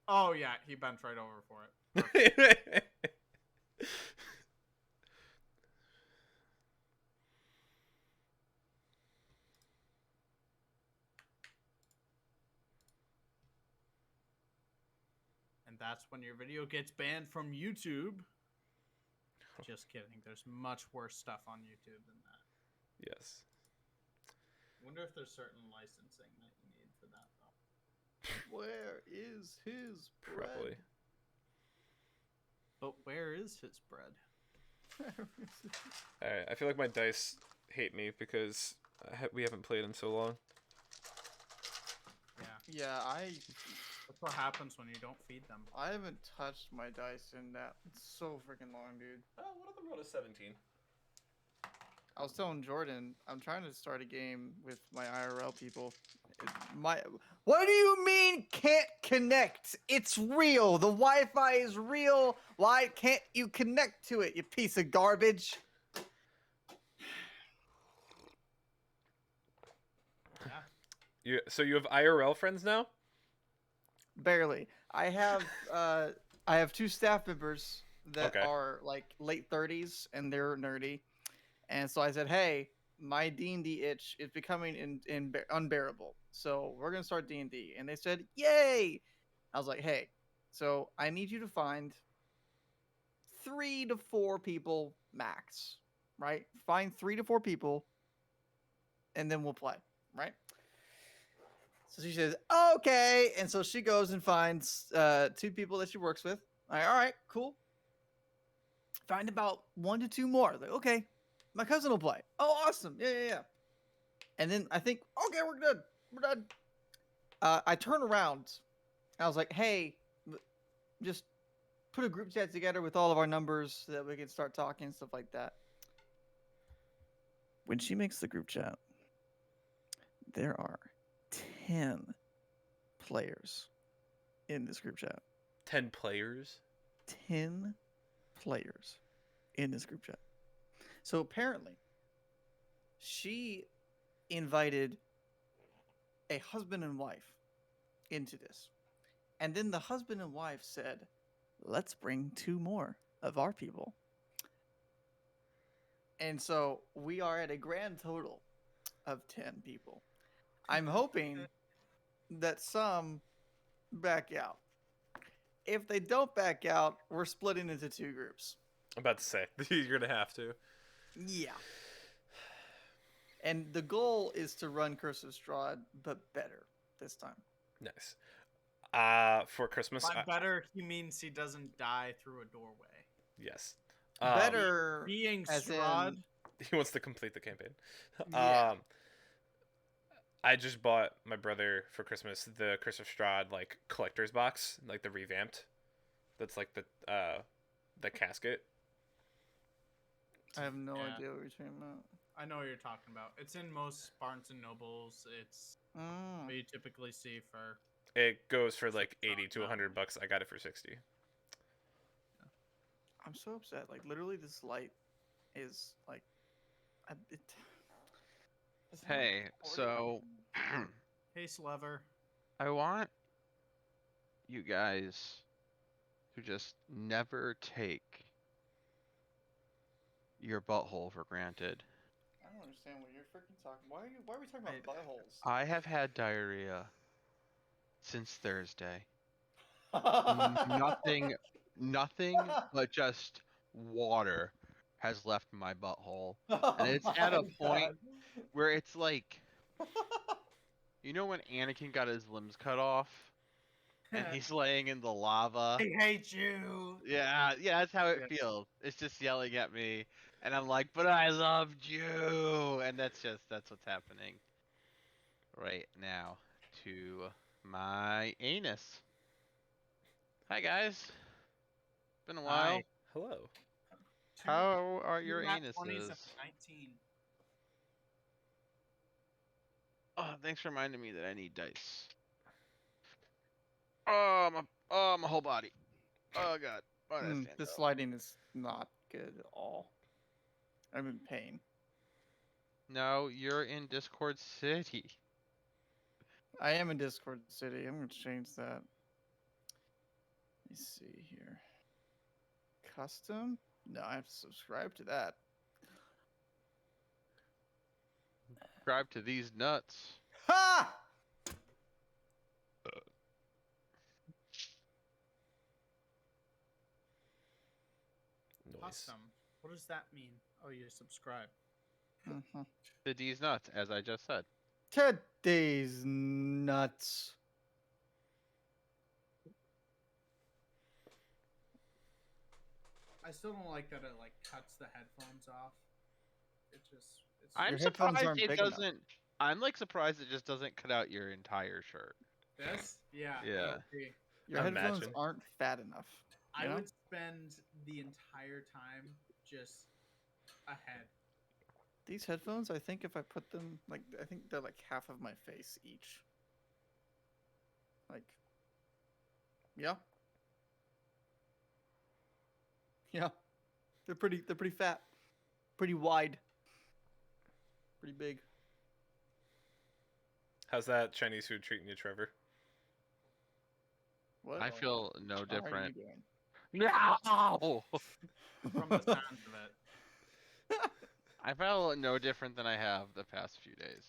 Oh yeah, he bent right over for it. Perfect. And that's when your video gets banned from YouTube. Just kidding. There's much worse stuff on YouTube than that. Yes. Wonder if there's certain licensing that you need for that though. Where is his bread? Probably. But where is his bread? Alright, I feel like my dice hate me because we haven't played in so long. Yeah. Yeah, That's what happens when you don't feed them. I haven't touched my dice in that so freaking long, dude. Oh, one of them rolled a 17. I was telling Jordan, I'm trying to start a game with my IRL people. What do you mean can't connect? It's real. The Wi-Fi is real. Why can't you connect to it, you piece of garbage? Yeah. So you have IRL friends now? Barely. I have two staff members that Okay. are like late 30s and they're nerdy. And so I said, "Hey, my D&D itch is becoming unbearable. So we're gonna start D&D." And they said, "Yay!" I was like, "Hey, so I need you to find 3 to 4 people max, right? Find 3 to 4 people, and then we'll play, right?" So she says, "Okay," and so she goes and finds 2 people that she works with. All right, cool. Find about 1 to 2 more. Like, okay, my cousin will play. Oh, awesome. Yeah. And then I think, okay, we're good. We're done. I turn around. I was like, hey, just put a group chat together with all of our numbers so that we can start talking and stuff like that. When she makes the group chat, there are 10 players in this group chat. 10 players? 10 players in this group chat. So apparently, she invited a husband and wife into this. And then the husband and wife said, let's bring 2 more of our people. And so we are at a grand total of 10 people. I'm hoping that some back out. If they don't back out, we're splitting into 2 groups. I'm about to say, you're going to have to. Yeah. And the goal is to run Curse of Strahd, but better this time. Nice. For Christmas. By better, he means he doesn't die through a doorway. Yes. Better being as Strahd. in, He wants to complete the campaign. Yeah. I just bought my brother for Christmas the Curse of Strahd like collector's box, like the revamped. That's like the casket. I have no Yeah. idea what you're talking about. I know what you're talking about. It's in most Barnes and Nobles. It's what you typically see for. It goes for like 80 to $100. I got it for 60. I'm so upset. Like literally, this light is like, it. Hey, so Hey, Slever. I want you guys to just never take your butthole for granted. I don't understand what you're freaking talking. Why are we talking about buttholes? I have had diarrhea since Thursday. Nothing but just water has left my butthole. And it's at a point where it's like, you know when Anakin got his limbs cut off and he's laying in the lava? I hate you. Yeah, that's how it Yeah. feels. It's just yelling at me and I'm like, "But I loved you." And that's what's happening right now to my anus. Hi guys. Been a while. Hi. Hello. How are your Nat 20s anuses? and 19. Oh, thanks for reminding me that I need dice. My whole body. Oh god. Why did I stand This up? lighting is not good at all. I'm in pain. No, you're in Discord City. I am in Discord City. I'm gonna change that. me see here. Custom? No, I have to subscribe to that. Subscribe to these nuts. Ha! Noise. Custom. What does that mean? Oh, you subscribe. Mhm. To these nuts, as I just said. Today's nuts. I still don't like that it like cuts the headphones off. It just it's I'm Your headphones surprised aren't it big enough. doesn't. I'm like surprised it just doesn't cut out your entire shirt. this. Yeah. Yeah. okay. Your headphones Imagine. aren't fat enough. I Yeah? would spend the entire time just ahead. These headphones, I think if I put them like, I think they're like half of my face each. Like, yeah, yeah, they're pretty fat, pretty wide, pretty big. How's that Chinese food treating you, Trevor? What? I feel no How are different. you doing? No! From the sounds of it. I felt no different than I have the past few days.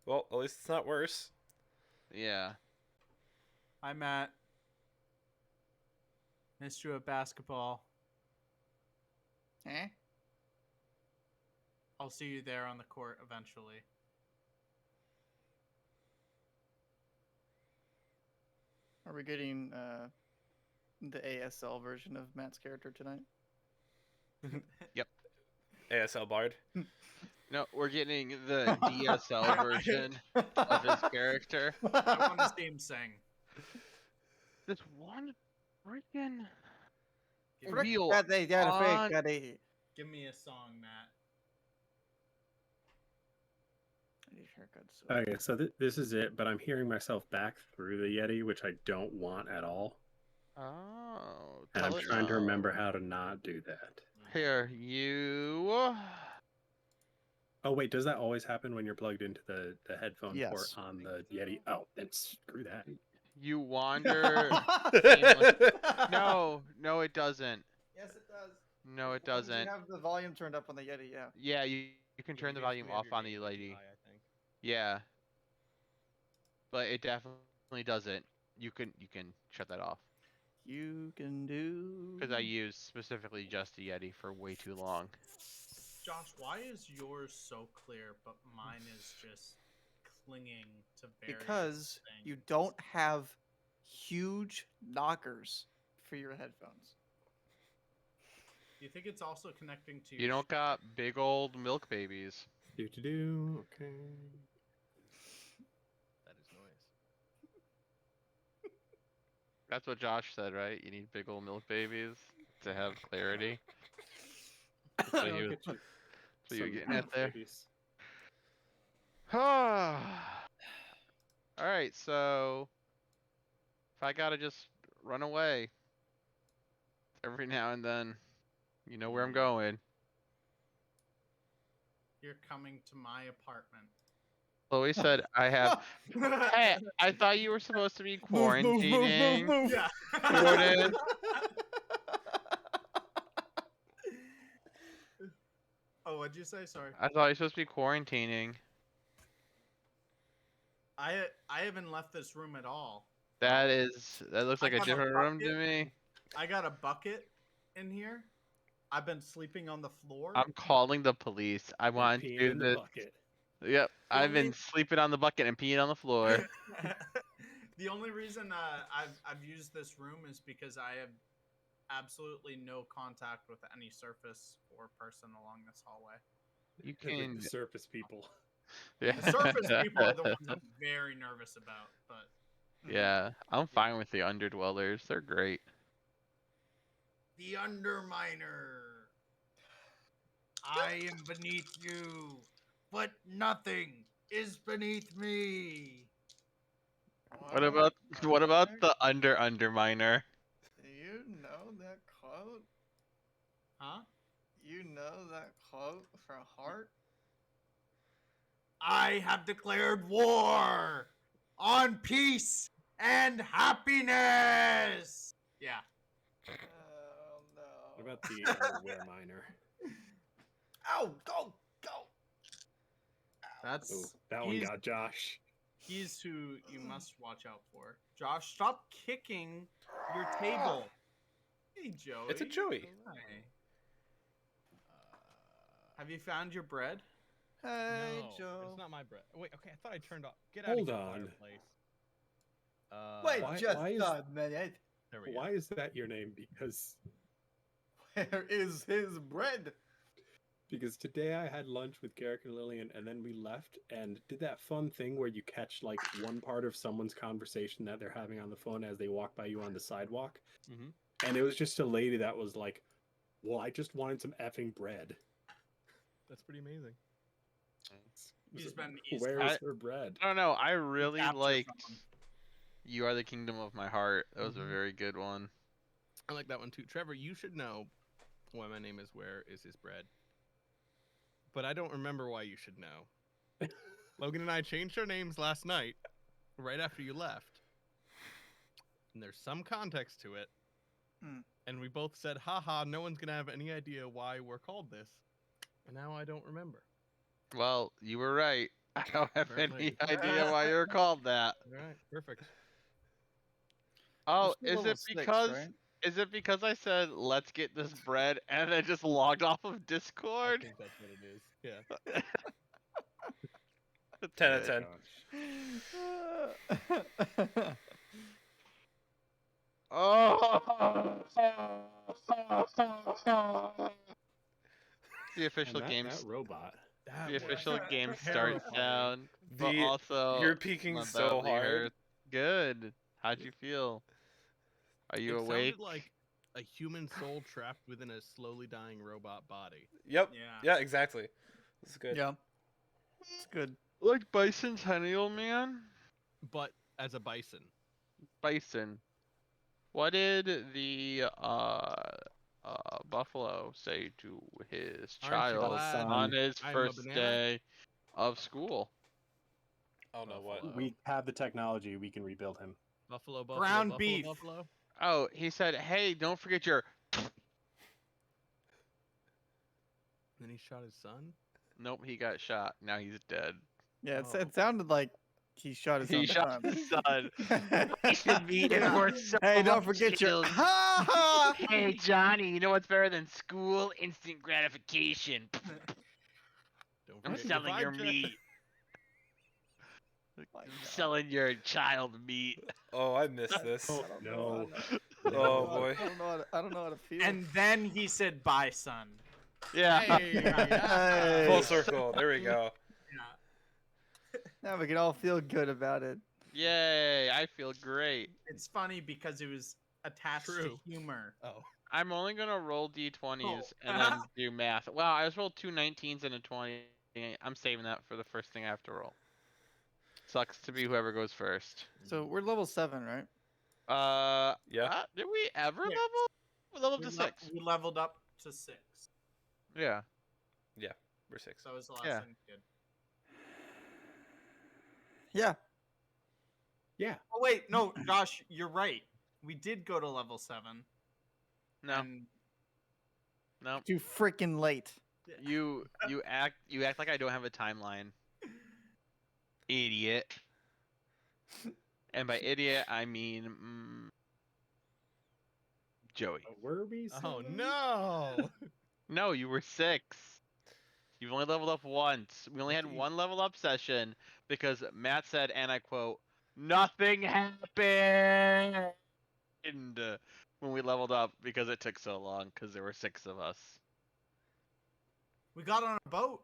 Well, at least it's not worse. Yeah. Hi, Matt. Missed you at basketball. Eh? I'll see you there on the court eventually. Are we getting the ASL version of Matt's character tonight? ASL Bard. No, we're getting the DSL version of his character. I want to see him sing. This one freaking Give, Frick real that they got a on- fake daddy. give me a song, Matt. These haircuts. So Okay, so this is it, but I'm hearing myself back through the Yeti, which I don't want at all. Oh, And tell I'm it trying to now. remember how to not do that. Here, you. Oh, wait, does that always happen when you're plugged into the headphone Yes. port on the Yeti? Oh, then screw that. You wander. No, no, it doesn't. Yes, it does. No, it As long as doesn't. You have the volume turned up on the Yeti, yeah. Yeah, you can turn the volume off on the lady. Yeah. But it definitely doesn't. You can shut that off. You can do. Because I use specifically just the Yeti for way too long. Josh, why is yours so clear, but mine is just clinging to various Because things? you don't have huge knockers for your headphones. Do you think it's also connecting to You don't got big old milk babies. Do. Okay. That is noise. That's what Josh said, right? You need big old milk babies to have clarity. So I'll you- get you So you're some getting at there. babies. Alright, so if I gotta just run away every now and then, you know where I'm going. You're coming to my apartment. Chloe said I have. Hey, I thought you were supposed to be quarantining. Yeah. Jordan. Oh, what'd you say? Sorry. I thought you were supposed to be quarantining. I haven't left this room at all. That looks I like a got a different room to bucket. me. I got a bucket in here. I've been sleeping on the floor. I'm calling the police. I want Peeing to in do the this. bucket. Yep, I've been Only- sleeping on the bucket and peeing on the floor. The only reason I've used this room is because I have absolutely no contact with any surface or person along this hallway. You They're can. the surface people. Yeah. The surface people are the ones I'm very nervous about, but Yeah, I'm fine with the underdwellers. They're great. the Underminer. I am beneath you, but nothing is beneath me. What about the underminer? Do you know that quote? Huh? You know that quote for Heart? I have declared war on peace and happiness. Yeah. Oh no. What about the were minor? Ow! Go! Go! That's Oh, that one got Josh. he's who you must watch out for. Josh, stop kicking your table. Hey, Joey. It's a Joey. Hi. Have you found your bread? Hey, No, Joe. it's not my bread. Wait, okay, I thought I turned off. Get out Hold of here, on. fireplace. Wait, Why- just why is- a minute. There we Why is that your name? Because Where is his bread? today I had lunch with Garrick and Lillian, and then we left and did that fun thing where you catch like one part of someone's conversation that they're having on the phone as they walk by you on the sidewalk. Mhm. And it was just a lady that was like, "Well, I just wanted some effing bread." go. That's pretty amazing. He's been eased Where I- is her bread? I don't know. I really Capture liked from him. "You Are the Kingdom of My Heart." That was a Mhm. very good one. I like that one too. Trevor, you should know why my name is Where Is His Bread. But I don't remember why you should know. Logan and I changed our names last night, right after you left. And there's some context to it. Hmm. And we both said, haha, no one's going to have any idea why we're called this. And now I don't remember. Well, you were right. I don't have any Apparently. idea why you're called that. All right, perfect. Oh, We're still is level it 6, because right? is it because I said let's get this bread and then just logged off of I Discord? think that's what it is. Yeah. 10 out of 10. Oh. The And official that games. robot. That The was official game start terrifying. sound. But The also you're peeking my so badly hard. hurt. Good. How'd you feel? Are you It awake? sounded like a human soul trapped within a slowly dying robot body. Yep. Yeah. Yeah, exactly. This is good. Yeah. It's good. Like Bicentennial Man? But as a bison. Bison. What did the buffalo say to his Aren't you child glad on his I'm a first banana? day of school? I don't know what. Buffalo. We have the technology. We can rebuild him. Buffalo, buffalo, Ground buffalo, beef. buffalo. Oh, he said, "Hey, don't forget your." Then he shot his son. Nope, he got shot. Now he's dead. Yeah, Oh. it sounded like he shot his He own shot son. his son. Hey, don't forget your. Ha ha! Hey, Johnny, you know what's better than school? Instant gratification. Don't I'm forget selling your vibe check. meat. My I'm God. selling your child meat. Oh, I missed this. Oh I don't no! know Oh, how to- boy. I don't know how to feel. And then he said, "Bye, son." Yeah. Hey, yeah. Full circle. There we go. Yeah. Now we can all feel good about it. Yay! I feel great. It's funny because it was attached True. to humor. Oh, I'm only gonna roll d20s Oh. and then do math. Wow, I just rolled 2 19s and a 20. I'm saving that for the first thing I have to roll. Sucks to be whoever goes first. So we're level 7, right? Yeah. Did we ever Six. level? We leveled to 6. We leveled up to 6. Yeah. We're 6. That was the last Yeah. thing we did. Yeah. Yeah. Oh wait, no, Josh, you're right. We did go to level 7. No. And No. Too freaking late. You act like I don't have a timeline. Idiot. And by idiot I mean Joey. Were we? oh seven? no! No, you were 6. You've only leveled up once. We only had one level up session because Matt said, and I quote, "Nothing happened" when we leveled up because it took so long because there were 6 of us. we got on a boat.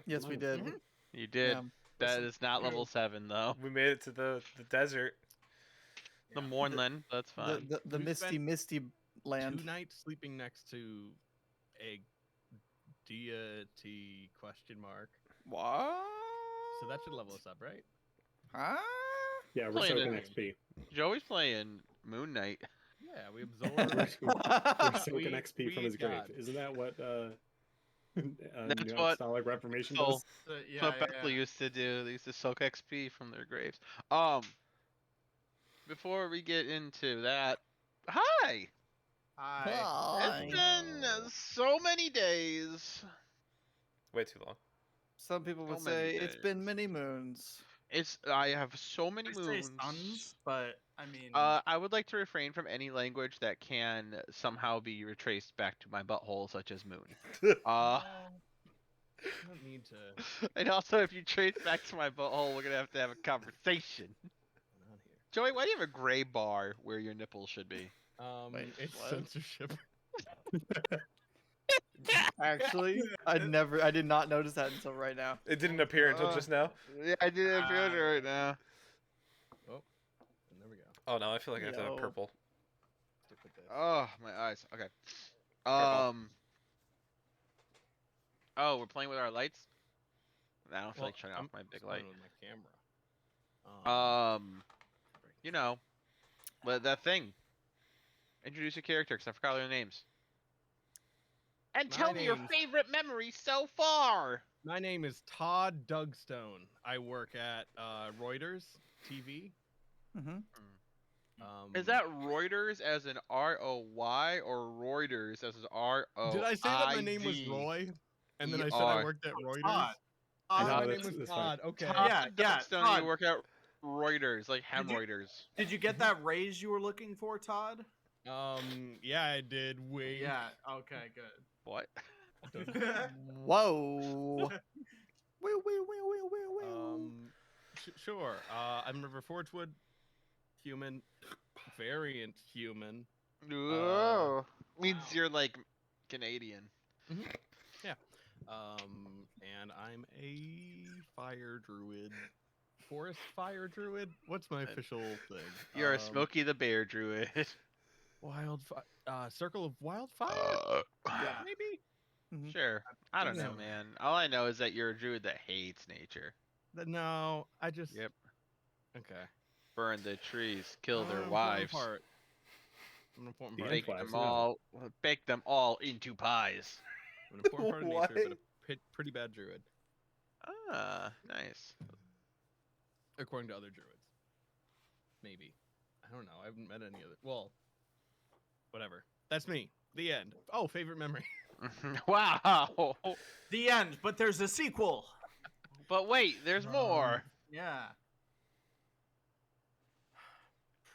Yes, we did. Mhm. You did. Yeah. That Listen, is not level 7 though. We made it to the desert. The Yeah. Mournland, that's fine. The We misty, spent misty land. 2 nights sleeping next to a deity question mark. What? So that should level us up, right? Huh? Yeah, we're Playing soaking it. XP. Joey's playing Moon Knight. Yeah, we We're, absorbed. we're soaking We- XP from we his grave. got- Isn't that what That's New what Apostolic Reformation Soul- does? So, That's what Bethel used to do. They used to soak XP from their graves. Before we get into that, Hi. Hi. Hi. It's been so many days. Way too long. Some people would So many say it's been days. many moons. I have so many I say moons. sons, but I mean, I would like to refrain from any language that can somehow be retraced back to my butthole, such as moon. Uh, You don't need to. and also, if you trace back to my butthole, we're gonna have a conversation. Not here. Joey, why do you have a gray bar where your nipples should be? Wait, It's what? censorship. Actually, I did not notice that until right now. It didn't appear until Uh, just now. Yeah, I did it right now. Oh, and there we go. Oh no, I feel like I have to have Yo. purple. Stick with this. Oh, my eyes. Okay. Purple. Oh, we're playing with our lights. I don't feel Well, like shutting off I'm my big playing light. with my camera. You know, but that thing. Introduce your character, because I forgot all their names. And My tell me your name's- favorite memory so far. My name is Todd Dugstone. I work at Reuters TV. Mm-hmm. Is that Reuters as in R-O-Y or Reuters as in R-O-I-D? Did I say that my name was Roy? And then I said I worked at Reuters? Todd. I Todd, thought my that's- name was that's fine. Todd. Okay. Todd Yeah, yeah, Dugstone, Todd. you work at Reuters, like Did you- Reuters. Did you get that raise you were looking for, Todd? Yeah, I did. Wait. Yeah. Okay. Good. What? Whoa. Wee. Sure. I'm River Forgewood. Human. Variant human. Oh, means wow. you're like Canadian. And I'm a fire druid. Forest fire druid? What's my official thing? You're a Smokey the Bear druid. Circle of Wildfire? Yeah. Maybe? Mhm. Sure. I don't know, so. man. All I know is that you're a druid that hates nature. No, I just. Yep. Okay. Burn the trees, kill their I'm falling wives, apart. I'm an important The part. bake Flags, them yeah. bake them all into pies. I'm an important part of nature, but What? a pretty bad druid, Ah, nice. according to other druids. Maybe. I don't know. I haven't met any other. Well, whatever. That's me. The end. Oh, favorite memory. Wow. The end, but there's a sequel. But wait, there's more. Yeah.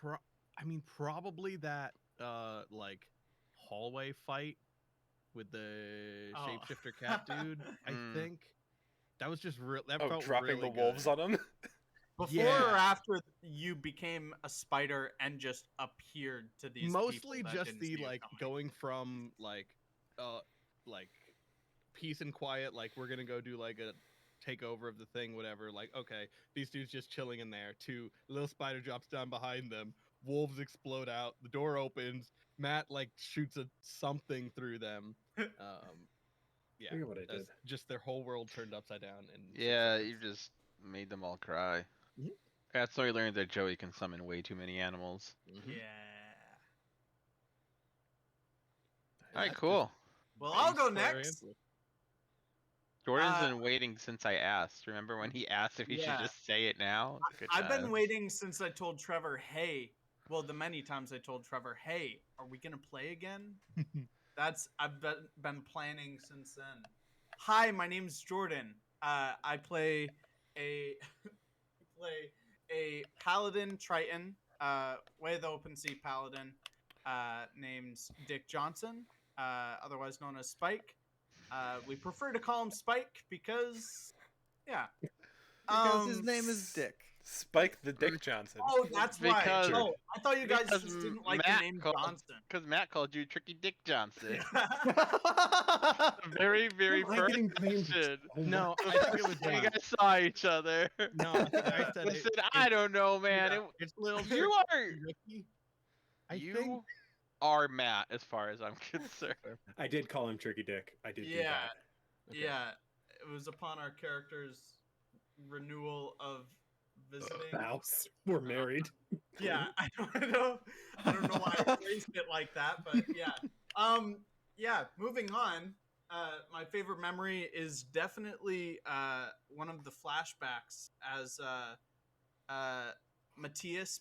I mean, probably that like hallway fight with the Oh. shapeshifter cat dude. I Mm. think that was just real. That Oh, felt dropping really the wolves good. on him. Before Yeah. or after you became a spider and just appeared to these Mostly people that just didn't the see you like coming. going from like peace and quiet, like we're gonna go do like a takeover of the thing, whatever. Like, okay, these dudes just chilling in there. To little spider drops down behind them, wolves explode out, the door opens, Matt like shoots something through them. Yeah, Look at what I did. that's just their whole world turned upside down. And Yeah, you just made them all cry. Mhm. That's why we learned that Joey can summon way too many animals. Yeah. Alright, cool. Well, I'll go next. Jordan's Uh, been waiting since I asked. Remember when he asked if he Yeah. should just say it now? Good I've been times. waiting since I told Trevor, hey. Well, the many times I told Trevor, hey, are we gonna play again? I've been planning since then. Hi, my name's Jordan. I play a paladin triton, way the open sea paladin, named Dick Johnson, otherwise known as Spike. We prefer to call him Spike because, yeah. Because his name is Dick. Spike the Dick Johnson. Oh, that's why. Because- Oh, I thought you guys because just didn't like Matt the name called- Johnson. Because Matt called you Tricky Dick Johnson. Very, very Am I first getting blamed? question. Oh my No, I think it was When you Matt. guys saw each other. No, I think I said I it. said, I don't know, man. Yeah, it's little You are Ricky. I you think are Matt, as far as I'm concerned. I did call him Tricky Dick. I did do Yeah, that. Okay. yeah. It was upon our character's renewal of visiting. Vows. We're married. Yeah, I don't know why I phrased it like that, but yeah. Yeah. Moving on. My favorite memory is definitely one of the flashbacks as Matthias,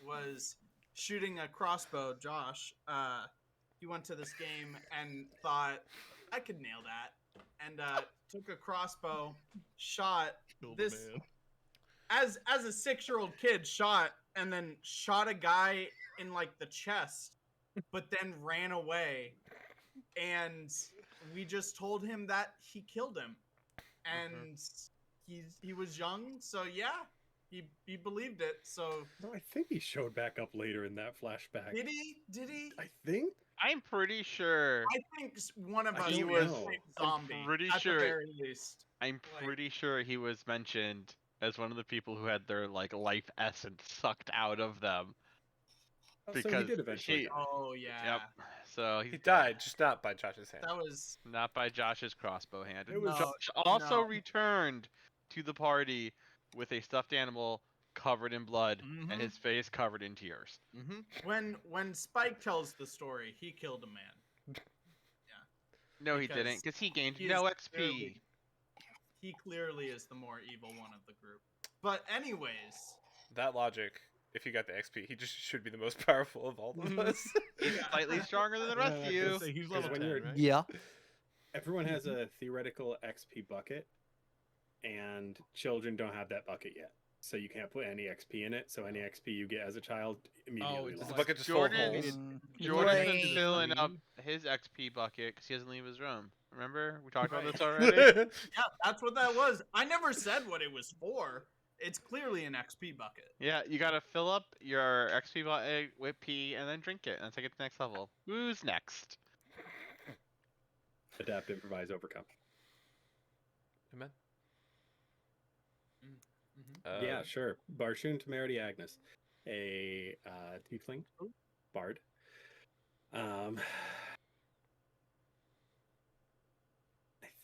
was shooting a crossbow. Josh, he went to this game and thought, I could nail that, and took a crossbow, shot Killed this a man. as a 6-year-old kid, shot and then shot a guy in like the chest, but then ran away, and we just told him that he killed him, and he was young, so yeah, he believed it. So No, I think he showed back up later in that flashback. did he? Did he? I think. I'm pretty sure. I think one of I us don't was know. a zombie. I'm pretty at sure- the very least. I'm like- pretty sure he was mentioned as one of the people who had their like life essence sucked out of them. Oh, so he Because did eventually he- die. Oh yeah. Yep. So He died, just not by Josh's hand. That was Not by Josh's crossbow hand. It was- Josh also no. returned to the party with a stuffed animal covered in blood Mhm. and his face covered in tears. when Spike tells the story, he killed a man. No, he Because didn't, because he gained he no is XP. clearly- He clearly is the more evil one of the group. But anyways, That logic, if he got the XP, he just should be the most powerful of all of Mhm. us. He's slightly stronger than the rest Yeah, of you. Say he's 'Cause level when 10, you're- right? Yeah. Everyone has a theoretical XP bucket, and children don't have that bucket yet. So you can't put any XP in it. So any XP you get as a child immediately it's Does lost. the bucket just full of Jordan- holes? Jordan's Right. been filling up Green. his XP bucket because he doesn't leave his room. Remember? We talked about this already? yeah, that's what that was. I never said what it was for. It's clearly an XP bucket. Yeah, you gotta fill up your XP bucket with pee and then drink it and take it to the next level. Who's next? Adapt, improvise, overcome. Amen. Mhm. Yeah, sure. Barshun Temerity Agnes, a tiefling bard. I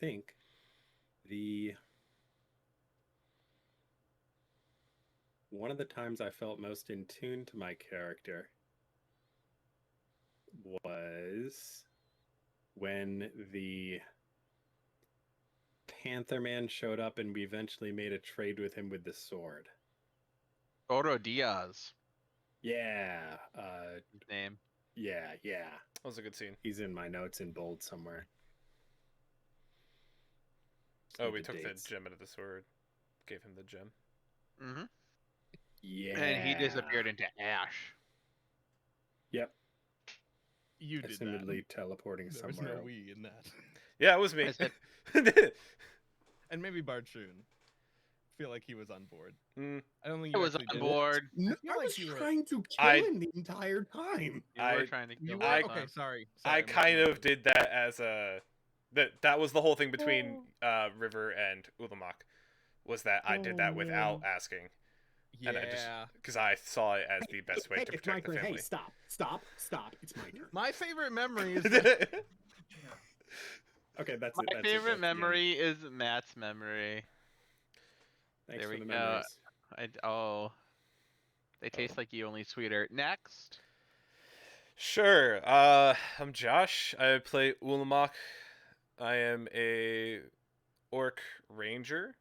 think one of the times I felt most in tune to my character was when the Panther Man showed up and we eventually made a trade with him with the sword. Oro Diaz. Yeah, His name. yeah. That was a good scene. He's in my notes in bold somewhere. Oh, Need we the took the dates. gem out of the sword. Gave him the gem. Mm-hmm. Yeah. And he disappeared into ash. Yep. You did Assumedly teleporting that. There was somewhere. no we in that. Yeah, it was me. I said- And maybe Barchoon. Feel like he was on board. Mm, I don't think I you was actually on did it. board. No, feel I like was you were- trying to kill I- him the entire time. You I- were trying to kill You him were I- this okay. time. Sorry. I I'm kind not- of did that as a that was the whole thing between River and Ulamok, was that I did that Oh, without man. asking, Yeah. and I just because I saw it as the best way to It's my protect the turn. Hey, family. stop. It's my turn. My favorite memory is Okay, that's My it. That's it, favorite that's the end. memory is Matt's memory. Thanks There for we the go. memories. They taste like you, only sweeter. Next. Sure. I'm Josh. I play Ulamok. I am a orc ranger.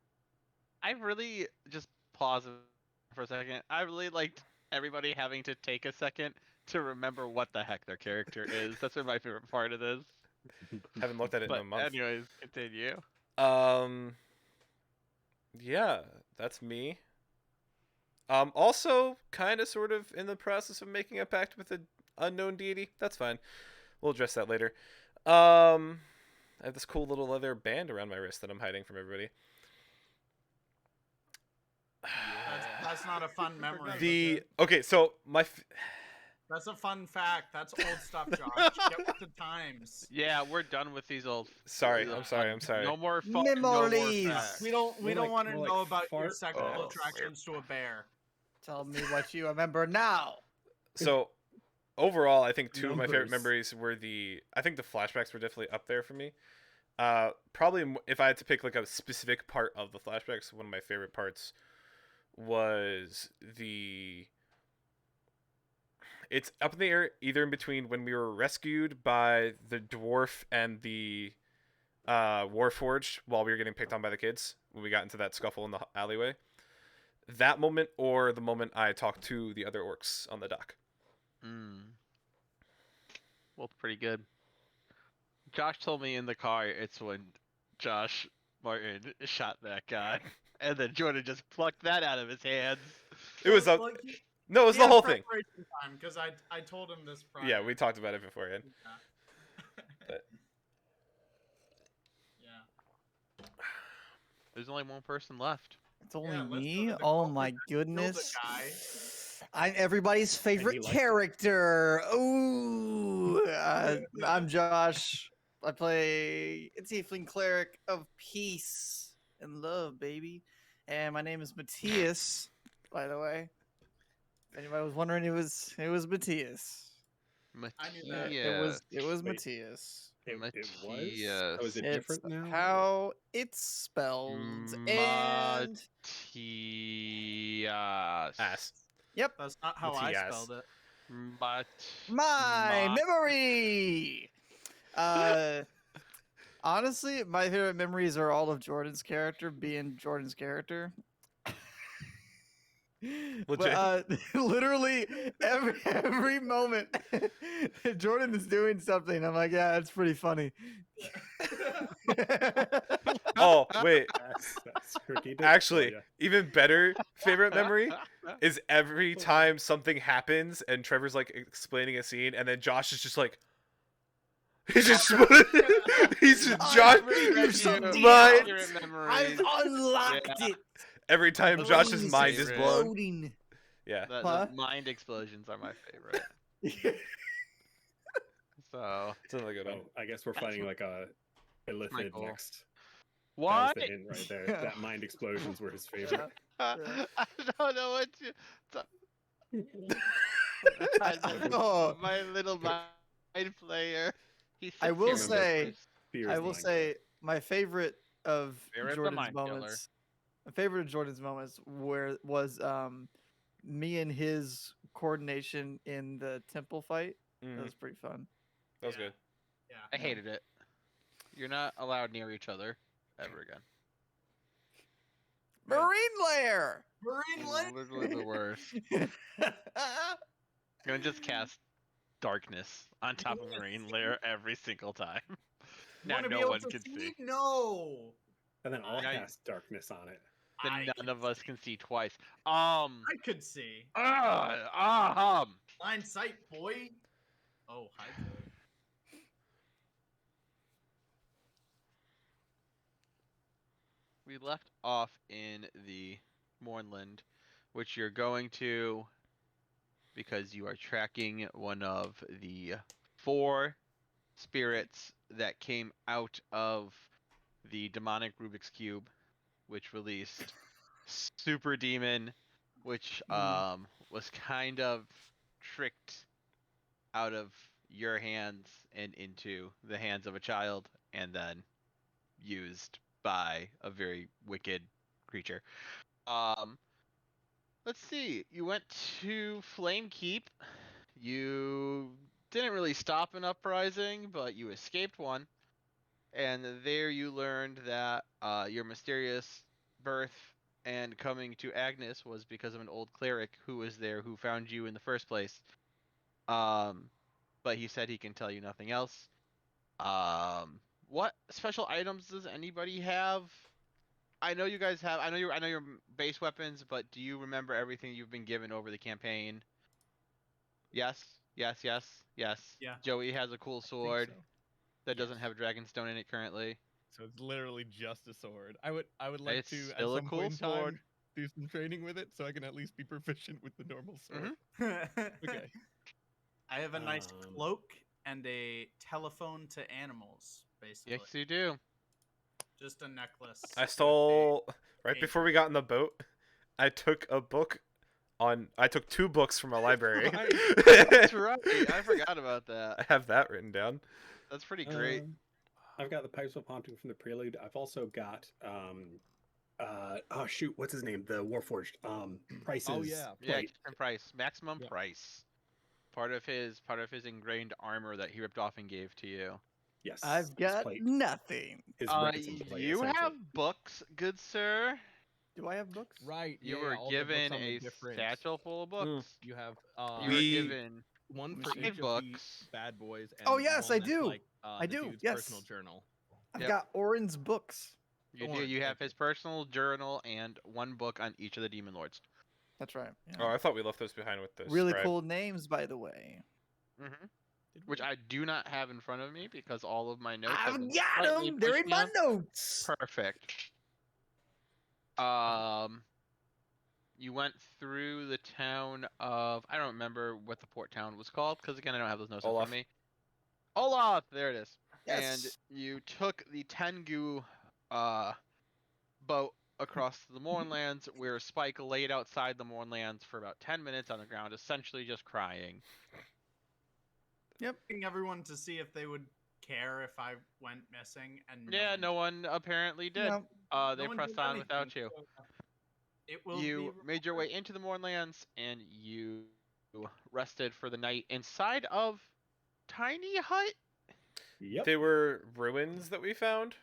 I really just pause for a second. I really liked everybody having to take a second to remember what the heck their character is. That's been my favorite part of this. Haven't looked at it in But a month. anyways, continue. Yeah, that's me. Also kind of sort of in the process of making a pact with an unknown deity. That's fine. We'll address that later. I have this cool little leather band around my wrist that I'm hiding from everybody. That's not a fun memory. Okay, so That's a fun fact. That's old stuff, Josh. Get with the times. Yeah, we're done with these old. sorry, Ugh. I'm sorry. No more fun. No more Memories. facts. We don't More want to like know about your fart sexual balls. attractions to a bear. Tell me what you remember now. So overall, I think two of my favorite Numbers. memories were I think the flashbacks were definitely up there for me. Probably if I had to pick like a specific part of the flashbacks, one of my favorite parts was it's up in the air either in between when we were rescued by the dwarf and the Warforged while we were getting picked on by the kids when we got into that scuffle in the alleyway. that moment or the moment I talk to the other orcs on the dock. Well, pretty good. Josh told me in the car it's when Josh Martin shot that guy, and then Jordan just plucked that out of his hands. It was Well, no, it was he the had whole thing. preparation time because I told him this prior. Yeah, we talked about it beforehand. Yeah. But- Yeah. There's only one person left. It's only Yeah, let's go me. to the Oh culprit my that killed the goodness. guy. I'm everybody's favorite liked it. character. Ooh, I'm Josh. I play a tiefling cleric of peace and love, baby. And my name is Matthias, by the way. If anybody was wondering, it was Matthias. I knew that. It was Wait. Matthias. It was. Matthias. Oh, is it It's different now? how it's spelled. And Matthias. Ass. yep, That's not how I Matthias. spelled it. my memory. Honestly, my favorite memories are all of Jordan's character being Jordan's character. But, Legit. literally every moment Jordan is doing something, I'm like, yeah, that's pretty funny. Oh, wait. That's tricky to Actually, tell ya. even better favorite memory is every time something happens and Trevor's like explaining a scene and then Josh is just like he's just he's just Josh There's something mind else. Favorite I've memories. unlocked Yeah. it. every time The Josh's brain mind is blown. exploding. Yeah. The Huh? mind explosions are my favorite. So It's another good one. Oh, I guess we're fighting like a illithid Michael. next. what? That was the hint right there. That mind explosions were his favorite. I don't know what to. Oh. My little mind player. He I sits will here with say- us. Fear I is will mind say my favorite of Fear is the Jordan's mind killer. moments. My favorite of Jordan's moments was me and his coordination in the temple fight. That Mhm. was pretty fun. That was Yeah. good. Yeah. I hated it. You're not allowed near each other ever again. Marine Lair. Marine Lake. Literally the worst. Gonna just cast darkness on top of Marine Lair every single time. Now Wanna be no able one to can see. No. And then I'll Now you- cast darkness on it. Then I none of could us see. can see twice. I could see. Line sight, boy. Oh, hi. Boy. We left off in the Mornland, which you're going to because you are tracking one of the 4 spirits that came out of the demonic Rubik's Cube, which released Super Demon, which was kind of tricked out of your hands and into the hands of a child, and then used by a very wicked creature. Let's see. You went to Flame Keep. You didn't really stop an uprising, but you escaped one. And there you learned that your mysterious birth and coming to Agnes was because of an old cleric who was there who found you in the first place. But he said he can tell you nothing else. What special items does anybody have? I know you guys have. I know your base weapons, but do you remember everything you've been given over the campaign? Yes. Yeah. Joey has a cool I think sword so. that doesn't have Dragonstone in it currently. So it's literally just a sword. I would like It's to at still a some cool point in time sword. do some training with it so I can at least be proficient with the normal sword. Mm-hmm. Okay. I have a nice Um, cloak and a telephone to animals, basically. Yes, you do. Just a necklace. I with stole right Hey. before we got in the boat. I took a book I took 2 books from a library. Right. That's right. I forgot about that. I have that written down. That's pretty great. I've got the Pipes of Haunting from the Prelude. I've also got oh shoot, what's his name? The Warforged. Price's Oh yeah. Yeah, plate. Captain Price, maximum Yeah. price. Part of his ingrained armor that he ripped off and gave to you. Yes. I've his got plate. nothing. His reticent plate, You have essentially. books, good sir. Do I have books? Right. You yeah, were all the books given on the a different. satchel full of books. You have You were We- given one Let me for see. each of the books. bad boys. And Oh, yes, one I that's do. Like, I the do, Dude's yes. personal journal. I've Yep. got Orin's books. You do. Orange, You have okay. his personal journal and one book on each of the demon lords. That's right. Yeah. Oh, I thought we left those behind with the Really scribe. cool names, by the way. hmm Did Which we? I do not have in front of me because all of my notes. have I've been got slightly them. They're pushed in my down. notes. Perfect. You went through the town of, I don't remember what the port town was called because again I don't have those notes in front Olaf. of me. Olaf, there it is. And Yes. you took the Tengu boat across the Mournlands, where Spike laid outside the Mournlands for about 10 minutes on the ground, essentially just crying. Asking everyone to see if they would care if I went missing, and Yeah, one no one apparently did. Yeah. They no one pressed did on without anything, you. so It will You be made your way into the Mournlands and you rested for the night inside of tiny hut. Yep. They were ruins that we found.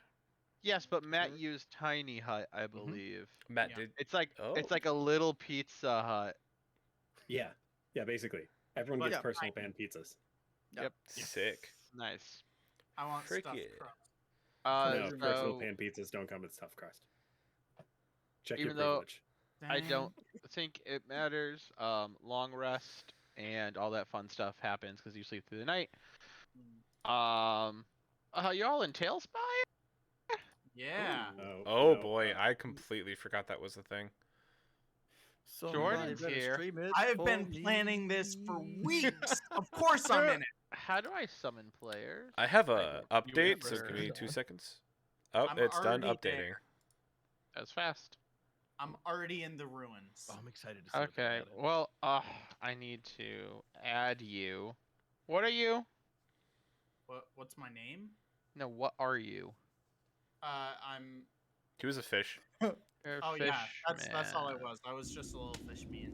Yes, but Matt Sure. used tiny hut, I believe. Matt Yeah. did. It's like Oh. it's like a little pizza hut. Yeah. Yeah, basically. Everyone But- gets Yeah. personal pan pizzas. Yep. Sick. Nice. I want stuffed Freaky. crust. No, So personal pan pizzas don't come with stuffed crust. Check Even your though- privilege. I Dang. don't think it matters. Long rest and all that fun stuff happens because you sleep through the night. Y'all in Tailspire? Yeah. Oh no, boy, I completely forgot that was the thing. Jordan's better here. stream it I have for been planning this for me. weeks. Of course I'm in it. How do I summon players? I have I a don't- you update, so never- give me 2 seconds. Oh, I'm it's done already updating. there. That's fast. I'm already in the ruins. Oh, I'm excited to see. what they Okay. added. Well, I need to add you. What are you? What's my name? No, what are you? I'm. He was a fish. You're a Oh yeah, that's all I fishman. was. I was just a little fish man.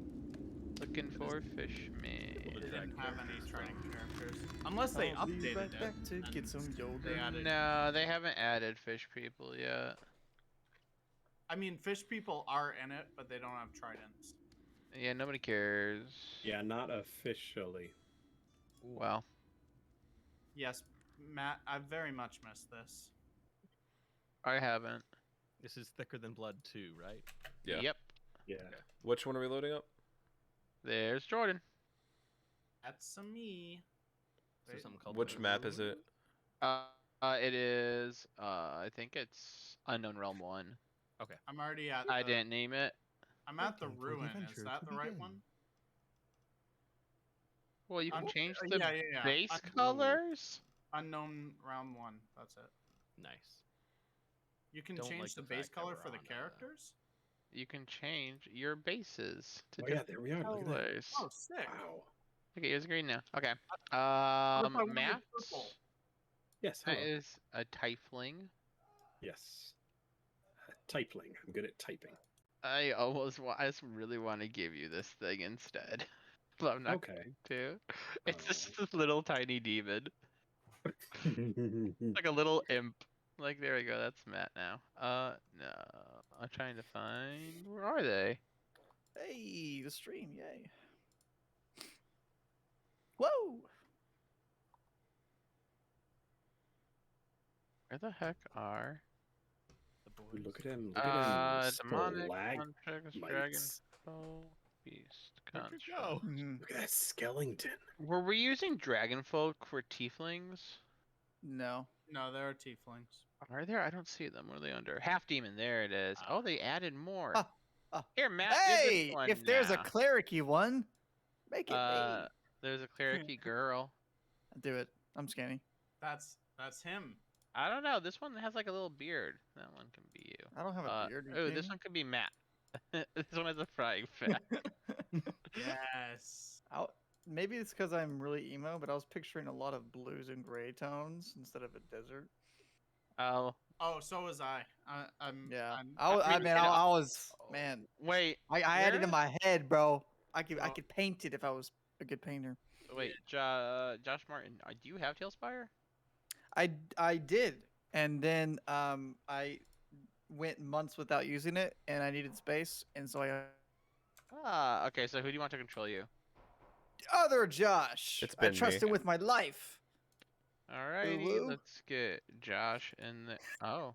Looking for fishman. They Well, didn't have any characters training from- characters, unless they I'll be updated right it. back to and get some yogurt. They added. No, they haven't added fish people yet. I mean, fish people are in it, but they don't have tridents. Yeah, nobody cares. Yeah, not officially. Well, Yes, Matt, I very much missed this. I haven't. This is thicker than blood too, right? Yeah. Yep. Yeah. Which one are we loading up? There's Jordan. That's a me. So Wait, something called Which the map is it? It is. I think it's Unknown Realm 1. I'm already at. I the- didn't name it. I'm at the Waiting for the ruin. Is adventure that to the right begin. one? Well, you can I'm- change yeah, the yeah. base Unknown- colors. Unknown round 1. That's it. Nice. You can Don't change like the the base fact that color we're for the on, characters. You can change your bases to Oh yeah, different there we are. Look at that. colors. Oh, sick. Wow. Okay, it's green now. Okay. What if I wanted Matt. purple? Yes. That Hello. is a tiefling. Yes. Typling. I'm good at typing. I I just really want to give you this thing instead. But I'm not Okay. going to. It's Oh. just this little tiny demon. Like a little imp. Like, there we go. That's Matt now. No. I'm trying to find. Where are they? Hey, the stream, yay. Whoa! Where the heck are? The boys. Look at him. Look at him. Demonic, Stalag- Contracts, Dragon, lights. Foe, Beast, Where'd you Construct. go? Mhm. Look at that skeleton. Were we using Dragon Folk for tieflings? No. No, there are tieflings. Are there? I don't see them. What are they under? Half demon. There it is. Oh, they added more. Ah, ah. Here, Matt. do this Hey, one if there's a now. clericy one, make it me. There's a clericy girl. Do it. I'm scanning. That's him. I don't know. This one has like a little beard. That one can be you. I don't have a beard. Oh, this one could be Matt. This one has a frying pan. Yes. Maybe it's because I'm really emo, but I was picturing a lot of blues and gray tones instead of a desert. Oh, Oh, so was I. Yeah. I'm, I was, pretty man, good. I was, man. wait, I had it Where? in my head, bro. I Oh. could paint it if I was a good painter. wait. Josh Martin, do you have Tailspire? I did, and then I went months without using it, and I needed space, and so I Ah, okay. So who do you want to control you? other Josh. It's I been trust me. him with my life. Alrighty, Lulu? let's get Josh in the. Oh,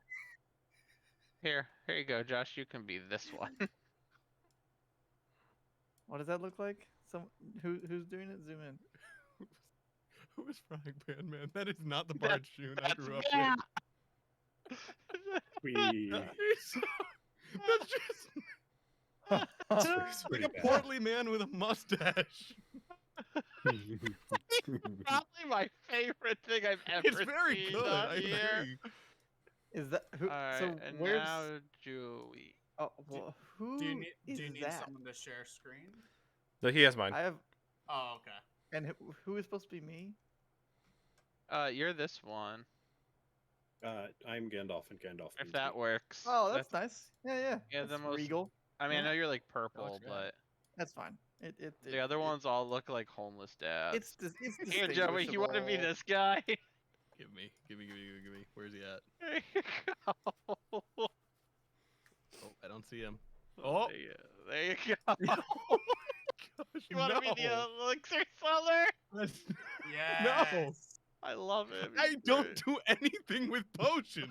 here you go, Josh. You can be this one. What does that look like? Who's doing it? Zoom in. Who is Frying Pan Man? That is not the That- Bart June I That's grew up yeah. We. with. That's just It's like pretty a bad. portly man with a mustache. Probably my favorite thing I've ever It's very seen good. on I here. agree. Is that who? Alright, so and where's? now Joey. Oh, well, who Do you need is do you need that? someone to share screen? No, he has mine. I have, Oh, okay. and who is supposed to be me? You're this one. I'm Gandalf and Gandalf. If means that me. works. Oh, that's nice. Yeah, yeah. Yeah, the That's most- regal. I mean, I yeah. know you're like purple, yeah. but That's fine. the other ones all look like homeless dads. It's Here, Joey, you want to be distinguishable. this guy? Give me. Where's he at? There you go. Oh, I don't see him. Oh. There you go. Gosh, You want to be the no. elixir seller? That's- Yeah. I love it. I don't do anything with potions.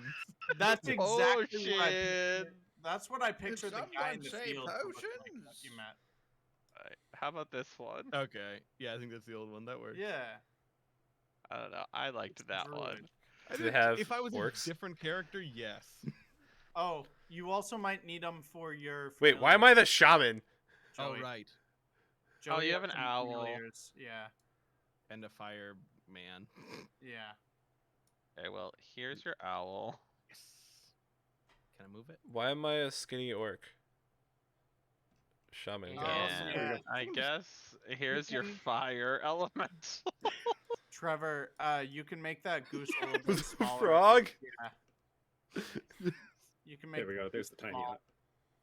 That's exactly what I Potion. pictured. That's what I pictured the guy in the someone say field to look like that potions? you met. Alright, how about this one? Okay. Yeah, I think that's the old one. That works. Yeah. I don't know. I liked It's that druid. one. I Do they think have if I was orcs? a different character, yes. Oh, you also might need them for your. Wait, why am I the shaman? Oh, Joey. right. Oh, you Joey have has an some owl. familiars. Yeah. And a fire man. Yeah. Okay, well, here's your owl. Yes. Can I move it? Why am I a skinny orc? Shaman Oh, guy. yeah. I guess here's your fire element. Trevor, you can make that goose a little bit Was it a smaller. frog? Yeah. You can make. There we go. There's the tiny small, hut.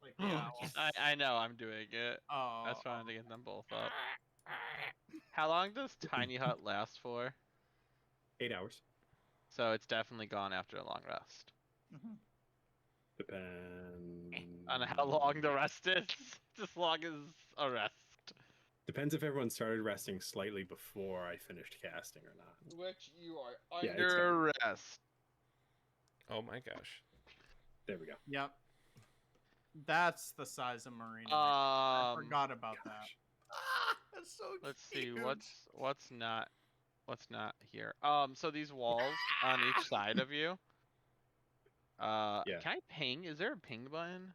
like the owl. I know I'm doing it. Oh. That's trying to get them both up. How long does Tiny Hut last for? 8 hours. So it's definitely gone after a long rest. Mhm. Depends. On how long the rest is. As long as a rest. Depends if everyone started resting slightly before I finished casting or not. Which you are Yeah, it's under rest. Oh my gosh. There we go. Yep. That's the size of marina. I forgot about that. Gosh. Ah, that's so Let's see cute. what's not here. So these walls on each side of you. Yeah. Can I ping? Is there a ping button?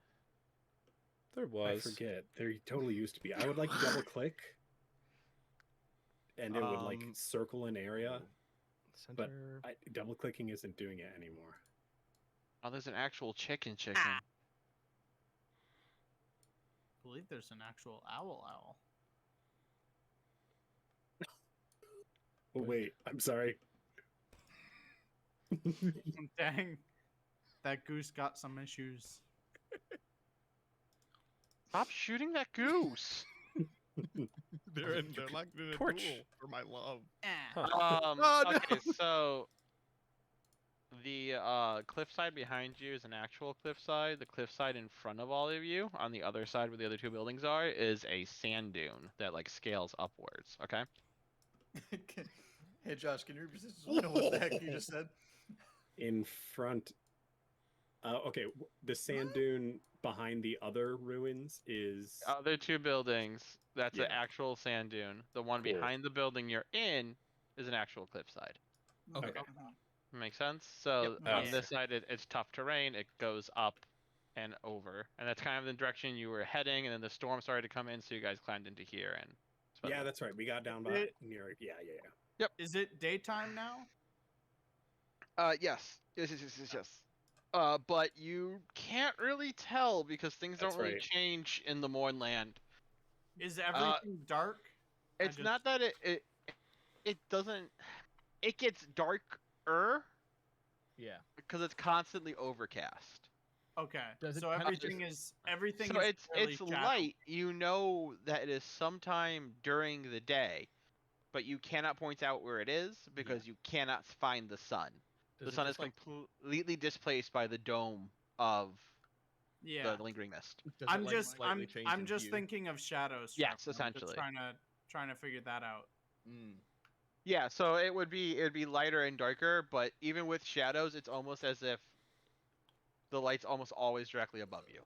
There I was. forget. There totally used to be. I would like double click, and it would like circle an area. But Center. double clicking isn't doing it anymore. Oh, there's an actual chicken. I believe there's an actual owl. Oh wait, I'm sorry. Dang. That goose got some issues. Stop shooting that goose. They're locked in a Torch. duel for my love. Huh. Oh, no. Okay, so the cliffside behind you is an actual cliffside. The cliffside in front of all of you, on the other side where the other two buildings are, is a sand dune that like scales upwards. Okay. Hey Josh, can you repeat this? I don't know what the heck you just said. In front. Okay, the sand dune behind the other ruins is. Other two buildings. That's an Yeah. actual sand dune. The one Cool. behind the building you're in is an actual cliffside. Okay. Makes sense. So Yep. on Yes. this side, it's tough terrain. It goes up and over, and that's kind of the direction you were heading. And then the storm started to come in, so you guys climbed into here and. spent Yeah, the- that's right. We got down by It- near. Yeah. Is it daytime now? Yes. Yes. But you can't really tell because things That's don't really right. change in the Mournland. Is everything dark? I It's just- not that it doesn't. It gets darker Yeah. because it's constantly overcast. Okay. Does it So tend to everything So is it's fairly it's shadowy. light. You know that it is sometime during the day, but you cannot point out where it is because you cannot find the sun. Does The it sun is just, like, completely displaced by the dome of Yeah. the lingering mist. Does I'm it, like, just slightly I'm change I'm in just hue? thinking of shadows. Yes, Trevor. I'm just essentially. trying to figure that out. Mm. Yeah, so it would be lighter and darker, but even with shadows, it's almost as if the light's almost always directly above you.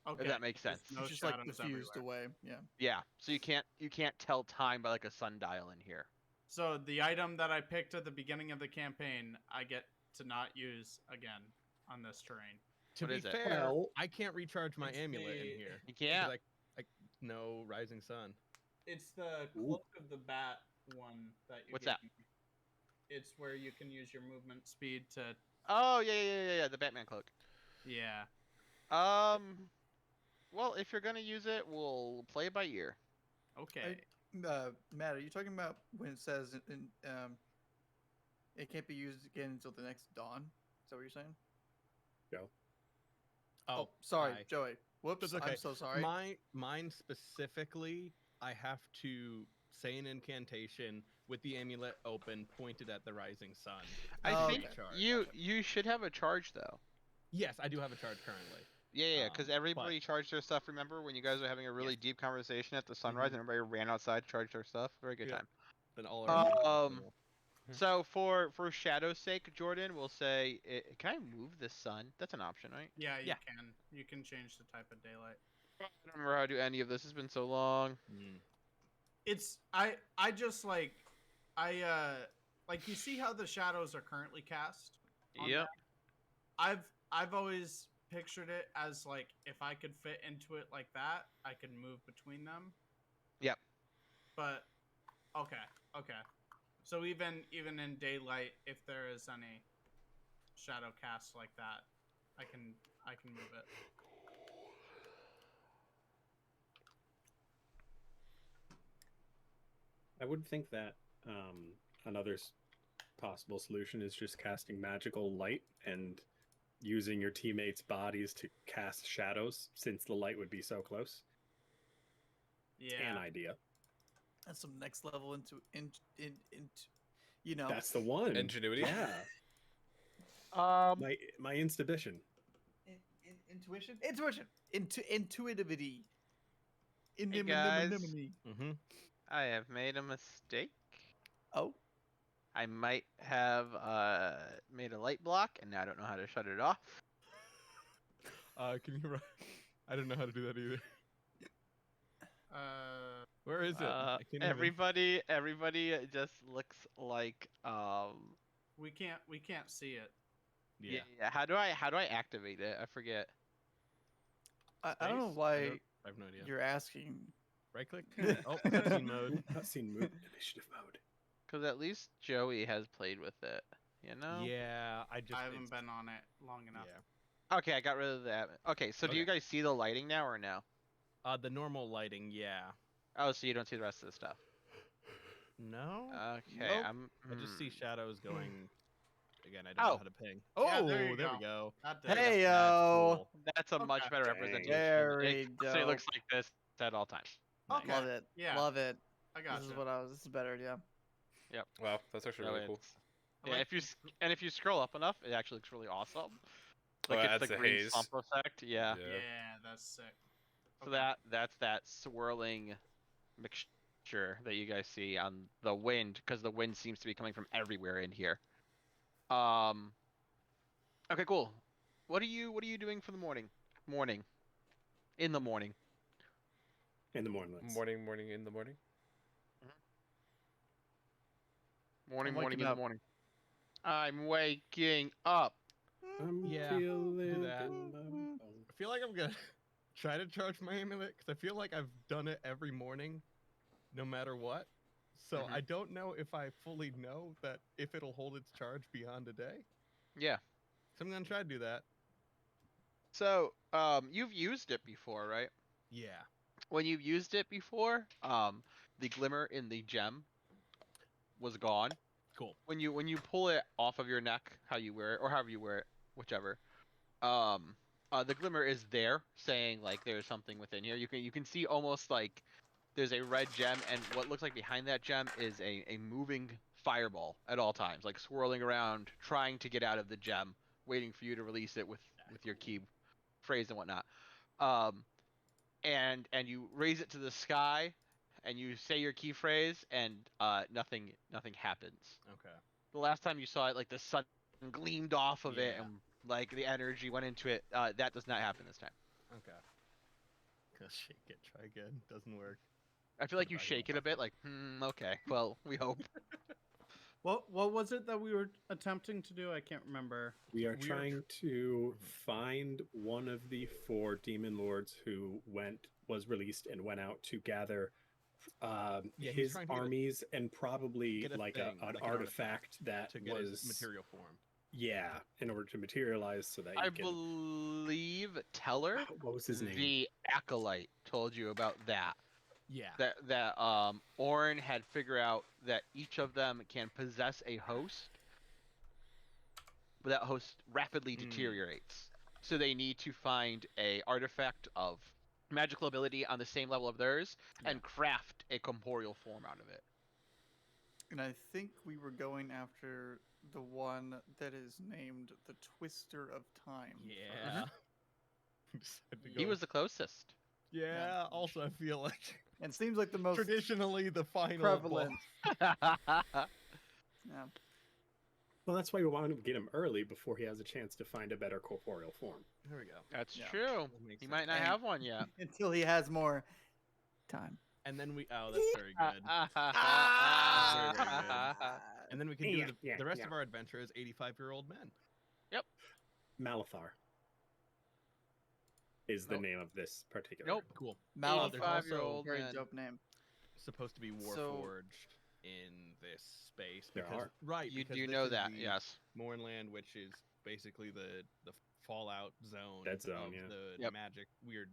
Okay. If that makes there's sense. No It's just like shadows diffused everywhere. away. Yeah. Yeah, so you can't tell time by like a sundial in here. So the item that I picked at the beginning of the campaign, I get to not use again on this terrain. To What be is it? fair, Well, I can't recharge my it's amulet in the- here. You 'cause can't. I no rising sun. It's the Ooh. cloak of the bat one that you What's gave that? me. It's where you can use your movement speed to Oh yeah, the Batman cloak. yeah. Well, if you're gonna use it, we'll play it by ear. Okay. Matt, are you talking about when it says it can't be used again until the next dawn? Is that what you're saying? Oh, sorry, hi. Joey. Whoops. That's okay. I'm so sorry. Mine specifically, I have to say an incantation with the amulet open, pointed at the rising sun. I Oh, think okay. Charge. you should have a charge though. Yes, I do have a charge currently. Yeah, because but- everybody charged their stuff. Remember when you guys were having a really Yes. deep conversation at the sunrise Mhm. and everybody ran outside, charged their stuff. Very good Yeah. time. Then all our So for Shadow's sake, Jordan, we'll say, can I move the sun? That's an option, right? Yeah, you Yeah. can. You can change the type of daylight. I don't remember how to do any of this. It's been so long. It's I just like you see how the shadows are currently cast? on Yep. that? I've always pictured it as like if I could fit into it like that, I could move between them. Yep. But okay. So even in daylight, if there is any shadow cast like that, I can move it. I would think that another possible solution is just casting magical light and using your teammates' bodies to cast shadows, since the light would be so close. Yeah. An idea. That's some next level into you know. That's the one. Ingenuity? Yeah. Um, My intuition. Intuition. Intuitivity. Hey, guys. Mm-hmm. I have made a mistake. Oh. I might have made a light block, and now I don't know how to shut it off. Can you? I don't know how to do that either. Uh, Where is it? I can't even- Everybody just looks like we can't see it. Yeah. How do I activate it? I forget. I don't know Space? why I have no idea. you're asking. Right click. Oh, cutscene mode. Cutscene mode. Initiative mode. Because at least Joey has played with it. You know. Yeah, I I haven't it's- been on it long enough. Yeah. Okay, I got rid of that. Okay, so do you Okay. guys see the lighting now or no? The normal lighting, yeah. Oh, so you don't see the rest of the stuff. No. Okay, Nope. I just see shadows going. Again, I don't Oh. know how to ping. Oh, Yeah, there, there we you go. That did it. Hey That's yo. cool. That's a much Okay. better Dang. representation. Very So it looks dope. like this at all times. Okay. Love it. Yeah. Love it. I got This is you. what This is better. Yeah. Wow, that's actually So really cool. it's- I Yeah, like- if you scroll up enough, it actually looks really awesome. Oh, Like it it's adds the the green haze. slump effect. Yeah. Yeah, that's sick. So Okay. that's that swirling mixture that you guys see on the wind, because the wind seems to be coming from everywhere in here. Okay, cool. What are you doing for the morning? In the morning. In the morning. Morning in the morning. Morning I'm waking in the up. morning. I'm waking up. I'm Yeah, feeling that. in my bones. I feel like I'm gonna try to charge my amulet because I feel like I've done it every morning, no matter what. So Mhm. I don't know if I fully know that if it'll hold its charge beyond a day. Yeah. So I'm gonna try to do that. So, you've used it before, right? Yeah. When you've used it before, the glimmer in the gem was gone. Cool. When you pull it off of your neck, how you wear it, or however you wear it, whichever, the glimmer is there, saying like there's something within here. You can see almost like there's a red gem, and what looks like behind that gem is a moving fireball at all times, like swirling around, trying to get out of the gem, waiting for you to release it with your key phrase and whatnot. And you raise it to the sky, and you say your key phrase, and nothing happens. Okay. The last time you saw it, like the sun gleamed off of it, Yeah. and like the energy went into it. That does not happen this time. Okay. Go shake it. Try again. Doesn't work. I feel Put like it you back in shake my it a bit, pocket. like, okay, well, we hope. What was it that we were attempting to do? I can't remember. We are We are trying to find one of the 4 demon lords who was released and went out to gather Yeah, he's his trying to get a- armies and probably get a like thing, an like an artifact that to get his was material form. Yeah, in order to materialize so that you I can. believe Teller, What was his name? the acolyte, told you about that. Yeah. That Orin had figured out that each of them can possess a host, but that host rapidly Hmm. deteriorates. So they need to find a artifact of magical ability on the same level of theirs and craft a corporeal form out of it. And I think we were going after the one that is named the Twister of Time. Yeah. Just had to He go- was the closest. Yeah. Also, I feel like And seems like the most traditionally the final prevalent. boss. Yeah. Well, that's why we want to get him early before he has a chance to find a better corporeal form. There we go. That's Yeah. true. That makes He sense. might not And- have one yet. Until he has more time. And then we. Oh, that's very good. And then we can do the rest of our adventure as 85-year-old men. Malathar is the Nope. name of this particular. Nope. Cool. Malif, 85-year-old also very man. dope name. Supposed to be So- warforged in this space. There Because, are. Right. You because do this know is that, the yes. Mornland, which is basically the Fallout zone. Dead zone, of yeah. The Yep. magic weird.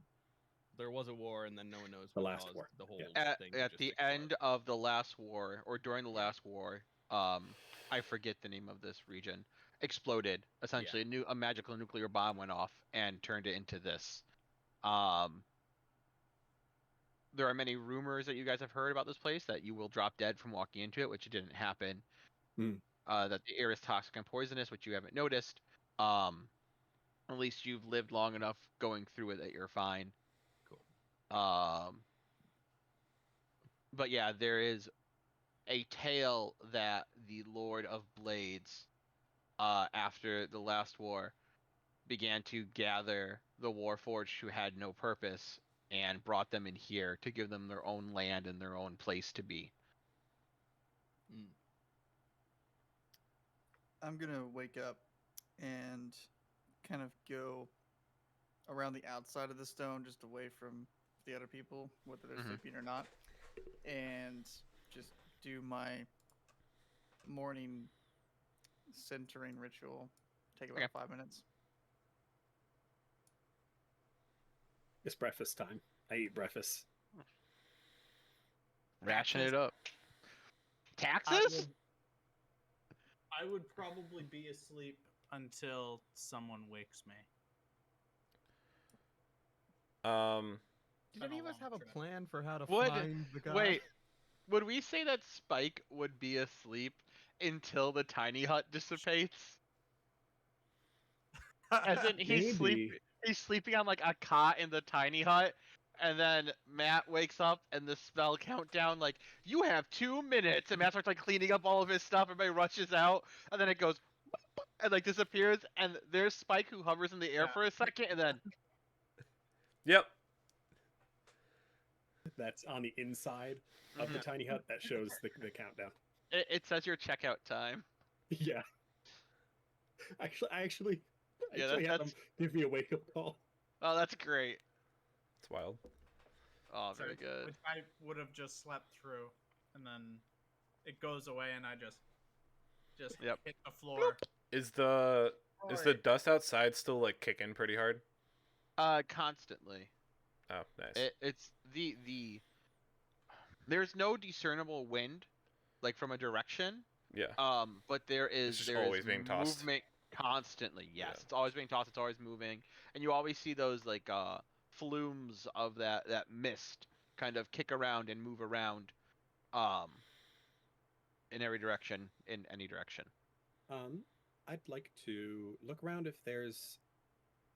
There was a war, and then no one knows The what last caused war. the whole Yeah. thing. to At just the explode. end of the last war, or during the last war, I forget the name of this region, exploded. Essentially, a magical nuclear bomb went off and turned it into this. There are many rumors that you guys have heard about this place that you will drop dead from walking into it, which didn't happen. Hmm. That the air is toxic and poisonous, which you haven't noticed. At least you've lived long enough going through it that you're fine. Cool. But yeah, there is a tale that the Lord of Blades, after the last war, began to gather the Warforged who had no purpose and brought them in here to give them their own land and their own place to be. I'm gonna wake up and kind of go around the outside of the stone, just away from the other people, whether they're Mhm. sleeping or not, and just do my morning centering ritual. Take about Okay. 5 minutes. It's breakfast time. I eat breakfast. Ration it up. I Taxes? would probably be asleep until someone wakes me. Did Been any a of us long have a trip. plan for how to Would- find the guy? Wait, would we say that Spike would be asleep until the tiny hut dissipates? As in, Maybe. he's sleeping on like a cot in the tiny hut, and then Matt wakes up and the spell countdown like, you have 2 minutes, and Matt starts like cleaning up all of his stuff. Everybody rushes out, and then it goes and like disappears, and there's Spike who hovers in the air Yeah. for a second, and then Yep. That's on the inside of the Mhm. tiny hut that shows the countdown. it says your checkout time. Yeah. I actually Yeah, had that's- them give me a wake up call. Oh, that's great. It's wild. Oh, So- very good. Which I would have just slept through, and then it goes away, and I just Yep. hit the floor. Is the Alright. dust outside still like kicking pretty hard? Constantly. Oh, nice. It's the there's no discernible wind, like from a direction. Yeah. But there is just there is always being tossed. movement constantly. Yes, Yeah. it's always being tossed. It's always moving, and you always see those like flumes of that mist kind of kick around and move around, in every direction, in any direction. I'd like to look around if there's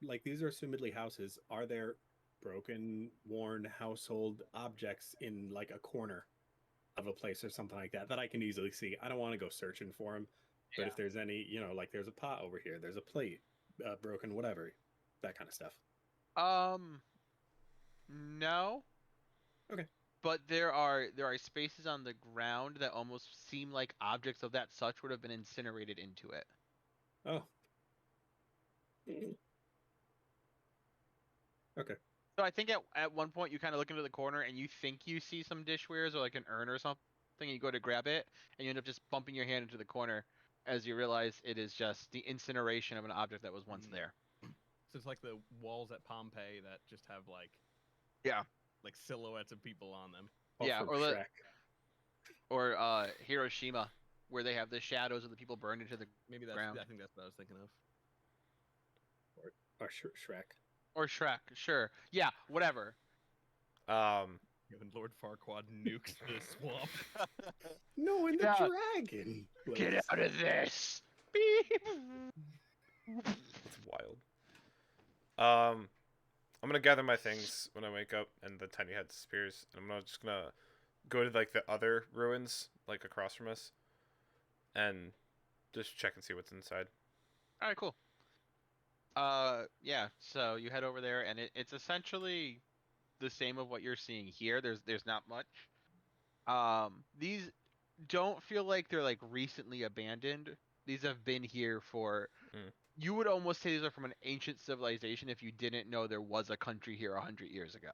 like these are assumedly houses. Are there broken, worn household objects in like a corner of a place or something like that I can easily see? I don't want to go searching for them, but if there's any, like there's a pot over here, there's a plate, broken, whatever, that kind of stuff. No. Okay. But there are spaces on the ground that almost seem like objects of that such would have been incinerated into it. Oh. Okay. So I think at one point you kind of look into the corner and you think you see some dishwares or like an urn or something, and you go to grab it and you end up just bumping your hand into the corner as you realize it is just the incineration of an object that was once there. So it's like the walls at Pompeii that just have like like silhouettes of people on them. Yeah, from or Shrek. or Hiroshima, where they have the shadows of the people burned into the Maybe that's. ground. I think that's what I was thinking of. Or Shrek. Or Shrek, sure. Yeah, whatever. When Lord Farquaad nukes the swamp. No, in the Yeah. dragon. Get place. out of this! Beep! It's wild. I'm gonna gather my things when I wake up, and the tiny head disappears. And I'm just gonna go to like the other ruins, like across from us, and just check and see what's inside. All right, cool. Yeah. So you head over there, and it's essentially the same of what you're seeing here. There's not much. These don't feel like they're like recently abandoned. These have been here for. You would almost say these are from an ancient civilization if you didn't know there was a country here 100 years ago.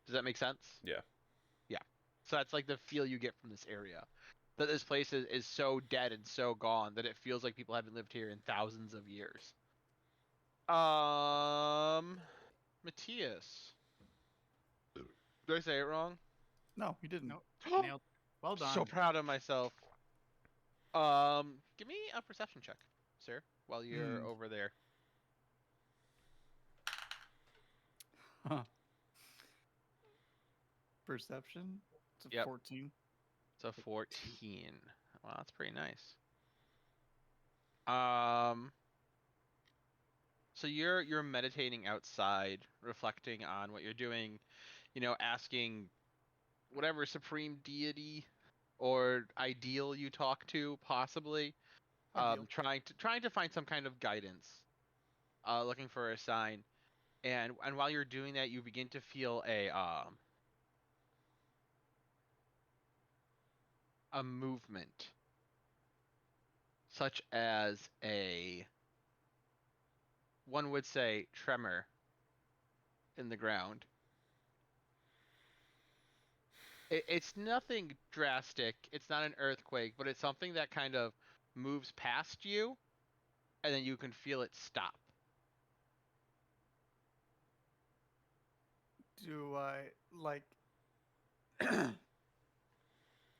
Does that make sense? Yeah. Yeah. So that's like the feel you get from this area. That this place is so dead and so gone that it feels like people haven't lived here in thousands of years. Matthias. Did I say it wrong? No, you didn't. Nope. Nailed. Well done. So proud of myself. Give me a perception check, sir, while you're over there. Huh. Perception. It's a Yep. 14. It's a 14. Wow, that's pretty nice. So you're meditating outside, reflecting on what you're doing, asking whatever supreme deity or ideal you talk to, possibly, Ideal. trying to find some kind of guidance, looking for a sign, and while you're doing that, you begin to feel a movement, such as one would say tremor in the ground. It's nothing drastic. It's not an earthquake, but it's something that kind of moves past you, and then you can feel it stop. Do I like?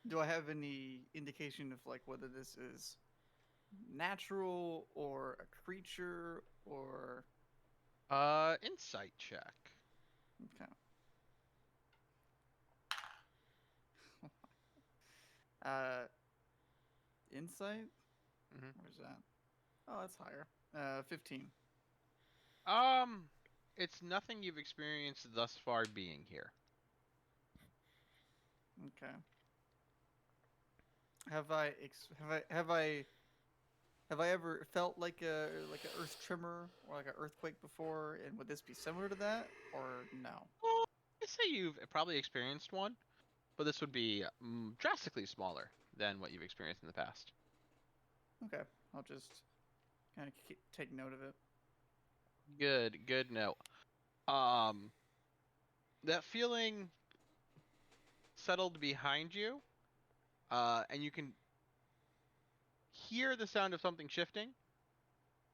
Do I have any indication of like whether this is natural or a creature or? Insight check. Okay. Insight. Mhm. Where's that? Oh, that's higher. 15. It's nothing you've experienced thus far being here. Okay. Have I ever felt like a earth tremor or like an earthquake before? And would this be similar to that or no? I'd say you've probably experienced one, but this would be drastically smaller than what you've experienced in the past. Okay, I'll just kind of take note of it. Good note. That feeling settled behind you, and you can hear the sound of something shifting,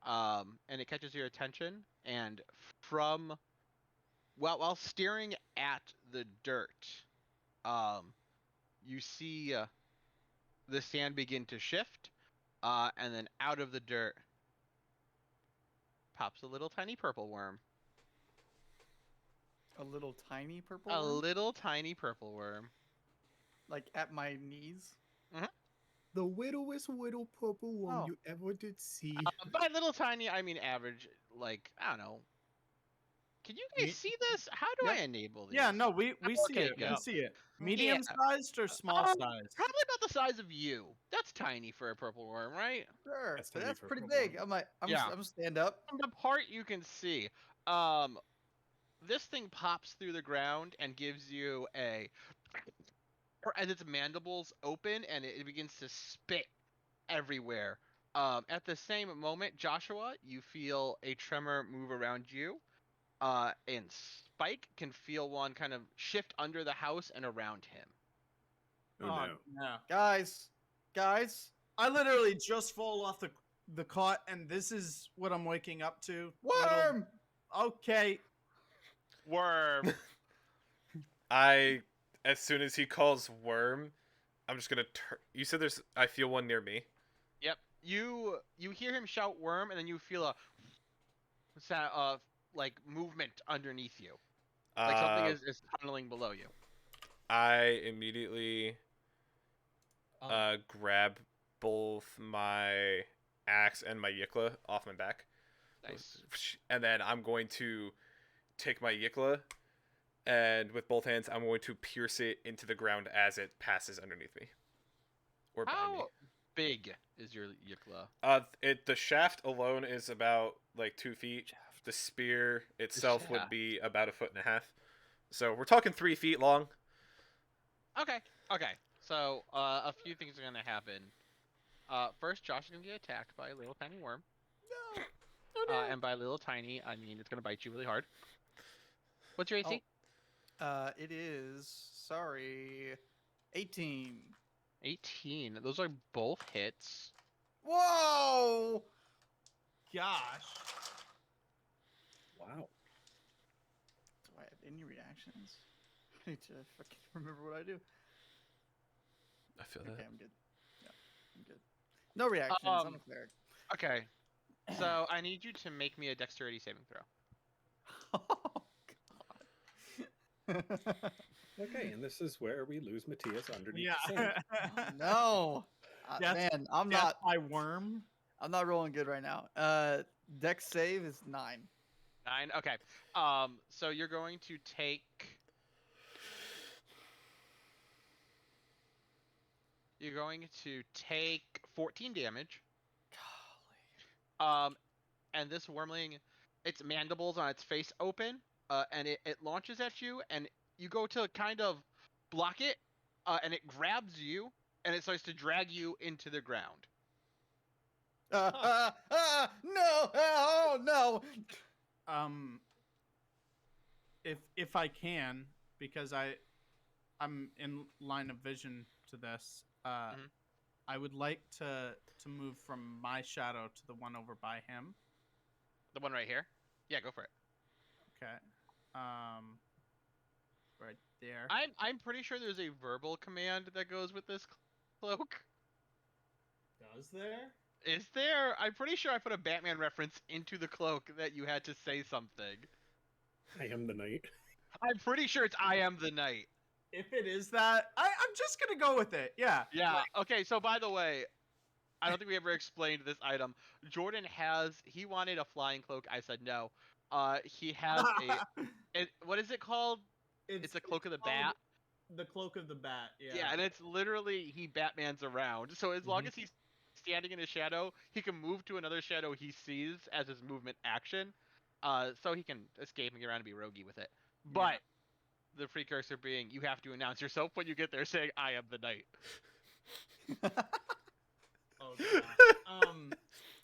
and it catches your attention, and while staring at the dirt, you see the sand begin to shift, and then out of the dirt pops a little tiny purple worm. A little tiny purple A worm? little tiny purple worm. Like at my knees? Mhm. The widowest whittle purple one Oh. you ever did see. By little tiny, I mean average. Like, I don't know. Can you guys Me- see this? How do Yep. I enable these? Yeah, no, we see Okay, it. We good. see it. Yeah. Medium sized or small Um, sized? Probably about the size of you. That's tiny for a purple worm, right? Sure, That's but tiny that's for a pretty purple big. one. I'm Yeah. gonna stand up. From the part you can see, um, this thing pops through the ground and gives you as its mandibles open and it begins to spit everywhere. At the same moment, Joshua, you feel a tremor move around you. And Spike can feel one kind of shift under the house and around him. Oh, no. no. Guys, I literally just fall off the cot, and this is what I'm waking up to. worm. Okay. Worm. As soon as he calls worm, I'm just gonna turn. You said I feel one near me. Yep. You hear him shout worm, and then you feel a sound like movement underneath you. Like something is tunneling below you. I immediately grab both my axe and my Yikla off my back. Nice. And then I'm going to take my Yikla, and with both hands, I'm going to pierce it into the ground as it passes underneath me. Or by me. How big is your Yikla? The shaft alone is about like 2 feet. The spear itself would shaft. be about 1.5 feet. So we're talking 3 feet long. Okay. So a few things are gonna happen. First, Josh is gonna get attacked by a little tiny worm. No. And by little tiny, I mean it's gonna bite you really hard. What's your AC? It is 18. 18. Those are both hits. Whoa! Gosh. Wow. Do I have any reactions? I need to fucking remember what I do. I feel Okay, that. I'm good. Yeah, I'm good. No reactions. I'm Um, a cleric. Okay. So I need you to make me a dexterity saving throw. Oh God. Okay, and this is where we lose Matthias underneath Yeah. the sink. No, Death- man, I'm Death not. by worm. I'm not rolling good right now. Dex save is 9. 9. Okay. So you're going to take. You're going to take 14 damage. Golly. And this wormling, its mandibles on its face open, and it launches at you, and you go to kind of block it, and it grabs you, and it starts to drag you into the ground. No! Oh no! If I can, because I'm in line of vision to this. Mhm. I would like to move from my shadow to the one over by him. The one right here? Yeah, go for it. Okay. Right there. I'm pretty sure there's a verbal command that goes with this cloak. Does there? Is there? I'm pretty sure I put a Batman reference into the cloak that you had to say something. I am the knight. I'm pretty sure it's I am the knight. If it is that, I'm just gonna go with it. Yeah. Yeah. Okay. So by the way, I don't think we ever explained this item. Jordan he wanted a flying cloak. I said no. He has what is it called? It's a cloak of the called bat. The cloak of the bat. Yeah. Yeah, and it's literally he Batman's around. So as long as he's standing in a shadow, he can move to another shadow he sees as his movement action. So he can escape and get around and be roguey with it. But the precursor being you have to announce yourself when you get there saying I am the knight. Oh, God.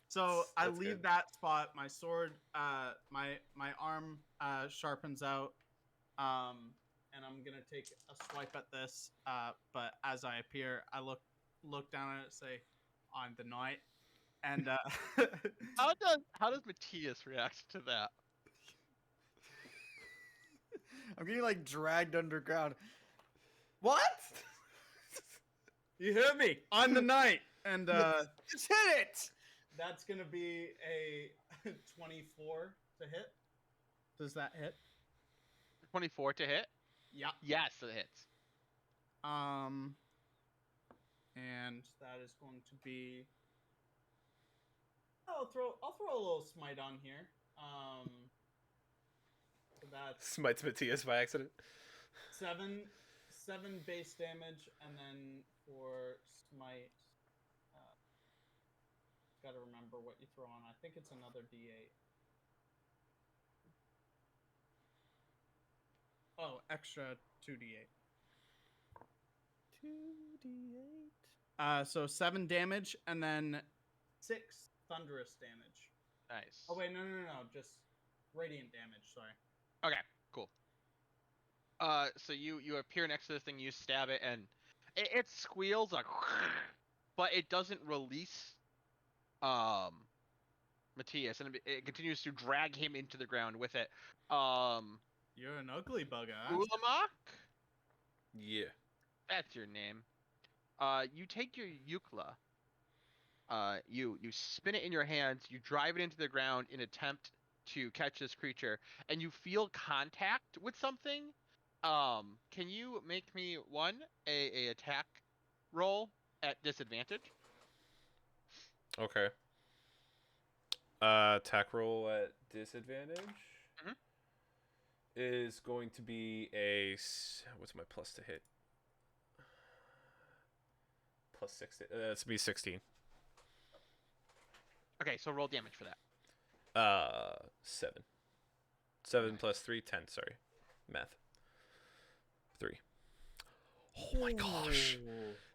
So I That's leave good. that spot. My sword, my arm sharpens out, and I'm gonna take a swipe at this. But as I appear, I look down at it, say, "I'm the knight," and How does Matthias react to that? I'm getting like dragged underground. What? you heard me. I'm the knight, and Just hit it! that's gonna be a 24 to hit. Does that hit? 24 to hit? Yeah. Yes, it hits. And and that is going to be. I'll throw a little smite on here. So that's Smites Matthias by accident. 7 base damage, and then for smite, got to remember what you throw on. I think it's another D8. Oh, extra 2d8. 2d8. So 7 damage, and then 6 thunderous damage. Nice. Oh wait, no, just radiant damage. Sorry. Okay, cool. So you appear next to this thing, you stab it, and it squeals like, but it doesn't release Matthias, and it continues to drag him into the ground with it. You're an ugly bugger. Ulamok? Yeah. That's your name. You take your Eucla. You spin it in your hands. You drive it into the ground in attempt to catch this creature, and you feel contact with something. Can you make me a attack roll at disadvantage? Okay. Attack roll at disadvantage Mhm. is going to be what's my plus to hit? Plus 6. It's be 16. Okay, so roll damage for that. 7. 7 plus 3, 10. Sorry, math. 3. Oh my gosh.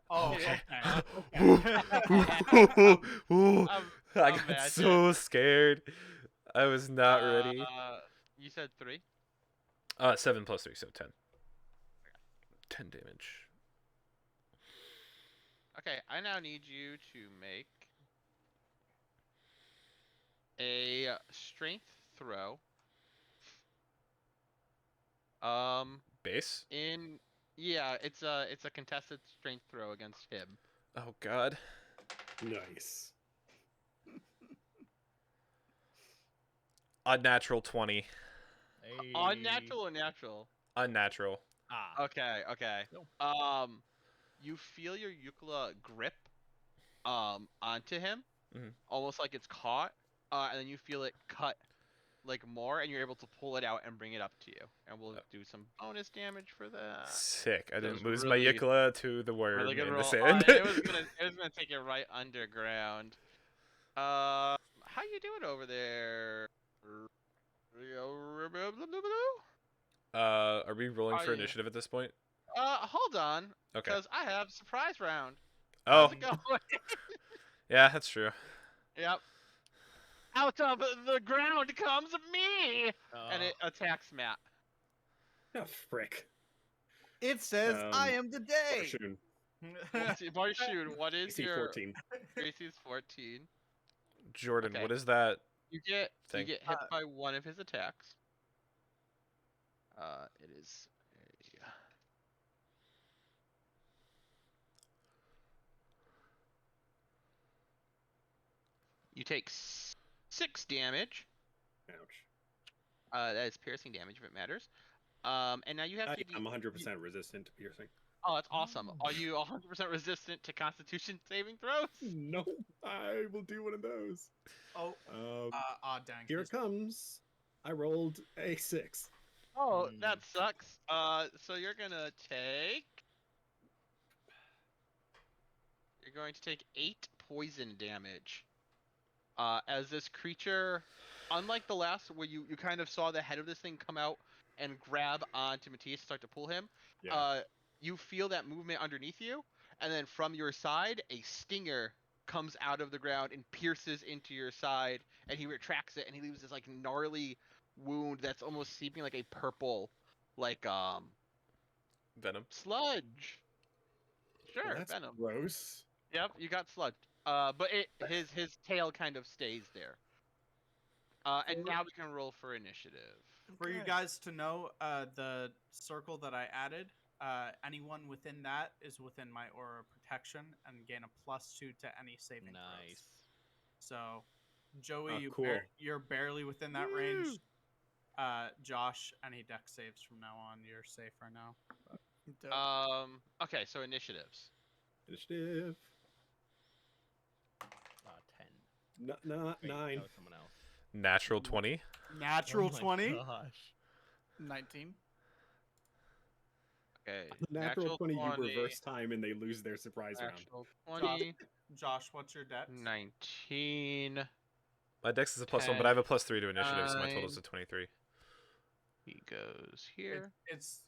Oh, Okay. okay. I I'm got mad, so scared. I was not ready. You said 3. 7 plus 3, so 10. 10 damage. Okay, I now need you to make a strength throw. Base? It's a contested strength throw against him. Oh god. Nice. Unnatural 20. Unnatural or natural? Unnatural. Ah. Okay. No. You feel your Eucla grip onto him, Mhm. almost like it's caught, and then you feel it cut like more, and you're able to pull it out and bring it up to you, and we'll do some bonus damage for that. Sick. I That didn't was lose my really- Eucla to the worm Really good in roll. the sand. It was gonna take it right underground. How you doing over there? Are we rolling Are for you- initiative at this point? Hold on, Okay. because I have surprise round. Oh, How's it going? yeah, that's true. Yep. Out of the ground comes me, and it attacks Matt. Oh, frick. It says, "I am the day." Fortune. Barshoon, what is AC your 14. AC's 14? Jordan, Okay. what is that? You get Thing. hit by one of his attacks. It is. You take 6 damage. Ouch. That is piercing damage if it matters. And now you have to. I'm 100% resistant to piercing. Oh, that's awesome. Are you 100% resistant to Constitution saving throws? No, I will do one of those. Oh, dang. Here it comes. I rolled a 6. Oh, that sucks. So you're gonna take. You're going to take 8 poison damage. As this creature, unlike the last where you kind of saw the head of this thing come out and grab onto Matthias, start to pull him. Yeah. You feel that movement underneath you, and then from your side, a stinger comes out of the ground and pierces into your side, and he retracts it, and he leaves this like gnarly wound that's almost seeping like a purple, like Venom. sludge. Sure, Well, that's venom. gross. Yep, you got sludged. But his tail kind of stays there. And now we can roll for initiative. For you guys to know, the circle that I added, anyone within that is within my aura of protection and gain a +2 to any saving throws. Nice. So, Joey, Oh, cool. you're barely within that range. Josh, any deck saves from now on, you're safe right now. Dope. Okay, so initiatives. Initiative. Not Wait, 9. that was someone else. Natural 20. Natural Oh my 20. Gosh. 19. Okay. Natural 20, you reverse time and they lose their surprise round. Natural 20. Josh, what's your dex? 19. My dex is a +1, but I have a +3 to initiative, so my total is 9. a 23. He goes here. It's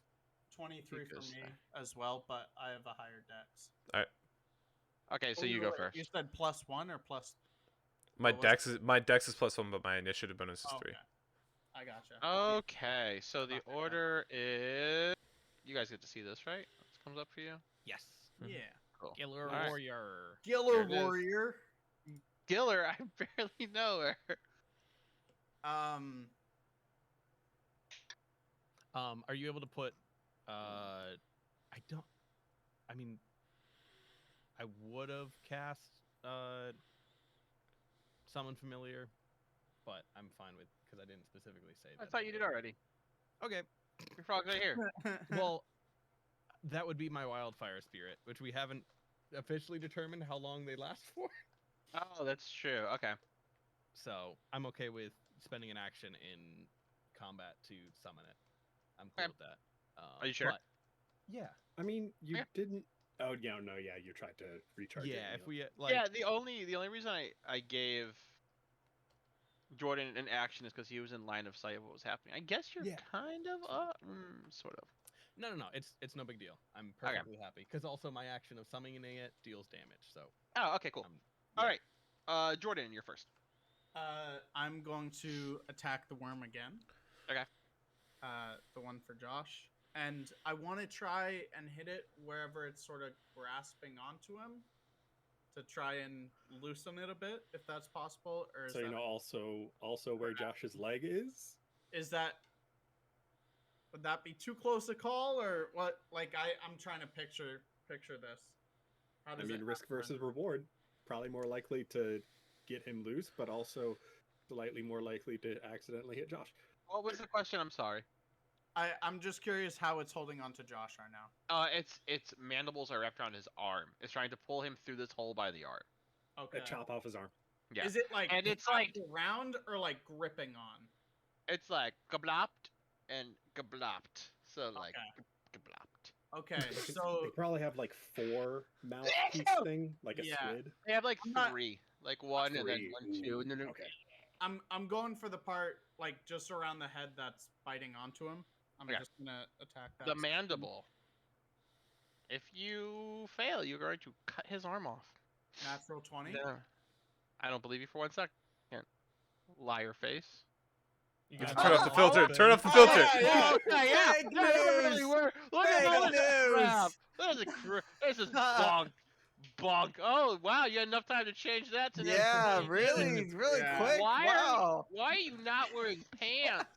23 for Because- me as well, but I have a higher dex. Okay, so Oh, you wait, go wait, first. You said +1 or plus? My What was dex is +1, but my initiative bonus is 3. Okay. I gotcha. Okay, so the Not bad. order is. You guys get to see this, right? This comes up for you. Yes. Yeah. Cool. Killer Alright. Warrior. Giller There it is. Warrior. Giller, I barely know her. Are you able to put I mean I would have cast Summon Familiar, but I'm fine with because I didn't specifically say I that. thought you did already. Okay. Your frog's right here. Well, that would be my Wildfire Spirit, which we haven't officially determined how long they last for. Oh, that's true. Okay. So I'm okay with spending an action in combat to summon it. I'm cool Okay. with that. Are you sure? But, yeah. I mean, you Yeah. didn't. Oh, yeah, no, yeah, you tried to recharge it. Yeah. and If you- we like. Yeah, the only reason I gave Jordan an action is because he was in line of sight of what was happening. I guess you're Yeah. kind of sort of. No. It's no big deal. I'm perfectly happy because also my action of summoning it deals damage. So. Oh, okay, cool. Yeah. All right, Jordan, you're first. I'm going to attack the worm again. Okay. The one for Josh. And I want to try and hit it wherever it's sort of grasping onto him to try and loosen it a bit, if that's possible. Or is So you that, know also where Josh's leg is. is that would that be too close a call or what? Like I'm trying to picture this. How I does mean, it risk happen? versus reward. Probably more likely to get him loose, but also slightly more likely to accidentally hit Josh. What was the question? I'm sorry. I'm just curious how it's holding on to Josh right now. Its mandibles are wrapped around his arm. It's trying to pull him through this hole by the arm. Okay. Chop off his arm. Yeah. Is it like And it's wrapped like- around or like gripping on? It's like gablopped and gablopped. So like gablopped. Okay, They so probably have like 4 mouthpiece thing, like a Yeah. squid. They have like I'm not- 3, like 1 and then 3. 1, 2, and then Okay. I'm going for the part like just around the head that's biting onto him. I'm Okay. just gonna attack that. the mandible. If you fail, you're going to cut his arm off. Natural 20. No. I don't believe you for 1 second. Liar face. You Would you got turn it. off the filter? Oh, Turn off the Oh, filter! yeah. Okay, yeah. Fake Yeah, you really news! were. Look at Fake all this crap. news! This is bonk. Bonk. Oh, wow. You had enough time to change that to next Yeah, week. really Yeah. quick. Why Wow. Why are you not wearing pants?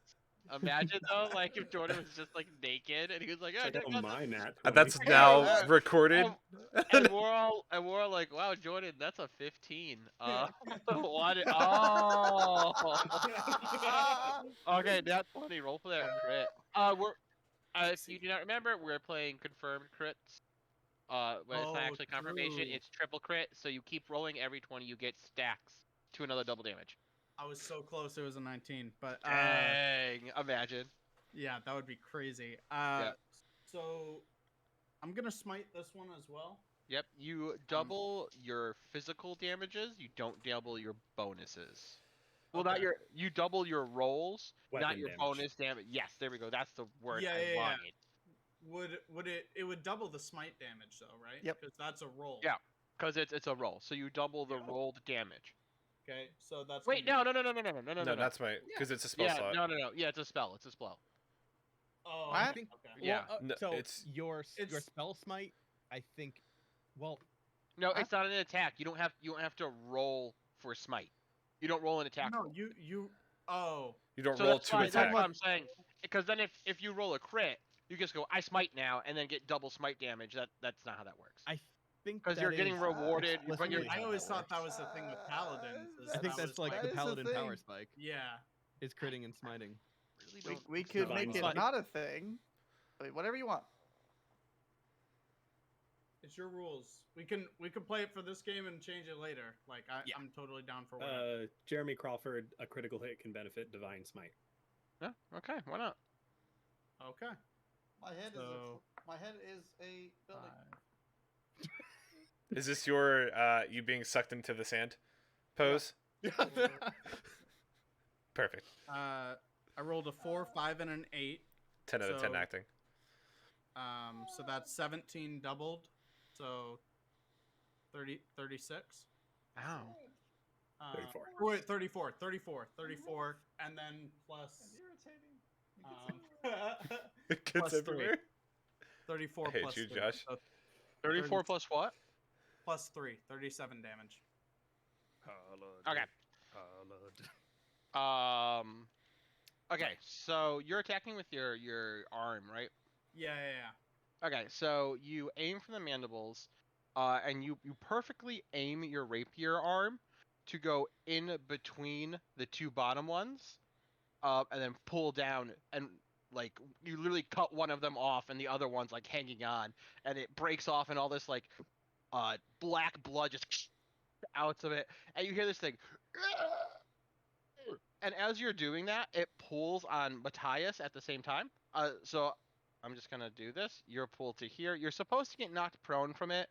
Imagine though, like if Jordan was just like naked and he was like, "Oh, Check out my nat. That's 20. now Yeah. recorded. and we're all like, wow, Jordan, that's a 15. What? Oh. Okay, that's funny. Roll for that crit. If you do not remember, we're playing confirmed crits. When it's Oh, not actually confirmation, true. it's triple crit. So you keep rolling every 20 you get stacks to another double damage. I was so close. It was a 19, but Dang! Imagine. yeah, that would be crazy. Yeah. So I'm gonna smite this one as well. Yep, you double your physical damages. You don't double your bonuses. Well, not Okay. your. You double your rolls, not Weapon your damage. bonus damage. Yes, there we go. That's the word Yeah, I yeah, yeah. wanted. Would it would double the smite damage though, right? Yep. Because that's a roll. Yeah. Because it's a roll, so you double the Yeah. rolled damage. Okay, so that's Wait, gonna no, be- no. That's my because it's a spell Yeah, slot. no. Yeah, it's a spell. It's a spell. Oh, I okay, think- okay. Yeah. No, So it's- your it's- spell smite, I think. Well, No, Huh? it's not an attack. You don't have to roll for smite. You don't roll an attack. No, roll. you. Oh, You don't So roll that's to why, attack. That's what I'm saying. Because then if you roll a crit, you just go I smite now and then get double smite damage. That's not how that works. I think Because that you're getting is rewarded when you're. explicitly I how always that thought that works. was the thing with paladins. is I think that that's was like That the is the paladin power thing. spike Yeah. is critting and smiting. Really We, don't. we could Divine make it Smite. not a thing. Wait, whatever you want. It's your rules. We can play it for this game and change it later. Like Yeah. I'm totally down for whatever. Jeremy Crawford, a critical hit can benefit Divine Smite. Yeah. Okay. Why not? Okay. My head So- my head is a building. Is this your you being sucked into the sand pose? Perfect. I rolled a 4, 5, and an 8. 10 out of 10 So- acting. So that's 17 doubled. So 36. Ow. 34. Wait, 34, and then plus It gets plus three. everywhere. 34 I hate plus you, 3. Josh. So 34 plus what? plus 3, 37 damage. Okay. Okay, so you're attacking with your arm, right? Yeah. Okay, so you aim for the mandibles, and you perfectly aim your rapier arm to go in between the two bottom ones, and then pull down, and like you literally cut one of them off, and the other one's like hanging on, and it breaks off, and all this like black blood just out of it, and you hear this thing. And as you're doing that, it pulls on Matthias at the same time. So I'm just gonna do this. You're pulled to here. You're supposed to get knocked prone from it,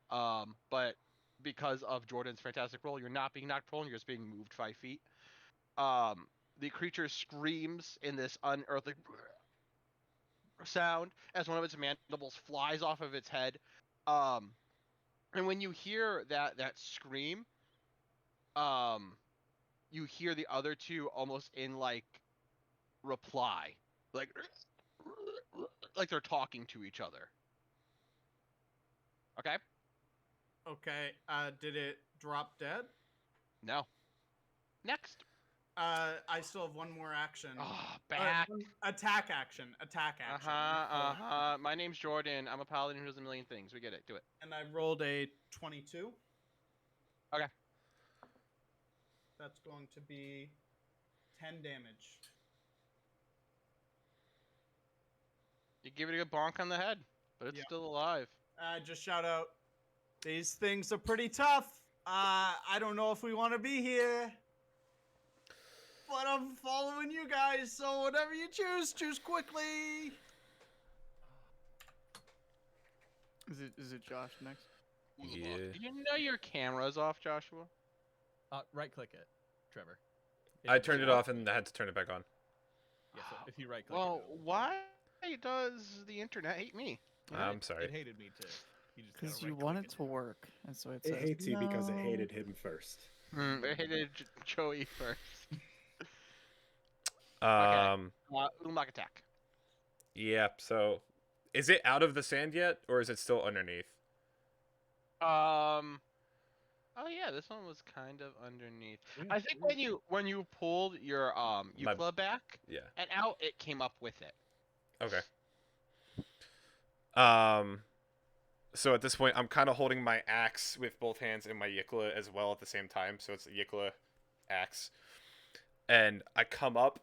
but because of Jordan's fantastic roll, you're not being knocked prone. You're just being moved 5 feet. The creature screams in this unearthly sound as one of its mandibles flies off of its head. And when you hear that scream, you hear the other two almost in like reply, like they're talking to each other. Okay. Okay. Did it drop dead? No. Next. I still have one more action. Oh, back. Attack action. My name's Jordan. I'm a paladin who does a million things. We get it. Do it. And I rolled a 22. Okay. That's going to be 10 damage. You give it a good bonk on the head, but it's Yeah. still alive. Just shout out. These things are pretty tough. I don't know if we want to be here. But I'm following you guys, so whatever you choose quickly. Is it Josh next? Yeah. Do you know your camera's off, Joshua? Right click it, Trevor. I turned it off and I had to turn it back on. Yeah, so if you right click Well, it. why does the internet hate me? I'm sorry. It hated me too. You just Because gotta you right-click want it. it to work. That's why it It says. hates you because it "No." hated him first. It hated Joey first. Umak attack. Yeah, so is it out of the sand yet or is it still underneath? Oh yeah, this one was kind of underneath. Yeah. I think when you pulled your Euclid back Yeah. and out, it came up with it. Okay. So at this point, I'm kind of holding my axe with both hands and my Yikla as well at the same time. So it's a Yikla axe. And I come up.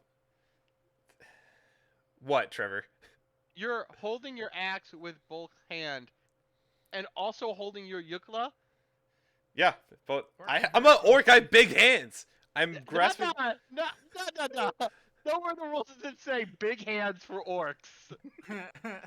What, Trevor? You're holding your axe with both hand, and also holding your Yukla. Yeah, but I'm an orc. I have big hands. I'm grasping. No. Nowhere in the rules does it say big hands for orcs.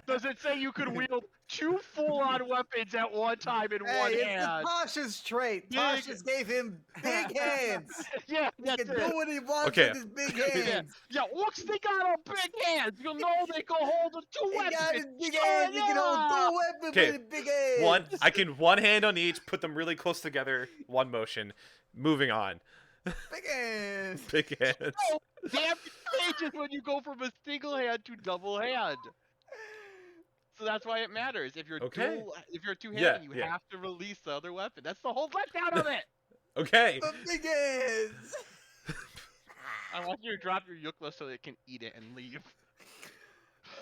Does it say you could wield 2 full-on weapons at one time in one Hey, hand? it's Tasha's trait. Big- Tasha gave him big hands. Yeah, He that's can it. do what he wants Okay. with his big hands. Yeah, orcs, they got a big hands. You'll know they can hold 2 He weapons. got his big hands. He can hold 2 weapons Okay, with his big hands. One. I can one hand on each, put them really close together. One motion. Moving on. Big hands. Big hands. No, damage changes when you go from a single hand to double hand. So that's why it matters. If you're Okay. if you're two-handed, Yeah, you yeah. have to release the other weapon. That's the whole letdown of it. Okay. The big hands. I want you to drop your Yukla so they can eat it and leave.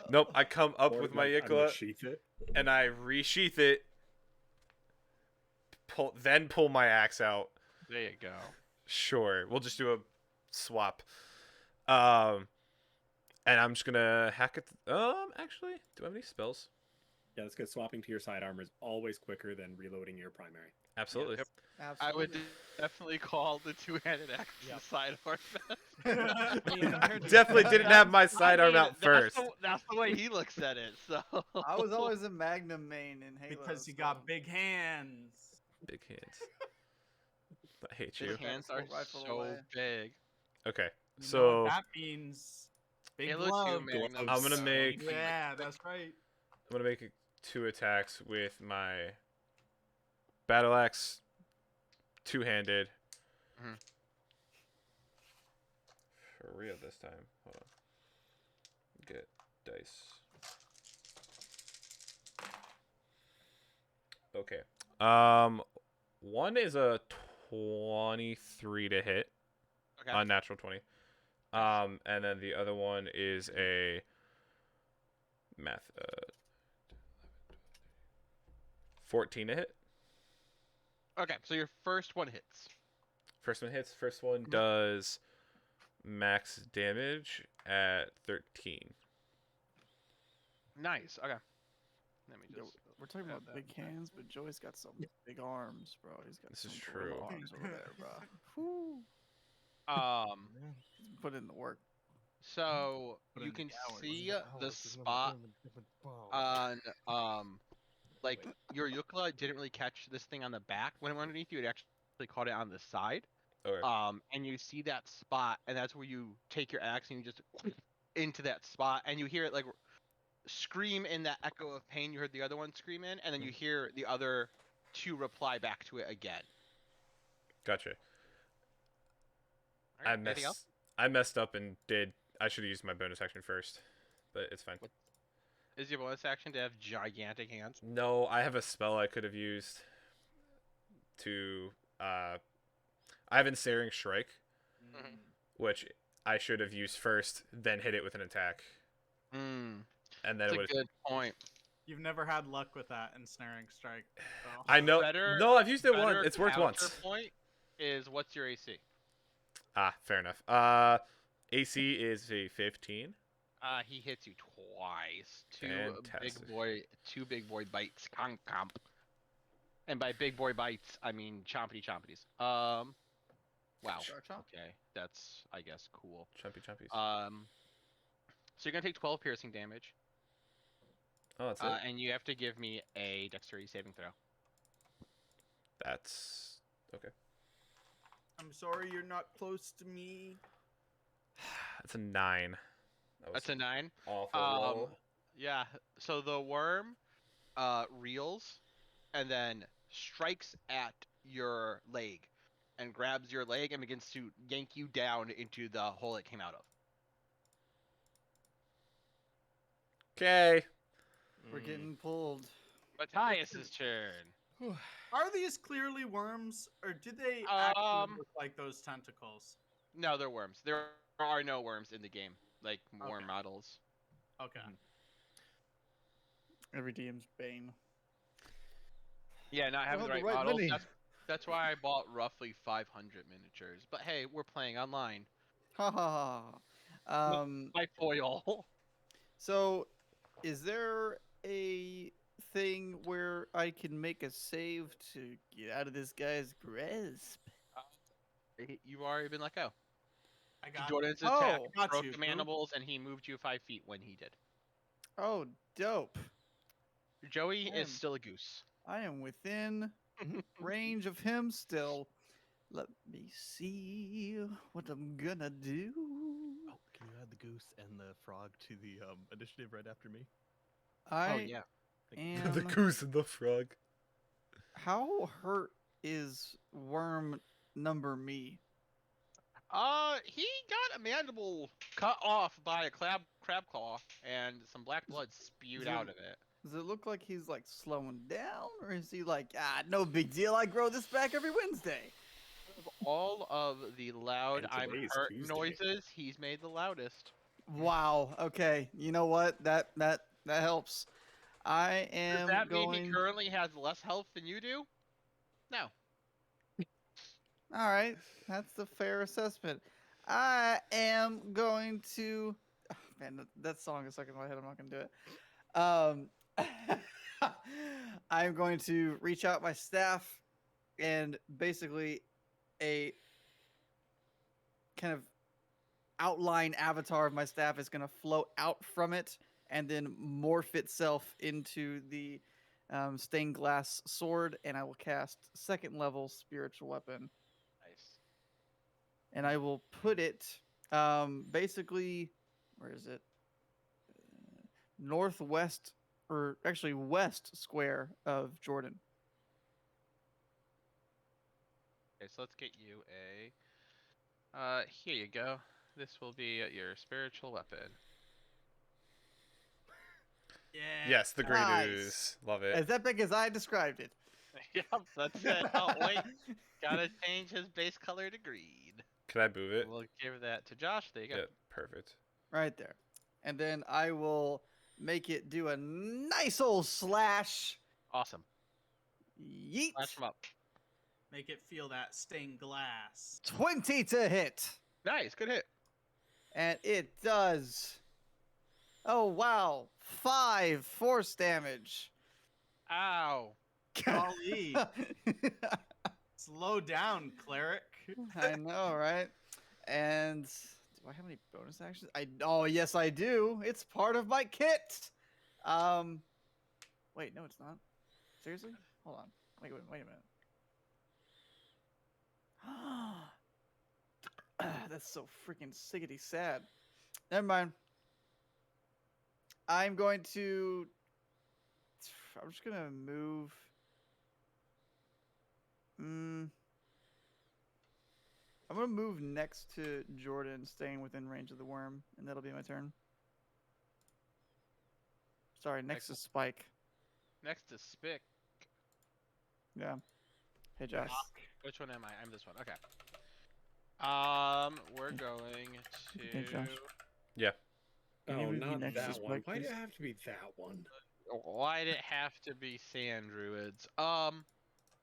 Nope. I come up Or, with my like, I'm gonna Yikla sheath it. and I resheath it. Then pull my axe out. There you go. Sure, we'll just do a swap. And I'm just gonna hack it. Actually, do I have any spells? Yeah, that's because swapping to your sidearm is always quicker than reloading your primary. Absolutely. Yep. Absolutely. I would definitely call the two-handed axe Yep. the sidearm. I mean, compared to Definitely didn't have my I sidearm mean, out first. That's the way he looks at it. So I was always a Magnum main in Halo. because you so- got big hands. Big hands. I hate his you. Put that hands are assault rifle so away. big. Okay, You know so what that means big Halo 2 glove. Magnum. I'm gonna so make- you can, Yeah, that's right. I'm gonna make 2 attacks with my battle axe, two-handed. Mhm. For real this time. Hold on. Get dice. Okay. One is a 23 to hit. Okay. Unnatural 20. And then the other one is a math 14 to hit. Okay, so your first one hits. First one hits. First one does max damage at 13. Nice. Okay. Let me Yo, just. we're talking grab about that big back. hands, but Joey's got some big arms, bro. He's got This is some true. gorilla arms over there, bro. Whew. He's put in the work. So Put you in the can hours. see the spot on like your Yukla didn't really catch this thing on the back when it went underneath you. It actually caught it on the side. Okay. And you see that spot, and that's where you take your axe and you just into that spot, and you hear it like scream in that echo of pain you heard the other one scream in, and then you hear the other two reply back to it again. Gotcha. All right, anything else? I messed up and did. I should have used my bonus action first, but it's fine. Is your bonus action to have gigantic hands? No, I have a spell I could have used to. I have Ensnaring Strike, Mhm. which I should have used first, then hit it with an attack, Hmm. and then That's it a would. good point. You've never had luck with that ensnaring strike. So. I know. Better- No, I've used it once. Better It's worked once. counterpoint is what's your AC? Ah, fair enough. AC is a 15. He hits you twice. Fantastic. Two big boy bites. Conk comp. And by big boy bites, I mean chompity chompities. Wow. Shark chomp? Okay, that's I guess cool. Chumpy chumpies. So you're gonna take 12 piercing damage, Oh, that's it. and you have to give me a dexterity saving throw. That's okay. I'm sorry you're not close to me. That's a 9. That was That's a 9. awful roll. Yeah. So the worm, reels, and then strikes at your leg, and grabs your leg and begins to yank you down into the hole it came out of. Okay. We're Mm. getting pulled. Matthias's turn. Are these clearly worms, or do they actually look like those tentacles? No, they're worms. There are no worms in the game, like worm Okay. models. Okay. Every DM's bane. Yeah, not having have the the right, right models. mini. That's why I bought roughly 500 miniatures. But hey, we're playing online. Ha ha ha. My foil. So, is there a thing where I can make a save to get out of this guy's grasp? You've already been let go. I got Jordan's Oh, attack got broke you, the Drew. mandibles, and he moved you 5 feet when he did. Oh, dope. Joey Damn. is still a goose. I am within range of him still. Let me see what I'm gonna do. Oh, can you add the goose and the frog to the initiative right after me? I Oh yeah. am. the goose and the frog. How hurt is worm number me? He got a mandible cut off by a crab claw, and some black blood spewed out of it. Does it look like he's like slowing down, or is he like, no big deal? I grow this back every Wednesday. Of all of the loud And I'm today's hurt Tuesday. noises, he's made the loudest. Wow. Okay. You know what? That helps. I Does am that mean going. he currently has less health than you do? No. All right, that's the fair assessment. I am going to. Oh, man, that song is stuck in my head. I'm not gonna do it. I'm going to reach out my staff, and basically a kind of outline avatar of my staff is going to float out from it and then morph itself into the stained glass sword, and I will cast second level spiritual weapon, Nice. and I will put it basically, where is it? Northwest, or actually west square of Jordan. Okay, so let's get you here you go. This will be your spiritual weapon. Yeah. Yes, the green Nice. ooze. Love it. As epic as I described it. Yep, that's it. Oh wait, gotta change his base color to green. Can I move it? We'll give that to Josh. There you go. Yeah, perfect. Right there. And then I will make it do a nice old slash. Awesome. Yeet. Flash him up. Make it feel that stained glass. 20 to hit. Nice, good hit. And it does. Oh, wow. 5 force damage. Ow. Golly. Slow down, cleric. I know, right? And do I have any bonus actions? Oh, yes, I do. It's part of my kit. Wait, no, it's not. Seriously? Hold on. Wait a minute. That's so freaking siggity sad. Never mind. I'm just gonna move. I'm gonna move next to Jordan, staying within range of the worm, and that'll be my turn. Sorry, next to Spike. Next to Spick. Yeah. Hey, Josh. Which one am I? I'm this one. Okay. We're going Hey, Josh. to. Can you Oh, move me not next to that one. Spike, Why did please? it have to be that one? Why'd it have to be Sand Druids?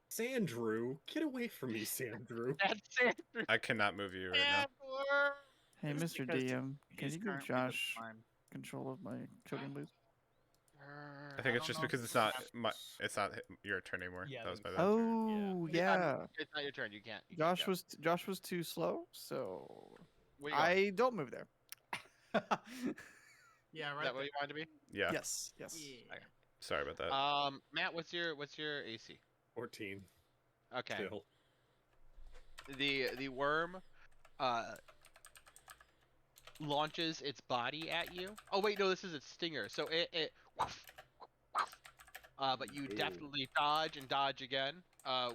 Sandrew, get away from me, Sandrew. That's Sand Druids. I cannot move you right now. Hey, Just Mr. because DM, can He's you give currently the Josh prime. control of my token, please? I think I it's don't just know if because this it's not happens. it's not your turn anymore. Yeah, That was my that bad. Oh, yeah. It's not your turn. You can't. Josh was too slow, so Where you going? I don't move there. Yeah, Is right. that what you wanted to be? Yeah. Yes. Yeah. Sorry about that. Matt, what's your AC? 14. Okay. Still. The worm launches its body at you. Oh wait, no, this is its stinger. So it but you Ooh. definitely dodge and dodge again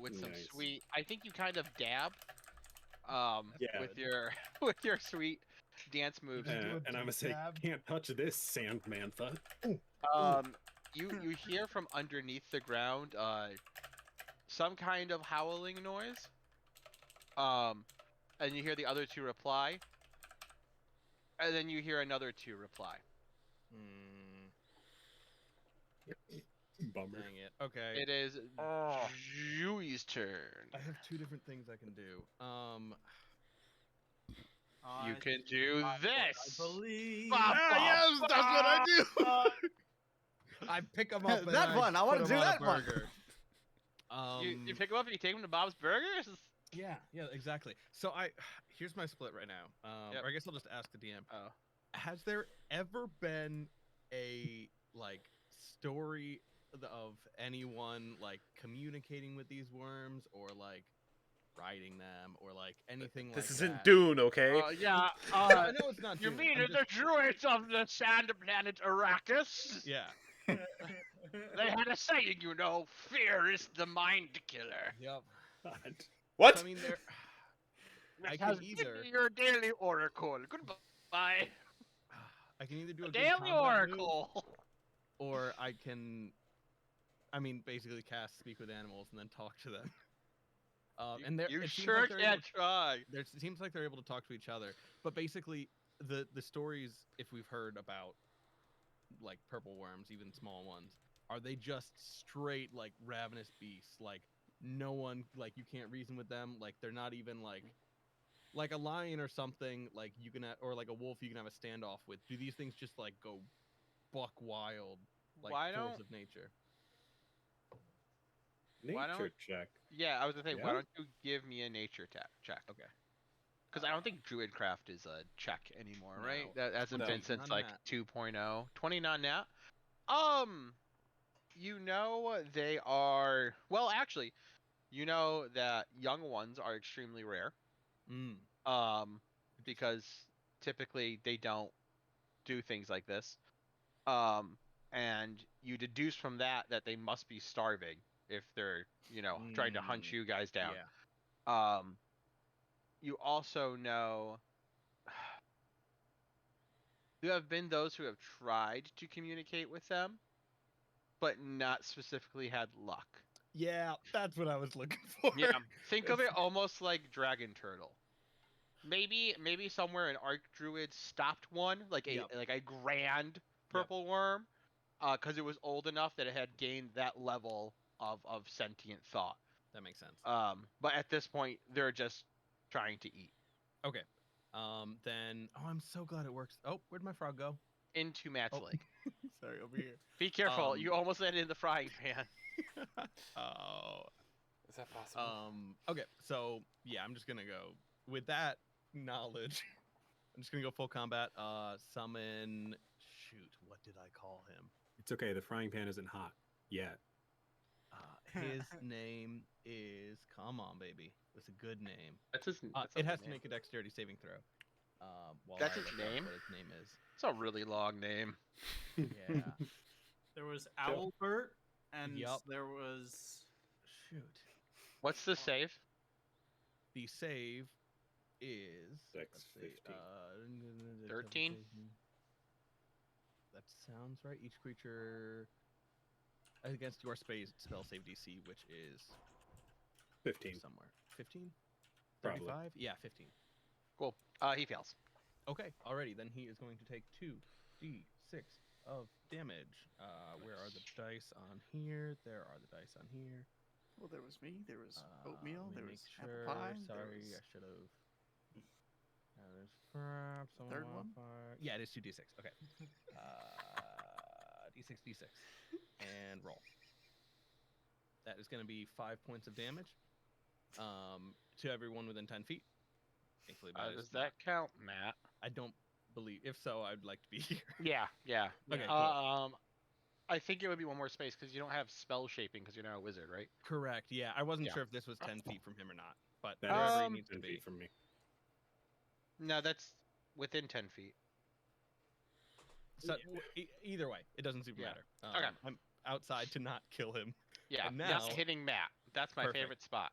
with some Nice. sweet. I think you kind of dab Yeah. with your with your sweet dance moves. do a And I'm gonna say, dab. can't touch this, Sandmantha. You hear from underneath the ground some kind of howling noise. And you hear the other two reply. And then you hear another two reply. Bummer. Dang it. Okay. It is Jui's turn. I have two different things I can do. You can do I this. believe. Yes, that's what I do. I pick them up. And That I one, I wanna put do 'em on a that one. burger. You pick him up and you take him to Bob's Burgers. Yeah, exactly. So here's my split right now. Yep. Or I guess I'll just ask the DM. Oh. Has there ever been a story of anyone communicating with these worms, or riding them, or anything like that? This isn't Dune, okay? Yeah. I know it's not. You Dune, mean I'm the just- druids of the sand planet Arrakis? Yeah. They had a saying, you know, fear is the mind killer. Yep. God. What? So, I mean, there. I It can has been either. your daily oracle. Goodbye. I can either do a good Daily combat move, oracle. or I can, basically cast Speak with Animals and then talk to them. And there, You it seems sure like they're able can't try. It seems like they're able to talk to each other, but basically, the stories, if we've heard about, purple worms, even small ones, are they just straight ravenous beasts? No one, you can't reason with them. They're not even like a lion or something. You can or a wolf you can have a standoff with. Do these things just go buck wild, Why force don't- of nature? Why don't- Nature check. Yeah, I was gonna say, why Yeah? don't you give me a nature check? Okay. Because I don't think Druidcraft is a check anymore, right? No. That hasn't No. been since None like that. 2.0. 29 nat. You know they are. Well, actually, you know that young ones are extremely rare. Mm. Because typically they don't do things like this. And you deduce from that that they must be starving if they're, trying to hunt Mm, you guys down. Yeah. You also know there have been those who have tried to communicate with them, but not specifically had luck. Yeah, that's what I was looking for. Yeah, think of it almost like Dragon Turtle. Maybe somewhere an Archdruid stopped one, like Yep. a grand purple worm, because it was old enough that it had gained that level of sentient thought. That makes sense. But at this point, they're just trying to eat. Okay. Then I'm so glad it works. Oh, where'd my frog go? Into Matt's Oh. leg. Sorry, over here. Be careful, Um, you almost landed in the frying pan. Oh. Is that possible? Okay, so yeah, I'm just gonna go with that knowledge. I'm just gonna go full combat. Summon. Shoot, what did I call him? It's okay. The frying pan isn't hot yet. His name is. Come on, baby. It's a good name. That's his. It has to make a dexterity saving throw. While That's I his look up name? What his name is? It's a really long name. Yeah. There was Owlbert, and Yup. there was. Shoot. What's the save? The save is. Dex let's see, 15. 13? That sounds right. Each creature against your spell save DC, which is 15. somewhere. 15? Probably. 35? Yeah, 15. Cool. He fails. Okay, alrighty. Then he is going to take 2d6 of damage. Where are the dice on here? There are the dice on here. Well, there was me. There was oatmeal. Let me There make was sure. apple pie. there Sorry, was- I should have. There's crap. Third one? Yeah, it is 2d6. Okay. D6, and roll. That is going to be 5 points of damage. To everyone within 10 feet. Thankfully, Does that count, Matt? I don't believe. If so, I'd like to be here. Yeah. Okay, cool. I think it would be one more space because you don't have spell shaping because you're not a wizard, right? Correct. Yeah, I wasn't Yeah. sure if this was 10 feet from him or not, but That wherever is he needs to 10 be. feet from me. No, that's within 10 feet. So, either way, it doesn't super Yeah. matter. Okay. I'm outside to not kill him. Yeah, And just now- hitting Matt. That's my Perfect. favorite spot.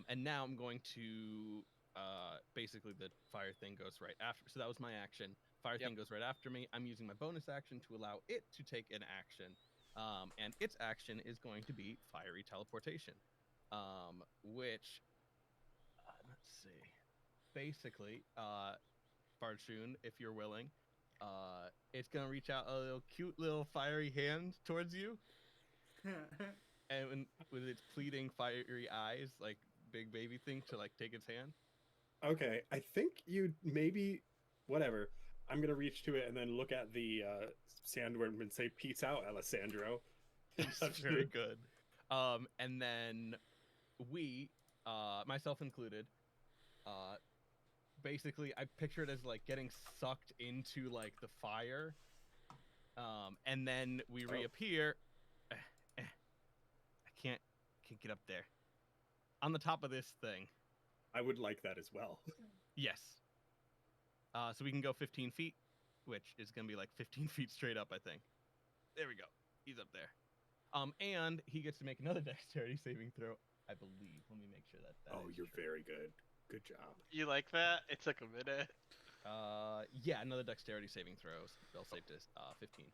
And now I'm going to basically the fire thing goes right after. So that was my action. Fire thing goes right after me. I'm using my bonus action to allow it to take an action. And its action is going to be fiery teleportation. Which let's see. Basically, Barchun, if you're willing, it's gonna reach out a little cute little fiery hand towards you. And with its pleading fiery eyes, like big baby thing to like take its hand. Okay, I think you maybe whatever. I'm gonna reach to it and then look at the sandworm and say, "Peace out, Alessandro." That's very good. And then we, myself included, basically I picture it as like getting sucked into like the fire, and then we Oh. reappear. I can't get up there. On the top of this thing. I would like that as well. Yes. So we can go 15 feet, which is gonna be like 15 feet straight up, I think. There we go. He's up there. And he gets to make another dexterity saving throw, I believe. Let me make sure that. Oh, is you're true. very good. Good job. You like that? It took a minute. Yeah, another dexterity saving throws. They'll save to 15.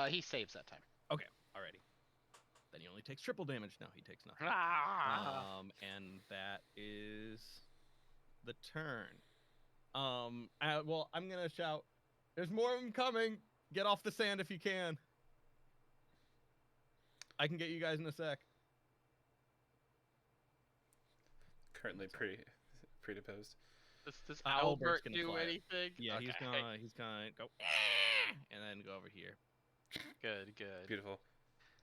He saves that time. Alrighty. Then he only takes triple damage. No, he takes nothing. Ah! And that is the turn. Well, I'm gonna shout. There's more of them coming. Get off the sand if you can. I can get you guys in a sec. Currently predisposed. Does Albert's Albert gonna do fly it. anything? Yeah, Okay. he's gonna go and then go over here. Good. Beautiful.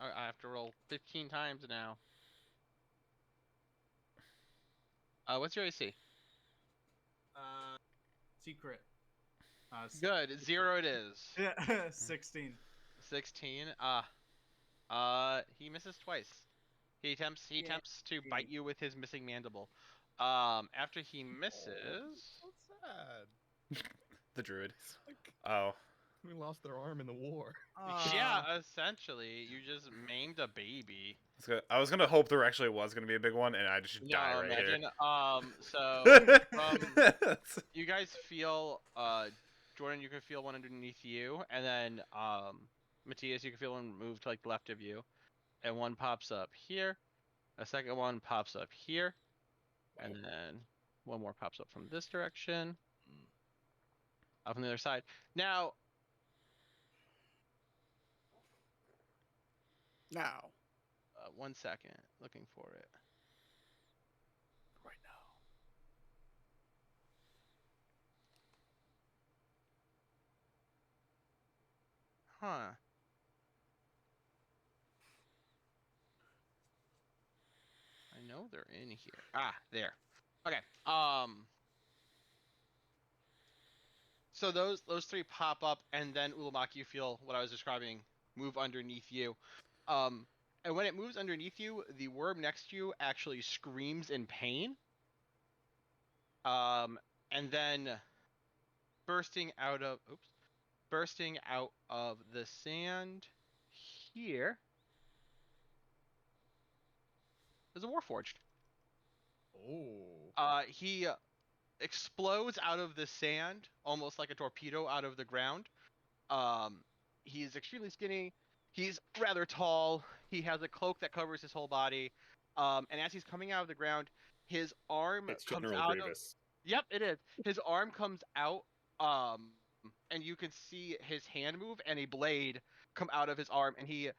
I have to roll 15 times now. What's your AC? Secret. Good. 0 it is. Yeah, 16. 16. He misses twice. He attempts to bite you with his missing mandible. After he misses, So sad. The druid. It's like Oh. we lost their arm in the war. yeah, essentially, you just maimed a baby. I was gonna hope there actually was gonna be a big one, and I just die right imagine. So here. you guys feel, Jordan, you can feel one underneath you, and then Matthias, you can feel one move to like the left of you, and one pops up here, a second one pops up here, and then one more pops up from this direction, up on the other side. Now, Now. 1 second, looking for it. Right now. Huh. I know they're in here. Ah, there. Okay. So those three pop up, and then Ulamaki, you feel what I was describing move underneath you. And when it moves underneath you, the worm next to you actually screams in pain. And then bursting out of the sand here is a Warforged. Oh. He explodes out of the sand, almost like a torpedo out of the ground. He's extremely skinny. He's rather tall. He has a cloak that covers his whole body. And as he's coming out of the ground, his arm It's comes General out Grievous. Yep, it is. His arm comes out, and you can see his hand move and a blade come out of his arm, and he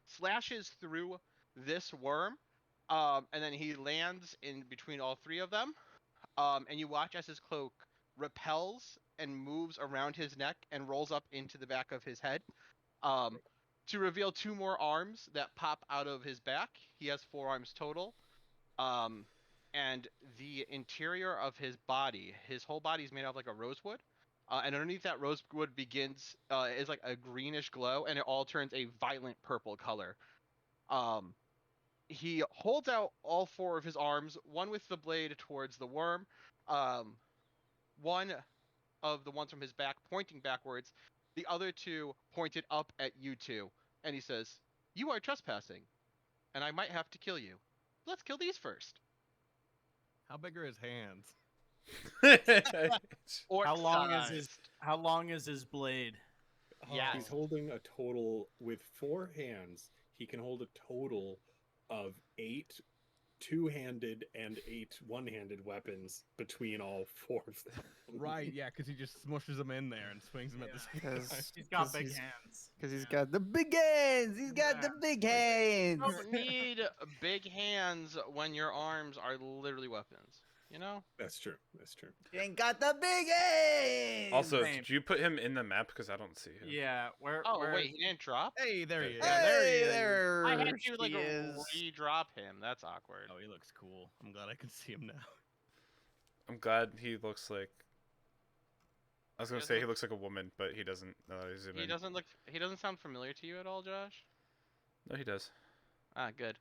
slashes through this worm, and then he lands in between all three of them. And you watch as his cloak repels and moves around his neck and rolls up into the back of his head, to reveal two more arms that pop out of his back. He has 4 arms total. And the interior of his body, his whole body is made out of like a rosewood. And underneath that rosewood is like a greenish glow, and it all turns a violent purple color. He holds out all 4 of his arms, one with the blade towards the worm, one of the ones from his back pointing backwards, the other 2 pointed up at you two, and he says, "You are trespassing, and I might have to kill you. Let's kill these first." How big are his hands? Or How long is his blade? Yeah. He's holding a total with 4 hands. He can hold a total of 8 two-handed and 8 one-handed weapons between all 4 of them. Right, yeah, because he just smushes them in there and swings them at the same time. He's got 'Cause big he's- hands. Because he's got the big hands. He's got the big hands. You don't need big hands when your arms are literally weapons. You know? That's true. That's true. He ain't got the big hands. Also, Same. did you put him in the map? Because I don't see him. Yeah, where? Oh, where wait, he didn't drop? Hey, there he is. Yeah, there he Hey, is. there I had to, like, he is. re-drop him. That's awkward. Oh, he looks cool. I'm glad I can see him now. I'm glad he looks like. I was gonna Doesn't say he look- looks like a woman, but he doesn't. He doesn't sound familiar to you at all, Josh? No, he does. Ah, good.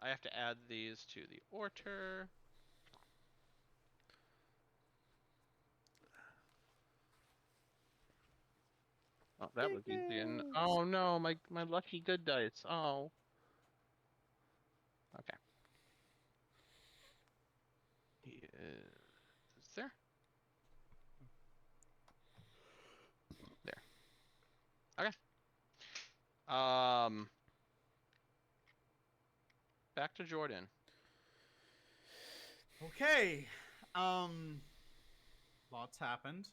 I have to add these to the order. Oh, that was easy. And oh no, my lucky good dice. Oh. Okay. He is there. There. Okay. Back to Jordan. Okay. Lots happened.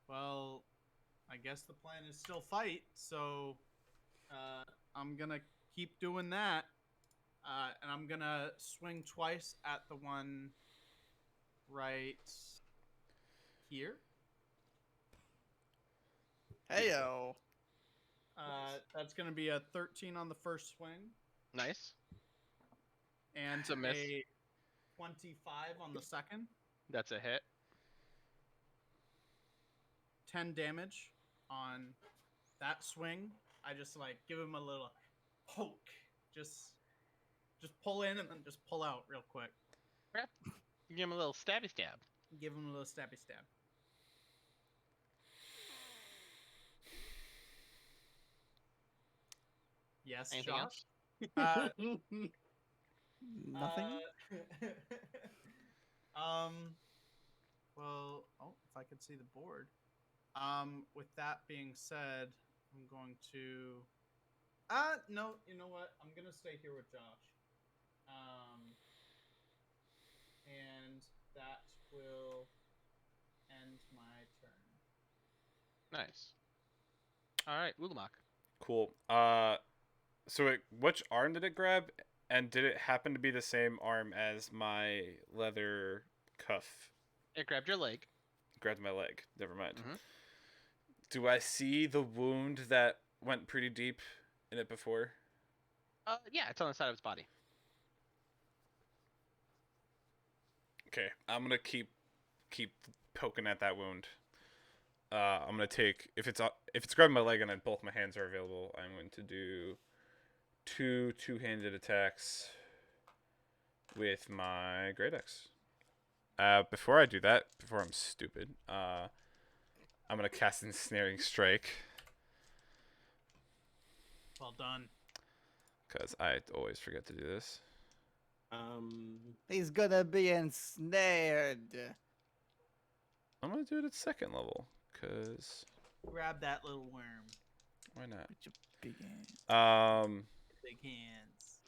Well, I guess the plan is still fight, so I'm gonna keep doing that. And I'm gonna swing twice at the one right here. Heyo. That's gonna be a 13 on the first swing Nice. and It's a miss. 25 on the second. That's a hit. 10 damage on that swing. I just like give him a little poke. Just pull in and then just pull out real quick. You give him a little stabby stab. Give him a little stabby stab. Yes, Anything Josh. else? Nothing. Well, if I could see the board. With that being said, I'm going to. No, you know what? I'm gonna stay here with Josh. And that will end my turn. Nice. All right, Ulamog. Cool. So which arm did it grab? And did it happen to be the same arm as my leather cuff? It grabbed your leg. Grabbed my leg. Never mind. Mhm. Do I see the wound that went pretty deep in it before? Yeah, it's on the side of its body. Okay, I'm gonna keep poking at that wound. I'm gonna take if it's grabbing my leg and then both my hands are available, I'm going to do two-handed attacks with my Great Axe. Before I do that, before I'm stupid, I'm gonna cast Ensnaring Strike Well done. because I always forget to do this. He's gonna be ensnared. I'm gonna do it at second level because Grab that little worm. why not? With your big hands. Big hands.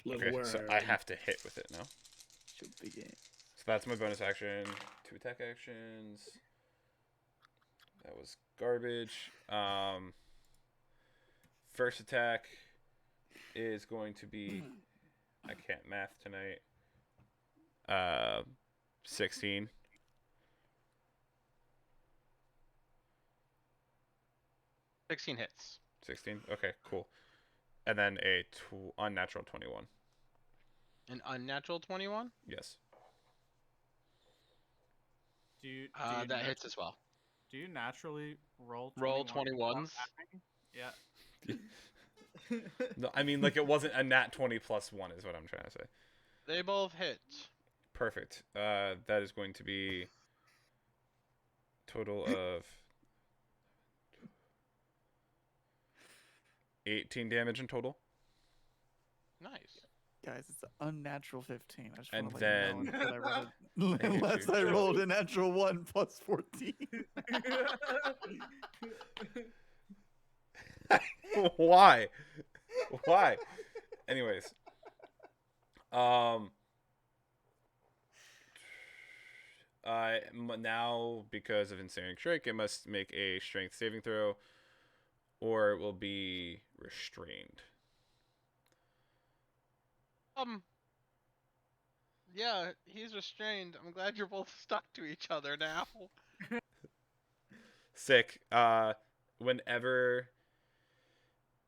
Little Okay, so I worm. have to hit with it now. With your big hands. So that's my bonus action. 2 attack actions. That was garbage. First attack is going to be. I can't math tonight. 16. 16 hits. 16. Okay, cool. And then a unnatural 21. An unnatural 21. Yes. Do you That hits as well. Do you naturally roll 21s? without mapping? Yeah. No, I mean like it wasn't a nat 20 plus 1 is what I'm trying to say. They both hit. Perfect. That is going to be total of 18 damage in total. Nice. Guys, it's an unnatural 15. I just And want to let you know then- until I rolled I hate unless you. I rolled a natural 1 plus 14. Why? Why? Anyways. Now because of Ensnaring Strike, it must make a strength saving throw or it will be restrained. Yeah, he's restrained. I'm glad you're both stuck to each other now. Sick. Whenever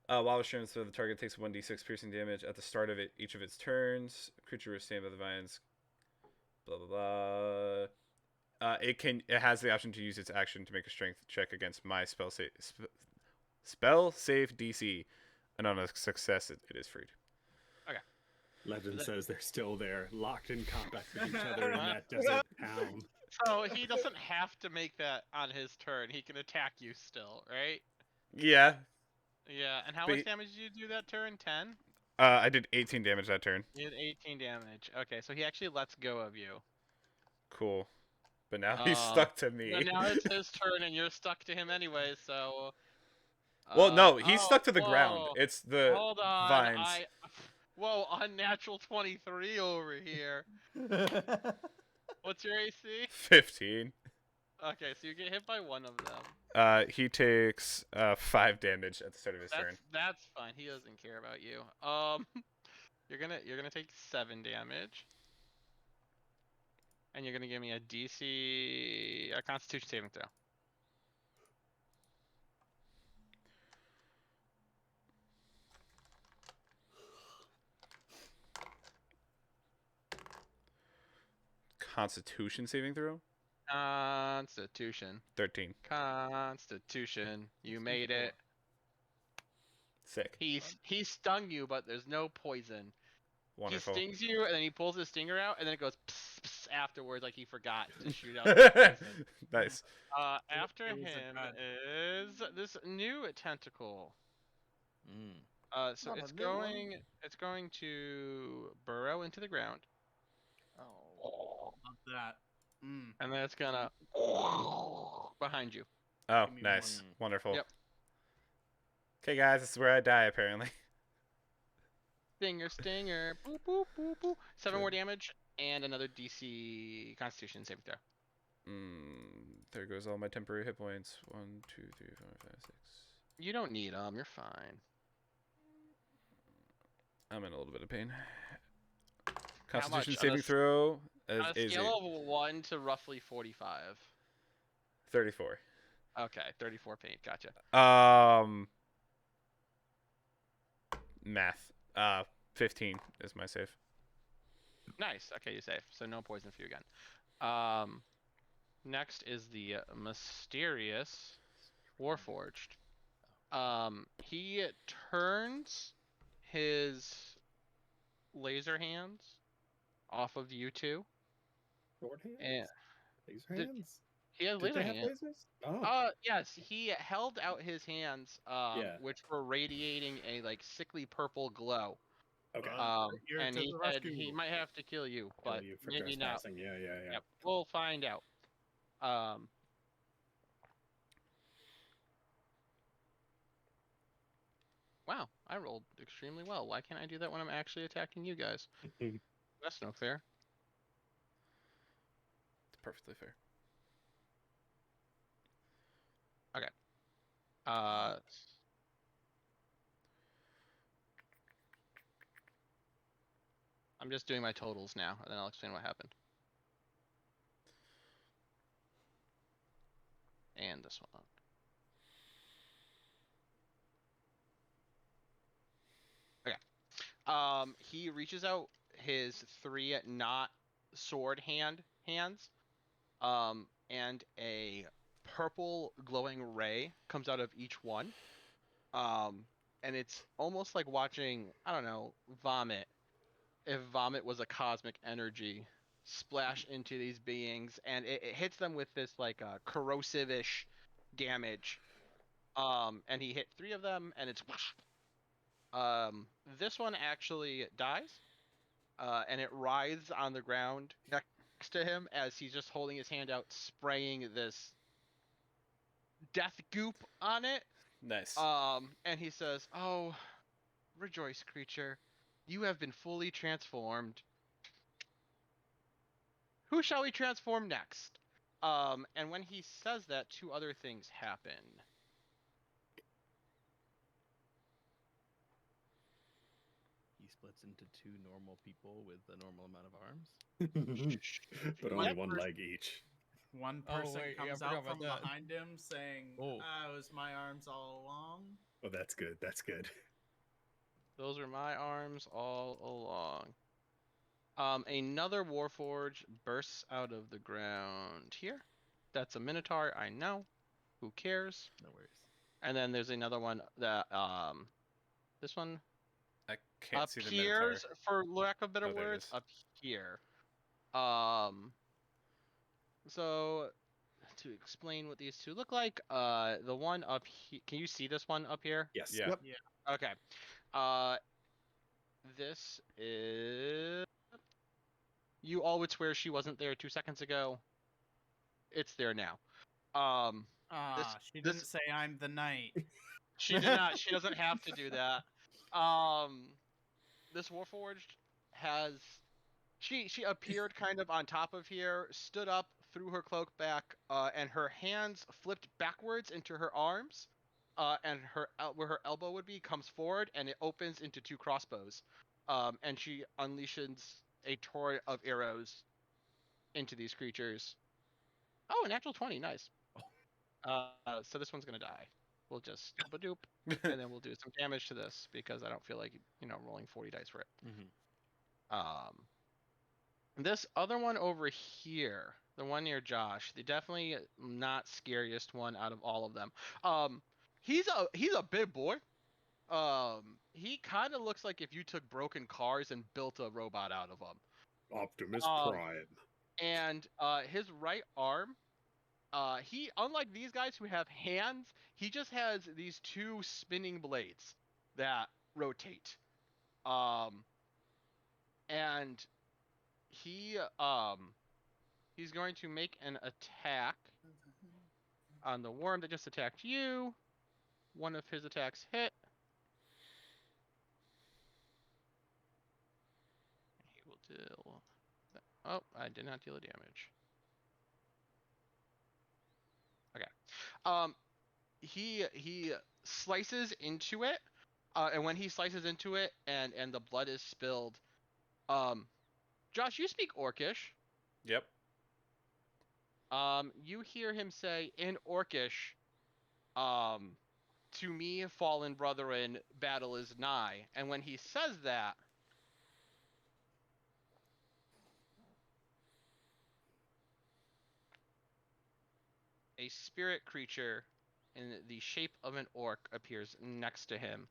while restrained, so the target takes 1d6 piercing damage at the start of each of its turns. Creature restrained by the vines. Blah blah blah. It has the option to use its action to make a strength check against my spell save DC, and on a success, it is freed. Legend says they're still there, locked in combat with each other in that desert town. So he doesn't have to make that on his turn. He can attack you still, right? Yeah. Yeah. And how But much damage did you do that turn? 10? I did 18 damage that turn. You did 18 damage. Okay, so he actually lets go of you. Cool. But now he's Uh, stuck to me. And now it's his turn, and you're stuck to him anyway. So. Well, no, he's oh, stuck to the ground. whoa. It's the Hold on. vines. Whoa, unnatural 23 over here. What's your AC? 15. Okay, so you get hit by one of them. He takes 5 damage at the start of his turn. That's fine. He doesn't care about you. You're gonna take 7 damage, and you're gonna give me a Constitution saving throw. Constitution saving throw. Constitution. 13. Constitution. You made it. Sick. He stung you, but there's no poison. Wonderful. He stings you, and then he pulls his stinger out, and then it goes pss, pss afterwards, like he forgot to shoot out the poison. Nice. After it was a him god. is this new tentacle. So Not a it's new one. it's going to burrow into the ground, Oh. Love that. Mm. and then it's gonna behind you. Oh, Give me nice. one. Wonderful. Yep. Okay, guys, this is where I die, apparently. Stinger. Boop, boop, boop, boop. 7 more Good. damage, and another DC Constitution saving throw. There goes all my temporary hit points. 1, 2, 3, 4, 5, 6. You don't need them. You're fine. I'm in a little bit of pain. How Constitution much? On saving throw On a is scale of 1 to roughly 45. 34. Okay, 34 pain. Gotcha. Math. 15 is my save. Nice. Okay, you're safe. So no poison for you again. Next is the mysterious Warforged. He turns his laser hands off of you two. Sword hands? And Laser did- hands? he has Did laser they have hands. lasers? Oh. Yes, he held out his hands, Yeah. which were radiating a like sickly purple glow. Okay. You're And to he the said rescue. he might have to kill you, Kill but you for maybe not. trespassing. Yeah. Yep, we'll find out. Wow, I rolled extremely well. Why can't I do that when I'm actually attacking you guys? That's no fair. It's perfectly fair. I'm just doing my totals now, and then I'll explain what happened. And this one. Okay. He reaches out his 3 not sword hands, and a purple glowing ray comes out of each one. And it's almost like watching, I don't know, vomit. If vomit was a cosmic energy splash into these beings, and it hits them with this like corrosive-ish damage. And he hit 3 of them, and it's this one actually dies, and it writhes on the ground next to him as he's just holding his hand out, spraying this death goop on it. Nice. And he says, "Oh, rejoice, creature. You have been fully transformed. Who shall we transform next?" And when he says that, 2 other things happen. He splits into 2 normal people with a normal amount of arms. But What only one person- leg each. One Oh, person wait, yeah, I comes forgot out about from that. behind him saying, Oh. it was my arms all along. Oh, that's good. That's good. Those are my arms all along. Another Warforged bursts out of the ground here. That's a Minotaur, I know. Who cares? No worries. And then there's another one that, this one I can't see the Minotaur. appears, for lack of better Oh, there it words, is. up here. So to explain what these 2 look like, the one up here, can you see this one up here? Yes. Yeah. Yep. Okay. This is. You all would swear she wasn't there 2 seconds ago. It's there now. She this- didn't say I'm the knight. She did not. She doesn't have to do that. This Warforged has. She appeared kind of on top of here, stood up, threw her cloak back, and her hands flipped backwards into her arms, and where her elbow would be comes forward, and it opens into 2 crossbows, and she unleashes a torrent of arrows into these creatures. Oh, a natural 20, nice. So this one's gonna die. We'll just badoop, and then we'll do some damage to this because I don't feel like rolling 40 dice for it. Mhm. This other one over here, the one near Josh, the definitely not scariest one out of all of them. He's a big boy. He kind of looks like if you took broken cars and built a robot out of them. Optimus Um, Prime. And his right arm, he unlike these guys who have hands, he just has these two spinning blades that rotate. And he's going to make an attack on the worm that just attacked you. One of his attacks hit. He will deal. Oh, I did not deal a damage. Okay. He slices into it, and when he slices into it, and the blood is spilled, Josh, you speak Orcish. Yep. You hear him say in Orcish, to me, fallen brethren, battle is nigh. And when he says that, a spirit creature in the shape of an orc appears next to him,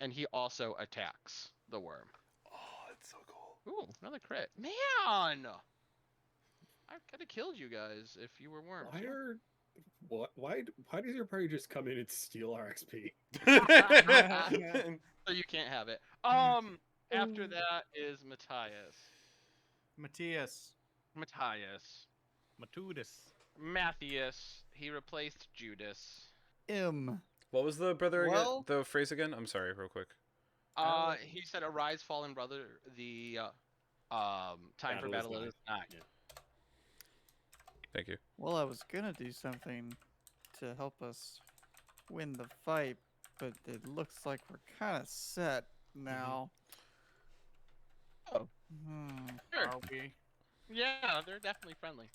and he also attacks the worm. Oh, it's so cool. Ooh, another crit. Man! I could have killed you guys if you were worms. Why does your party just come in and steal our XP? So you can't have it. After that is Matthias. Matthias. Matthias. He replaced Judas. What was the brother again? Well- The phrase again? I'm sorry, real quick. He said, "Arise, fallen brother. The time for battle is nigh." Yeah. Thank you. Well, I was gonna do something to help us win the fight, but it looks like we're kind of set now. Oh. Sure. Are we? Yeah, they're definitely friendly.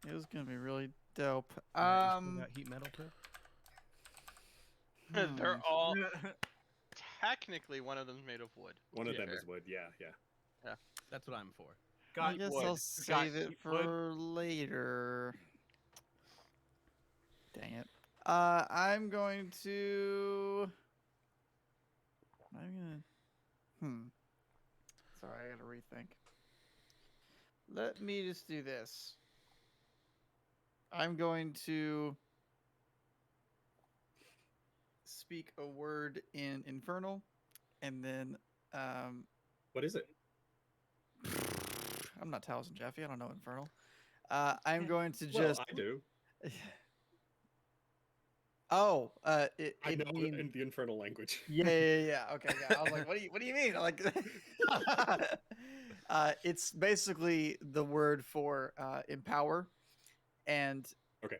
It was gonna be really dope. That heat metal too. They're all technically one of them's made of wood. One of them Yeah. is wood. Yeah. That's what I'm for. I Got guess wood. I'll Got save it heat wood. for later. Dang it. I'm going to. Sorry, I gotta rethink. Let me just do this. I'm going to speak a word in Infernal, and then What is it? I'm not Taliesin Jaffe. I don't know Infernal. I'm going to Well, just. I do. Oh, I it know mean, in the infernal language. yeah. Okay, yeah. I was like, what do you mean? Like, it's basically the word for empower, and Okay.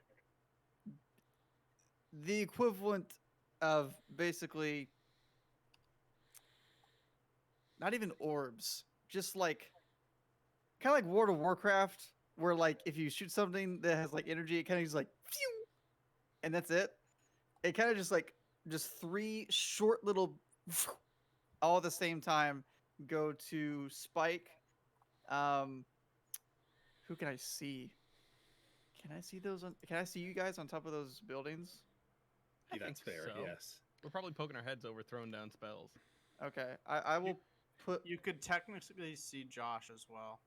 the equivalent of basically not even orbs, just like kind of like World of Warcraft, where like if you shoot something that has like energy, it kind of just like, phew, and that's it. It kind of just three short little all at the same time go to Spike. Who can I see? Can I see those? Can I see you guys on top of those buildings? Yeah, that's think fair. so. Yes. We're probably poking our heads over throwing down spells. Okay, I will put. You could technically see Josh as well.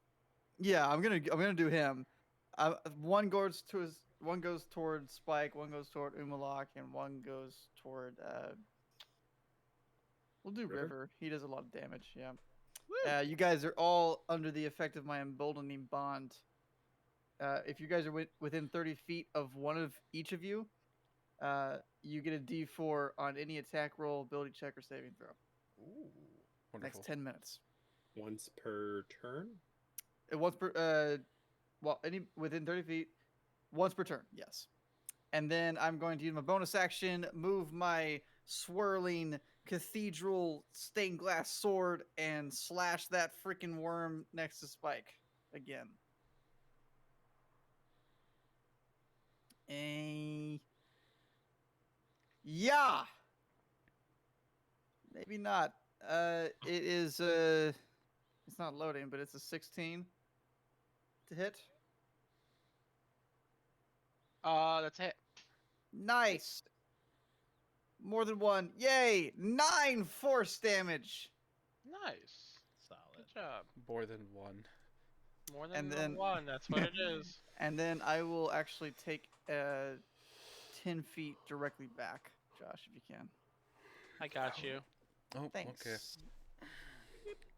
Yeah, I'm gonna do him. One goes toward Spike, one goes toward Umalak, and one goes toward. We'll do River? River. He does a lot of damage. Yeah. You guys are all under the effect of my emboldening bond. If you guys are within 30 feet of one of each of you, you get a D4 on any attack roll, ability check, or saving throw. Ooh, wonderful. Next 10 minutes. Once per turn. Once per any within 30 feet, once per turn. Yes. And then I'm going to use my bonus action, move my swirling cathedral stained glass sword, and slash that freaking worm next to Spike again. Yeah. Maybe not. It is It's not loading, but it's a 16 to hit. That's it. Nice. More than one. Yay! 9 force damage. Nice. Solid. Good job. More than one. More than And the then- one. That's what it is. And then I will actually take 10 feet directly back, Josh, if you can. I got you. Oh, Thanks. okay.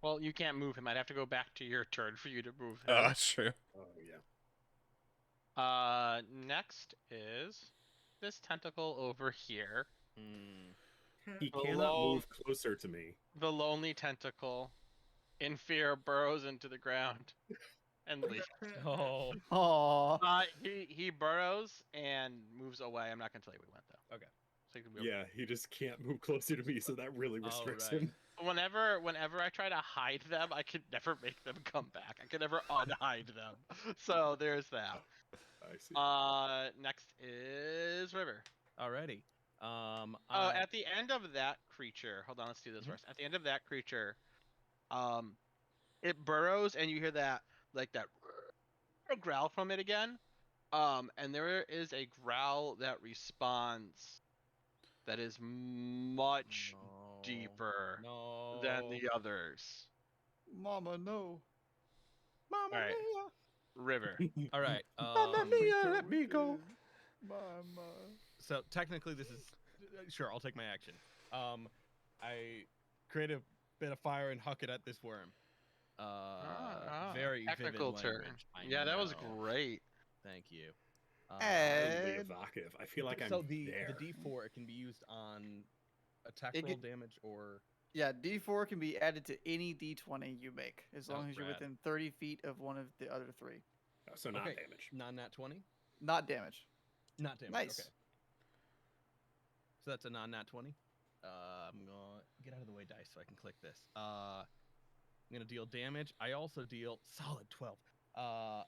Well, you can't move him. I'd have to go back to your turn for you to move him. Oh, that's true. Oh yeah. Next is this tentacle over here. He Hello. cannot move closer to me. The lonely tentacle, in fear, burrows into the ground and leaves. Oh. Aww. He burrows and moves away. I'm not gonna tell you where he went though. Okay. So he can be Yeah, he just can't move closer to me, so that really restricts right. him. Whenever I try to hide them, I can never make them come back. I can never unhide them. So there's that. I see. Next is River. Alrighty. Oh, I- at the end of that creature, hold on, let's do this first. At the end of that creature, it burrows and you hear that growl from it again. And there is a growl that responds that is much No. deeper No. than the others. Mama, no. Mama Alright. mia. River. All right. Let me go. Mama. So technically, this is sure. I'll take my action. I create a bit of fire and huck it at this worm. Very technical vivid turn. language. I Yeah, that was know. great. Thank you. Really And evocative. I feel like I'm so the there. D4 it can be used on attack It roll could- damage or yeah, D4 can be added to any D20 you make, as Oh, long as you're rad. within 30 feet of one of the other 3. Oh, so not Okay. damage. non-nat 20. Not damage. Not damage. Nice. Okay. So that's a non-nat 20. I'm gonna get out of the way, dice, so I can click this. I'm gonna deal damage. I also deal solid 12.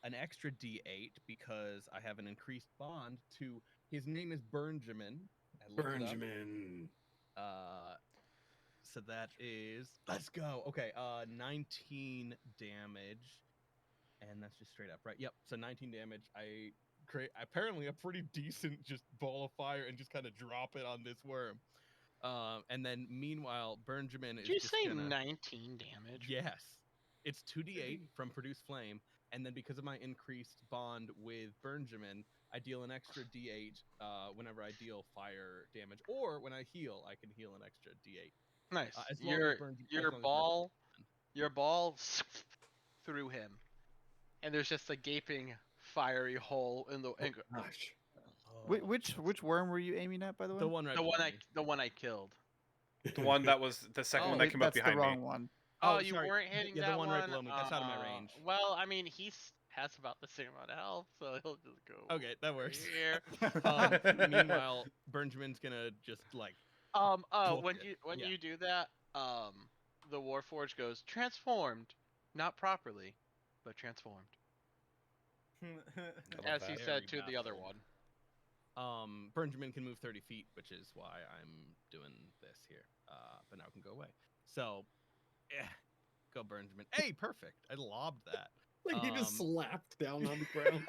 An extra D8 because I have an increased bond to. His name is Burnjamin. I looked it up. Burnjamin. So that is let's go. Okay, 19 damage, and that's just straight up, right? Yep. So 19 damage. I create apparently a pretty decent just ball of fire and just kind of drop it on this worm. And then meanwhile, Burnjamin is Did you just say gonna, 19 damage? yes, it's 2d8 from produce flame, and then because of my increased bond with Burnjamin, I deal an extra d8 whenever I deal fire damage, or when I heal, I can heal an extra d8. Nice. As long as Your Burn- as your long as Burn- ball your ball through him, and there's just a gaping fiery hole in the Gosh. Which worm were you aiming at, by the way? The one right the one below I me. the one I killed. The one that was the second Oh, one Wait, that came up that's behind the wrong me. one. Oh, Oh, you sorry. weren't hitting Yeah, that the one right one? below me. That's out of my range. Well, I mean, has about the same amount of health, so he'll just go. Okay, that works. Here. Meanwhile, Burnjamin's gonna just like Oh, Book when it, you yeah. do that, the Warforged goes transformed, not properly, but transformed, I love as he that. said Very to the other baffled. one. Burnjamin can move 30 feet, which is why I'm doing this here. But now it can go away. So, go Burnjamin. Hey, perfect. I lobbed that. Like he just Um, slapped down on the ground.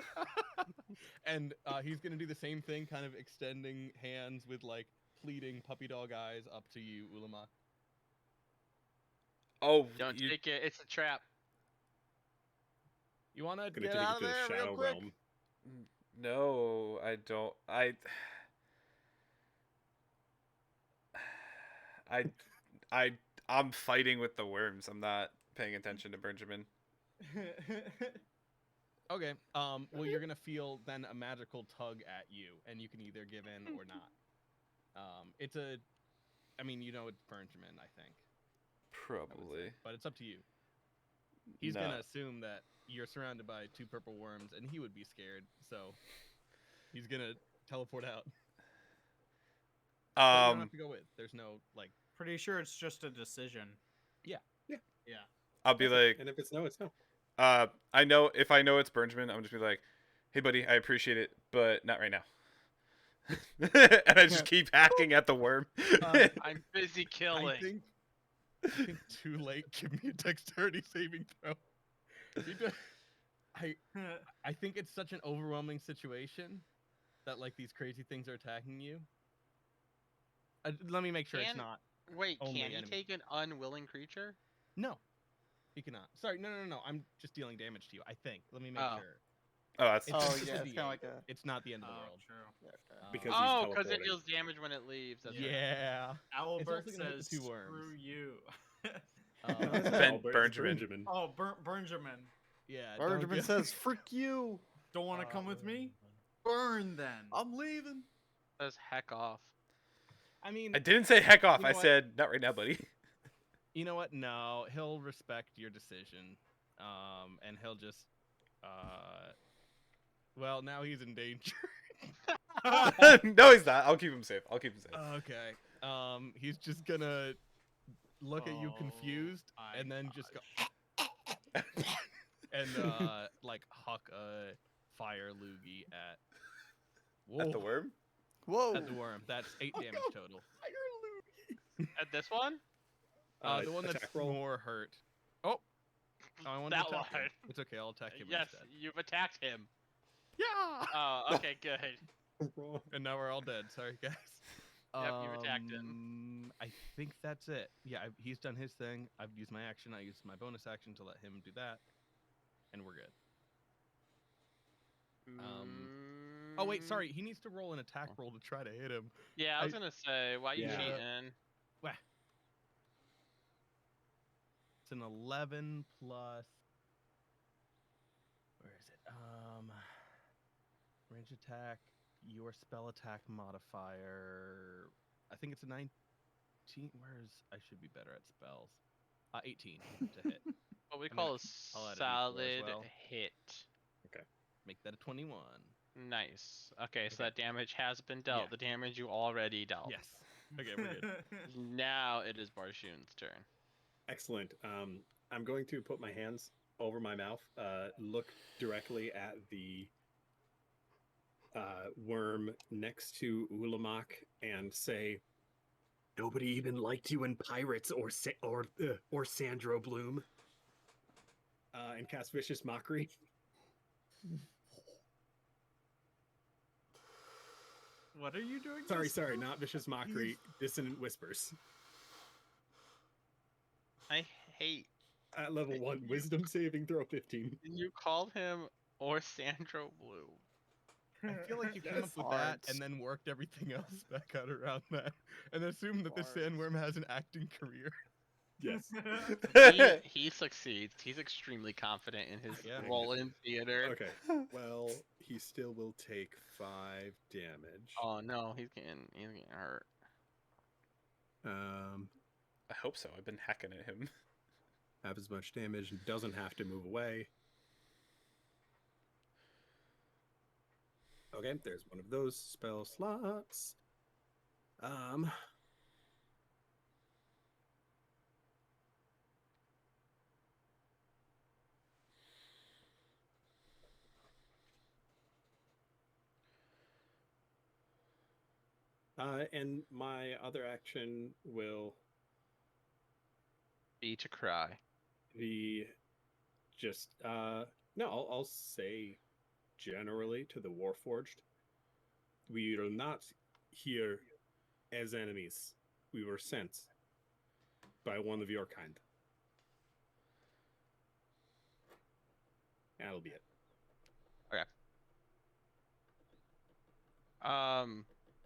And he's gonna do the same thing, kind of extending hands with like pleading puppy dog eyes up to you, Ulama. Oh, Don't you, take it; it's a trap. You wanna Gonna get take out it of to the there shadow real quick? realm. no, I don't. I'm fighting with the worms. I'm not paying attention to Benjamin. Okay. Well, you're gonna feel then a magical tug at you, and you can either give in or not. It's a, I mean, you know, it's Burnjamin, I think. I would say, Probably. but it's up to you. He's No. gonna assume that you're surrounded by 2 purple worms, and he would be scared, so he's gonna teleport out. But you don't have to go with. There's no like. Pretty sure it's just a decision. I'll be like, And if it's no, it's no. I know if I know it's Benjamin, I'm just be like, hey buddy, I appreciate it, but not right now. And I just keep hacking at the worm. Uh, I'm busy I killing. think I think too late. Give me a dexterity saving throw. He does- I think it's such an overwhelming situation that like these crazy things are attacking you. Let me make sure it's Can- not. Wait, Only can he enemy. take an unwilling creature? No, he cannot. Sorry, no. I'm just dealing damage to you. I think. Let me make Oh. sure. Oh, that's Oh, just a yeah, it's kinda D8. like a- It's not the end of the Oh, world. true. Yeah, okay. Because he's Oh, because it teleporting. deals damage when it leaves. That's right. Yeah. Albert also gonna hit the says, two worms. "Screw you." No, it's Ben- Albert, it's Benjamin. Benjamin. Oh, Benjamin. Yeah. don't Benjamin get- says, "Frick you! Don't want to come with me? Burn then. I'm leaving." Says heck off. I mean, I didn't say heck off. You know I what? said not right now, buddy. you know what? No, he'll respect your decision. And he'll just, well, now he's in danger. No, he's not. I'll keep him safe. I'll keep him safe. Okay. He's just gonna look at you Oh confused, my and then just go gosh. and like huck a fire loogie at. At the Whoa, worm? Whoa! At the worm. That's 8 damage total. At this one? The one that's attack roll. more hurt. Oh, I want to That attack him. one. It's okay. I'll attack him Yes, instead. you've attacked him. Yeah. Oh, okay, good. Wrong. And now we're all dead. Sorry, guys. Yep, you've attacked him. I think that's it. Yeah, he's done his thing. I've used my action. I used my bonus action to let him do that, and we're good. Oh wait, Mm, sorry. He needs to roll an attack roll to try to hit him. Yeah, I was gonna say, why you Yeah. cheating? It's an 11 plus. Where is it? Range attack. Your spell attack modifier. I think it's a 19. Where's I should be better at spells. 18 to hit. What we I mean, call a I'll add a D4 as solid well. hit. Make that a 21. Nice. Okay, so Okay. that damage has been dealt. Yeah. The damage you already dealt. Yes. Okay, we're good. Now it is Barshoon's turn. Excellent. I'm going to put my hands over my mouth, look directly at the worm next to Ulamak, and say, "Nobody even liked you in Pirates or Sandro Bloom." And cast Vicious Mockery. What are you doing? Sorry, Jessica? not Vicious Mockery. Dissonant Whispers. I hate. At level 1, Wisdom saving throw 15. You called him or Sandro Blue. I feel like you came That's up with that hard. and then worked everything else back out around that, and assumed that the Hard. sandworm has an acting career. Yes. He succeeds. He's extremely confident in his Yeah. role in theater. Okay. Well, he still will take 5 damage. Oh no, he's getting hurt. I hope so. I've been hacking at him. Have as much damage and doesn't have to move away. Okay, there's one of those spell slots. And my other action will Be to cry. be just no, I'll say generally to the Warforged, we are not here as enemies. We were sent by one of your kind. That'll be it.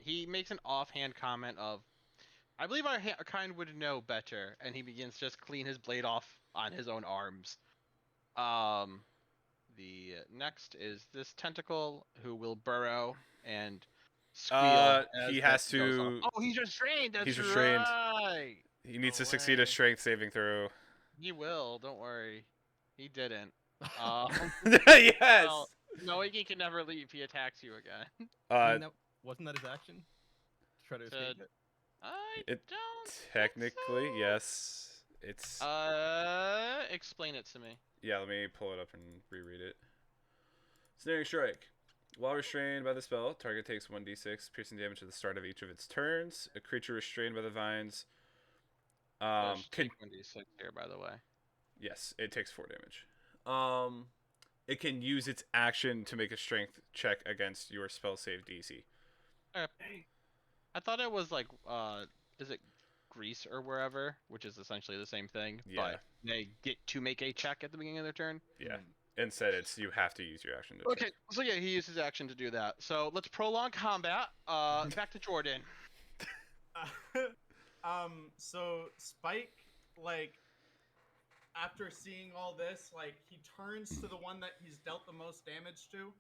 He makes an offhand comment of, "I believe our kind would know better," and he begins to just clean his blade off on his own arms. The next is this tentacle who will burrow and squeal. as He that has goes off. to. Oh, he's restrained. That's He's restrained. right. He needs No to succeed a way. strength saving throw. He will. Don't worry. He didn't. Yes. Well, Noigi can never leave. He attacks you again. I mean, wasn't that his action? To try to escape To- it? I It don't. think technically, so. yes. It's Explain it to me. yeah. Let me pull it up and reread it. Snaring strike. While restrained by the spell, target takes 1d6 piercing damage at the start of each of its turns. A creature restrained by the vines Can Take 1d6 here, by the way. yes, it takes 4 damage. It can use its action to make a strength check against your spell save DC. I thought it was like, is it Greece or wherever, which is essentially the same thing, Yeah. but they get to make a check at the beginning of their turn. Yeah. Instead, it's you have to use your action to Okay, check. so yeah, he uses action to do that. So let's prolong combat. Back to Jordan. So Spike, like, after seeing all this, like, he turns to the one that he's dealt the most damage to,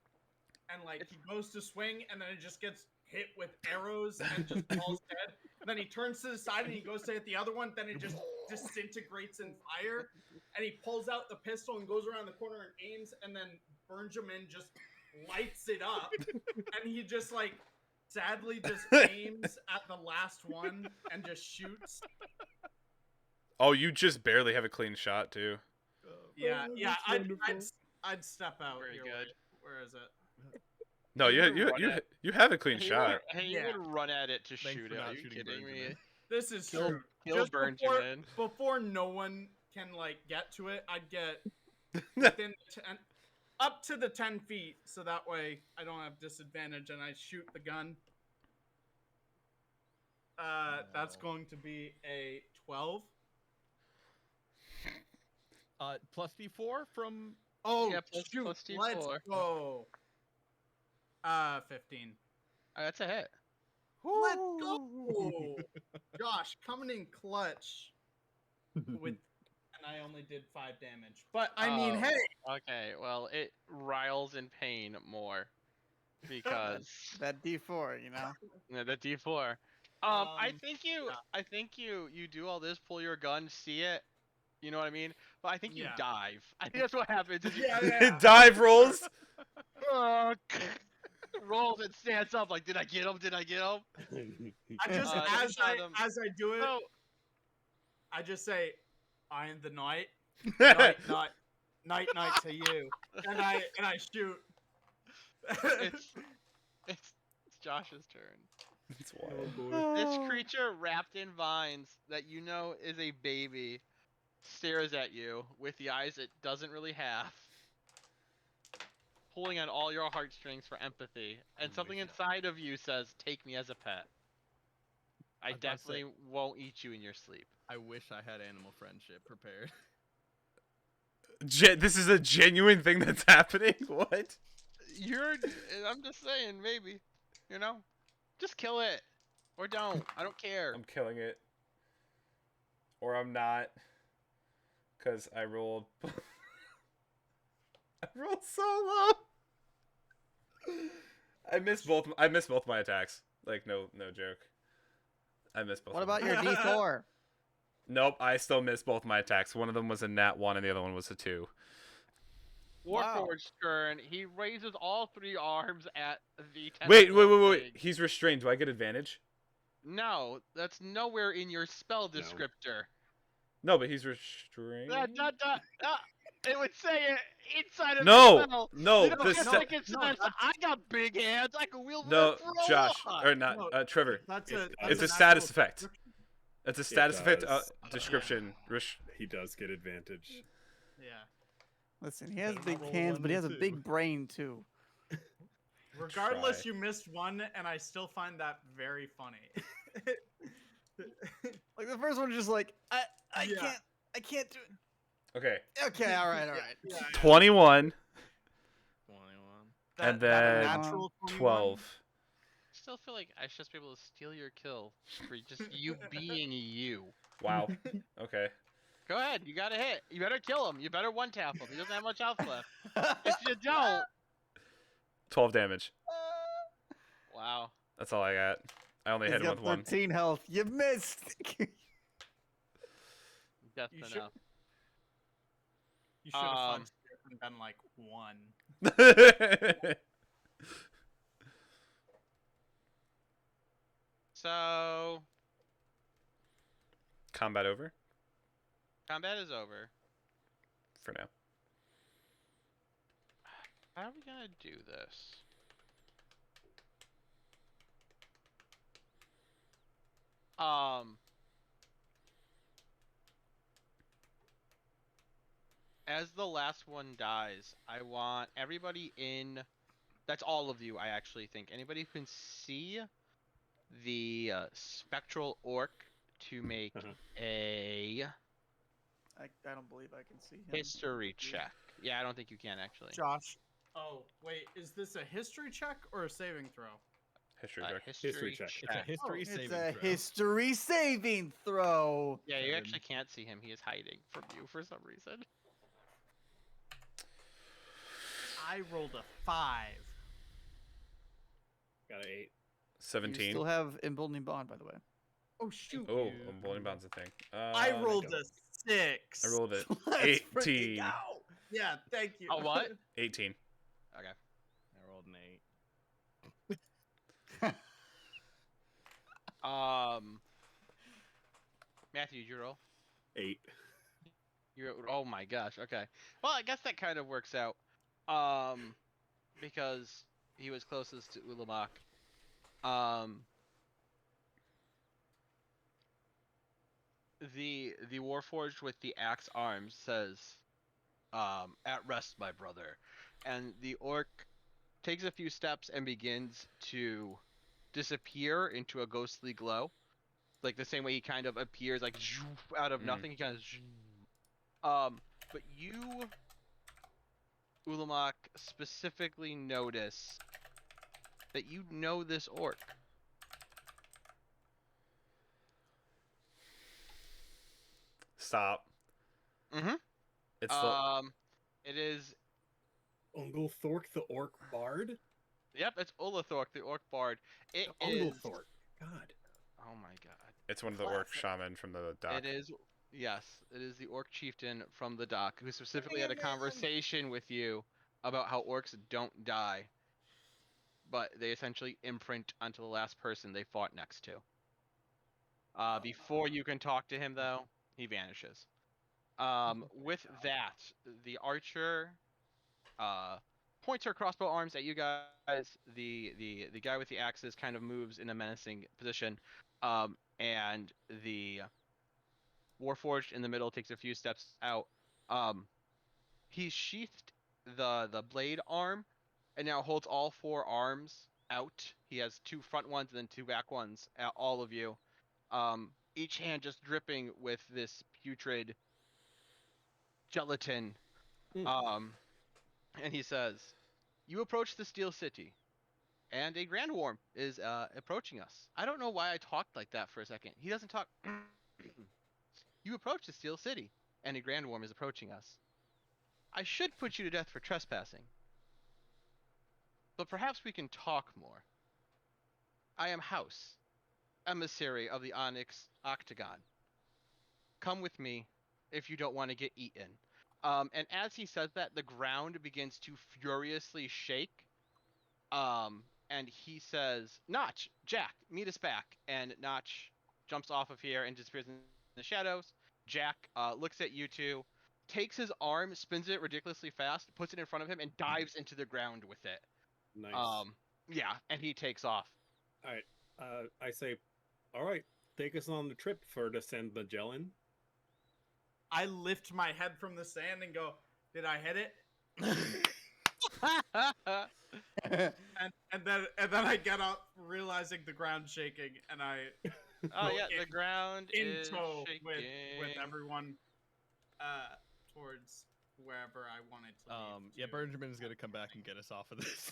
and like he goes to swing, and then it just gets hit with arrows and just falls dead. And then he turns to the side and he goes to hit the other one, then it just disintegrates in fire. And he pulls out the pistol and goes around the corner and aims, and then Benjamin just lights it up, and he just like sadly just aims at the last one and just shoots. Oh, you just barely have a clean shot too. Yeah, Oh, yeah. that's wonderful. I'd step out. Very here. good. Where is it? No, Hey, you you you run you it. you have a clean He shot. would, he Yeah. would run at it to Thanks shoot for it. not Are you shooting kidding me? Benjamin. This is Kill- true. kill Just Benjamin. before no one can like get to it, I'd get within 10, up to the 10 feet, so that way I don't have disadvantage and I shoot the gun. That's No. going to be a 12. Plus D4 from. Oh, Yeah, shoot! plus Let's D4. go. 15. That's a hit. Let's go. Josh coming in clutch with, and I only did 5 damage. But I mean, Oh. hey, Okay, well, it riles in pain more because That D4, you know. the D4. I Um, think you, yeah. I think you do all this, pull your gun, see it. You know what I mean? But I think you Yeah. dive. I think that's what happens. Is you Yeah. Dive rolls. rolls and stands up like, did I get him? Did I get him? I just Every time- as I do it, So I just say, "I am the night, night, night, night to you," and I shoot. it's Josh's turn. It's wild. Oh boy. This creature wrapped in vines that you know is a baby stares at you with the eyes it doesn't really have, pulling on all your heartstrings for empathy, and something inside of you says, "Take me as a pet. I was about to say- definitely won't eat you in your sleep." I wish I had animal friendship prepared. This is a genuine thing that's happening. What? I'm just saying, maybe, you know, just kill it or don't. I don't care. I'm killing it. Or I'm not. Cause I rolled. I rolled so low. I missed both my attacks. Like no joke. I missed both. What of them. about your D4? Nope, I still missed both my attacks. One of them was a nat 1 and the other one was a 2. Wow. Warforged's turn. He raises all 3 arms at the. Wait. tentacle thing. He's restrained. Do I get advantage? No, that's nowhere in your spell No. descriptor. No, but he's restrained. It would say it inside of the No, spell. no, You know, the it's sta- like it says, I got big hands. I can wield no, them for a Josh lot." or not, No, Trevor. That's It's It's a natural status effect. description. It's a status effect does. description. He does get advantage. Yeah. Listen, he has Better big not roll hands, one but he has a or two. big brain too. Regardless, Try. you missed one, and I still find that very funny. Like the first one, just like I Yeah. can't do it. Okay, Okay, all right. Yeah, 21 21. And that a then natural 21? 12. I still feel like I should just be able to steal your kill for just you being you. Wow. Okay. Go ahead, you got to hit. You better kill him. You better one tap him. He doesn't have much health left. If you don't, 12 damage. wow. That's all I got. I only He's hit him got with 1. 13 health. You missed. Just You should- enough. You should have Um, fudged it and been like 1. So Combat over combat is over. for now. How are we gonna do this? as the last one dies, I want everybody in. That's all of you, I actually think. Anybody who can see the spectral orc to make Uh-huh. a I don't believe I can see him. history check. Yeah, I don't think you can actually. Josh. Oh, wait. Is this a history check or a saving throw? History Uh, check. history check. It's a check. history It's saving a throw. history saving throw. Yeah, you Seven. actually can't see him. He is hiding from you for some reason. I rolled a 5. Got an 8. You 17. still have emboldening bond, by the way. Oh, shoot. Oh, you. bowling bond's a thing. I rolled go. a 6. I rolled it. Let's freaking 18. go. Yeah, thank you. A what? 18. Okay. I rolled an 8. Matthew, did you roll? 8. Oh my gosh. Okay. Well, I guess that kind of works out. Because he was closest to Ulamak. The Warforged with the axe arms says, "At rest, my brother," and the orc takes a few steps and begins to disappear into a ghostly glow, like the same way he kind of appears, like out of Mhm. nothing. He kind of, but you, Ulamak, specifically notice that you know this orc. Stop. Mm-hmm. It's the. It is. Ungle Thork, the orc bard? Yep, it's Ulathork, the orc bard. It Ungle is. Thork. God. Oh my god. It's one of the orc shaman from the dock. It is. Yes, it is the orc chieftain from the dock who specifically had a conversation with you about how orcs don't die, but they essentially imprint onto the last person they fought next to. Before you can talk to him, though, he vanishes. With that, the archer points her crossbow arms at you guys. The guy with the axes kind of moves in a menacing position, and the Warforged in the middle takes a few steps out. He's sheathed the blade arm, and now holds all 4 arms out. He has 2 front ones and then 2 back ones at all of you. Each hand just dripping with this putrid gelatin. And he says, "You approach the Steel City, and a Grand Worm is approaching us." I don't know why I talked like that for a second. He doesn't talk. "You approach the Steel City, and a Grand Worm is approaching us. I should put you to death for trespassing, but perhaps we can talk more. I am House, emissary of the Onyx Octagon. Come with me if you don't want to get eaten." And as he says that, the ground begins to furiously shake. And he says, "Notch, Jack, meet us back." And Notch jumps off of here and disappears in the shadows. Jack looks at you two, takes his arm, spins it ridiculously fast, puts it in front of him, and dives into the ground with it. Nice. Yeah, and he takes off. Alright. I say, alright, take us on the trip for the San Magellan. I lift my head from the sand and go, "Did I hit it?" And then I get up, realizing the ground shaking, and I Oh go yeah, the ground in is tow shaking. with everyone towards wherever I wanted to. Yeah, to. Benjamin's gonna come back and get us off of this.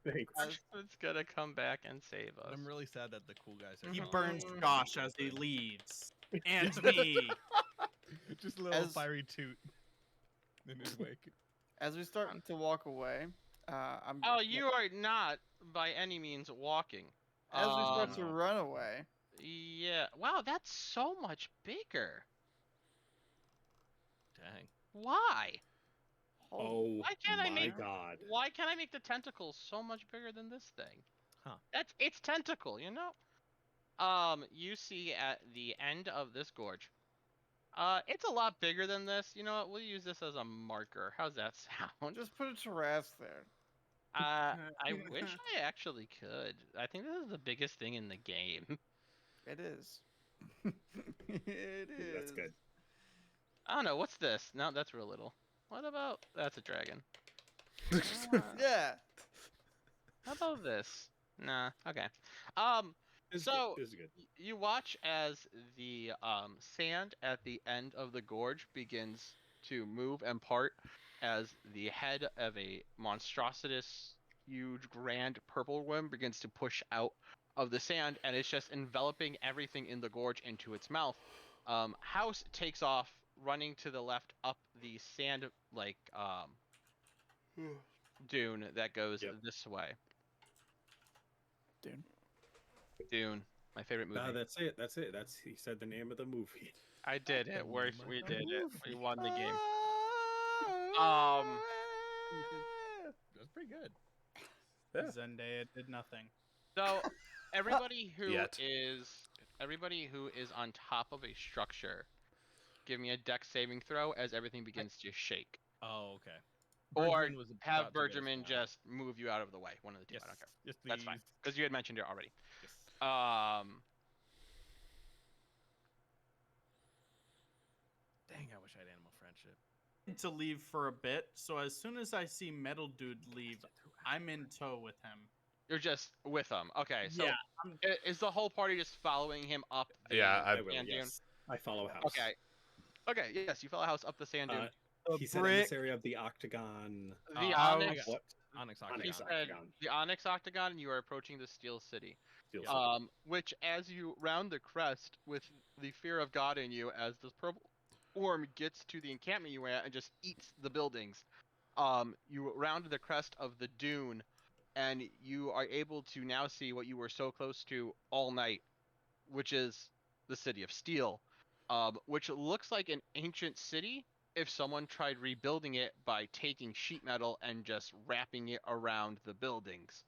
Thanks. It's gonna come back and save us. I'm really sad that the cool guys are. He gone. burns Josh as he leaves, and me. Just a little As- fiery toot in his wake. As we start to walk away, I'm. Oh, you are not by any means walking. As we start to no. run away, Yeah. Wow, that's so much bigger. Dang. Why? Oh Why can't I my make- god. Why can't I make the tentacles so much bigger than this thing? Huh. It's tentacle, you know? You see at the end of this gorge. It's a lot bigger than this. You know what? We'll use this as a marker. How's that sound? just put a giraffe there. I wish I actually could. I think this is the biggest thing in the game. It is. It is. That's good. I don't know. What's this? No, that's real little. What about? That's a dragon. Yeah. How about this? Nah. Okay. Um. This is So good. This is good. you watch as the sand at the end of the gorge begins to move and part as the head of a monstrous, huge, grand purple worm begins to push out of the sand, and it's just enveloping everything in the gorge into its mouth. House takes off, running to the left up the sand like dune that goes Yep. this way. Dune. Dune, my favorite movie. That's it. That's it. He said the name of the movie. I did it. Oh We my did it. We won the game. That's pretty good. Yeah. Zendaya did nothing. So everybody who Yet. is on top of a structure, give me a dex saving throw as everything begins to shake. Oh, okay. Or Bergman was have about to get us Bergerman down. just move you out of the way. One of the two. Yes. I don't care. Yes, That's fine. please. Because you had mentioned it already. Yes. Dang, I wish I had animal friendship. To leave for a bit, so as soon as I see Metal Dude leave, I'm in tow with him. You're just with him. Okay. So Yeah, I'm- is the whole party just following him up the Yeah, I will. sand dune? Yes. I follow House. Okay. Okay. Yes, you follow House up the sand dune. the He said brick- emissary of the octagon. The House- Onyx. What? Onyx Onyx He Octagon. said Octagon. the Onyx Octagon, and you are approaching the Steel City. Steel City. Which, as you round the crest with the fear of God in you, as this purple worm gets to the encampment you were at and just eats the buildings, you round the crest of the dune, and you are able to now see what you were so close to all night, which is the City of Steel, which looks like an ancient city if someone tried rebuilding it by taking sheet metal and just wrapping it around the buildings.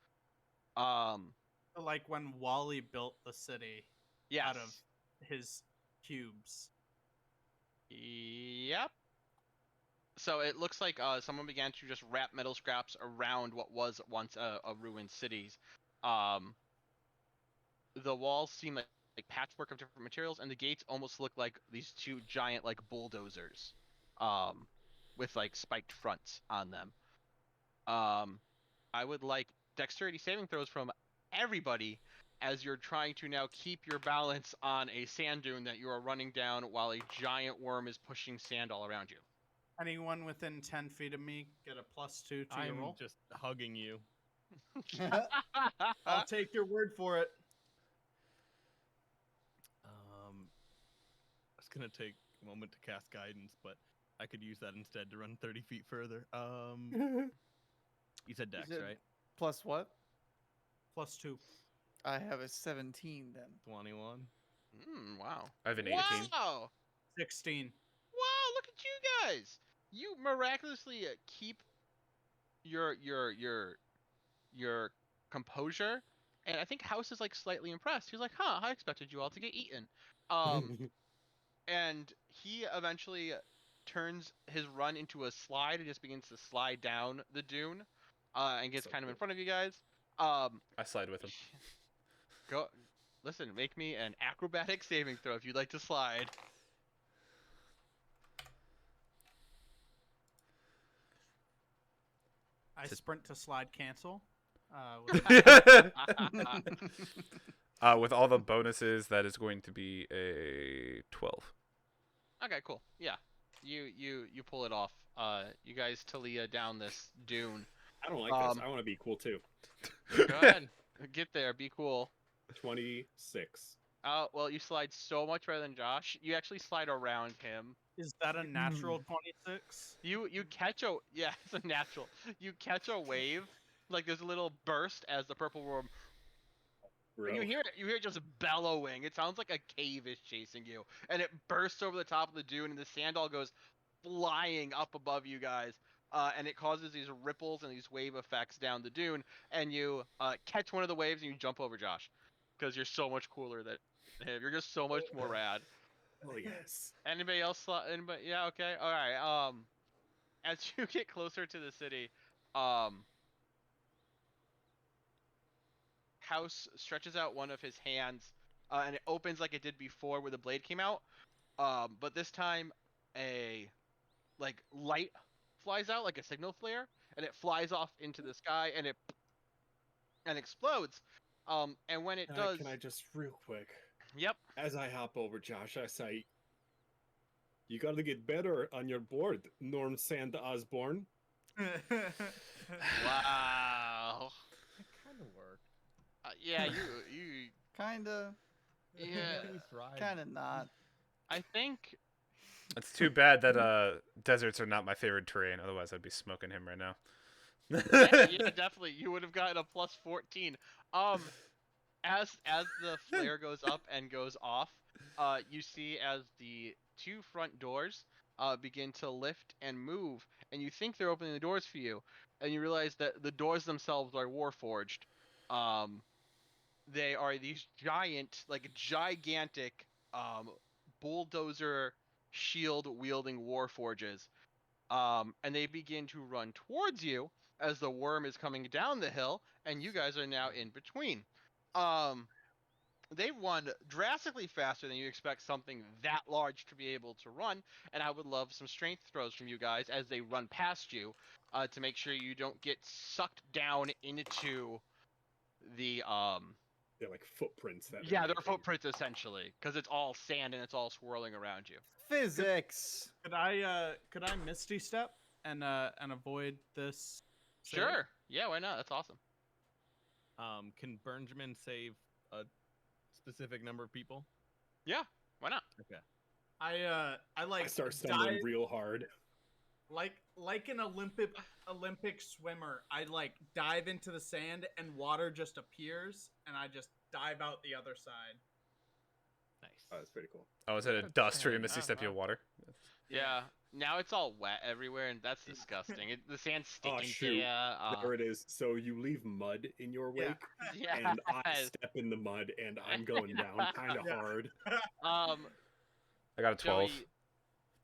like when Wally built the city Yes. out of his cubes. Yep. So it looks like someone began to just wrap metal scraps around what was once a ruined city. The walls seem like patchwork of different materials, and the gates almost look like these two giant like bulldozers, with like spiked fronts on them. I would like dexterity saving throws from everybody as you're trying to now keep your balance on a sand dune that you are running down while a giant worm is pushing sand all around you. Anyone within 10 feet of me get a +2 to your I'm roll. just hugging you. I'll take your word for it. It's gonna take a moment to cast guidance, but I could use that instead to run 30 feet further. You said Dex, said- right? Plus what? +2. I have a 17 then. 21. Wow. I have an 18. Wow. 16. Wow, look at you guys. You miraculously keep your composure, and I think House is like slightly impressed. He's like, "Huh, I expected you all to get eaten." And he eventually turns his run into a slide and just begins to slide down the dune, and gets So kind of in cool. front of you guys. I slide with him. Go, listen. Make me an acrobatic saving throw if you'd like to slide. I sprint to slide cancel. With all the bonuses, that is going to be a 12. Okay, cool. Yeah, you pull it off. You guys Talia down this dune. I don't like this. I want to be cool too. Go ahead, get there. Be cool. 26. Well, you slide so much better than Josh. You actually slide around him. Is that a natural 26? You catch a it's a natural. You catch a wave, like there's a little burst as the purple worm. And you hear it just bellowing. It sounds like a cave is chasing you, and it bursts over the top of the dune, and the sand all goes flying up above you guys. And it causes these ripples and these wave effects down the dune, and you catch one of the waves and you jump over Josh, because you're so much cooler than him. You're just so much more rad. Oh yes. Anybody else? Anybody? Yeah. Okay. All right. As you get closer to the city, House stretches out one of his hands, and it opens like it did before, where the blade came out. But this time, a like light flies out like a signal flare, and it flies off into the sky, and it explodes. And when it does, Can I just real quick? yep. As I hop over Josh, I say, "You got to get better on your board, Norm Sand Osborne." Wow. It kind of worked. Yeah, you Kinda, yeah. We tried. kinda not. I think It's too bad that deserts are not my favorite terrain. Otherwise, I'd be smoking him right now. yeah, definitely you would have gotten a plus 14. As the flare goes up and goes off, you see as the two front doors begin to lift and move, and you think they're opening the doors for you, and you realize that the doors themselves are warforged. They are these gigantic bulldozer shield wielding warforges, and they begin to run towards you as the worm is coming down the hill, and you guys are now in between. They run drastically faster than you expect something that large to be able to run, and I would love some strength throws from you guys as they run past you, to make sure you don't get sucked down into the They're like footprints that. yeah, they're making. footprints essentially, because it's all sand and it's all swirling around you. Physics. Could I Misty Step and avoid this? save? Sure. Yeah, why not? That's awesome. Can Benjamin save a specific number of people? Why not? Okay. I like I start stumbling dive- real hard. like an Olympic swimmer. I like dive into the sand and water just appears and I just dive out the other side. Nice. Oh, that's pretty cool. Oh, is it a That's dust or a fine. misty Oh, step you wow. water? Yeah. Now it's all wet everywhere, and that's disgusting. The sand's sticking to shoot. you. There it is. So you leave mud in your Yeah. wake, Yeah. and I step in the mud, and I'm going down kind of Yeah. hard. I got a 12. Joey,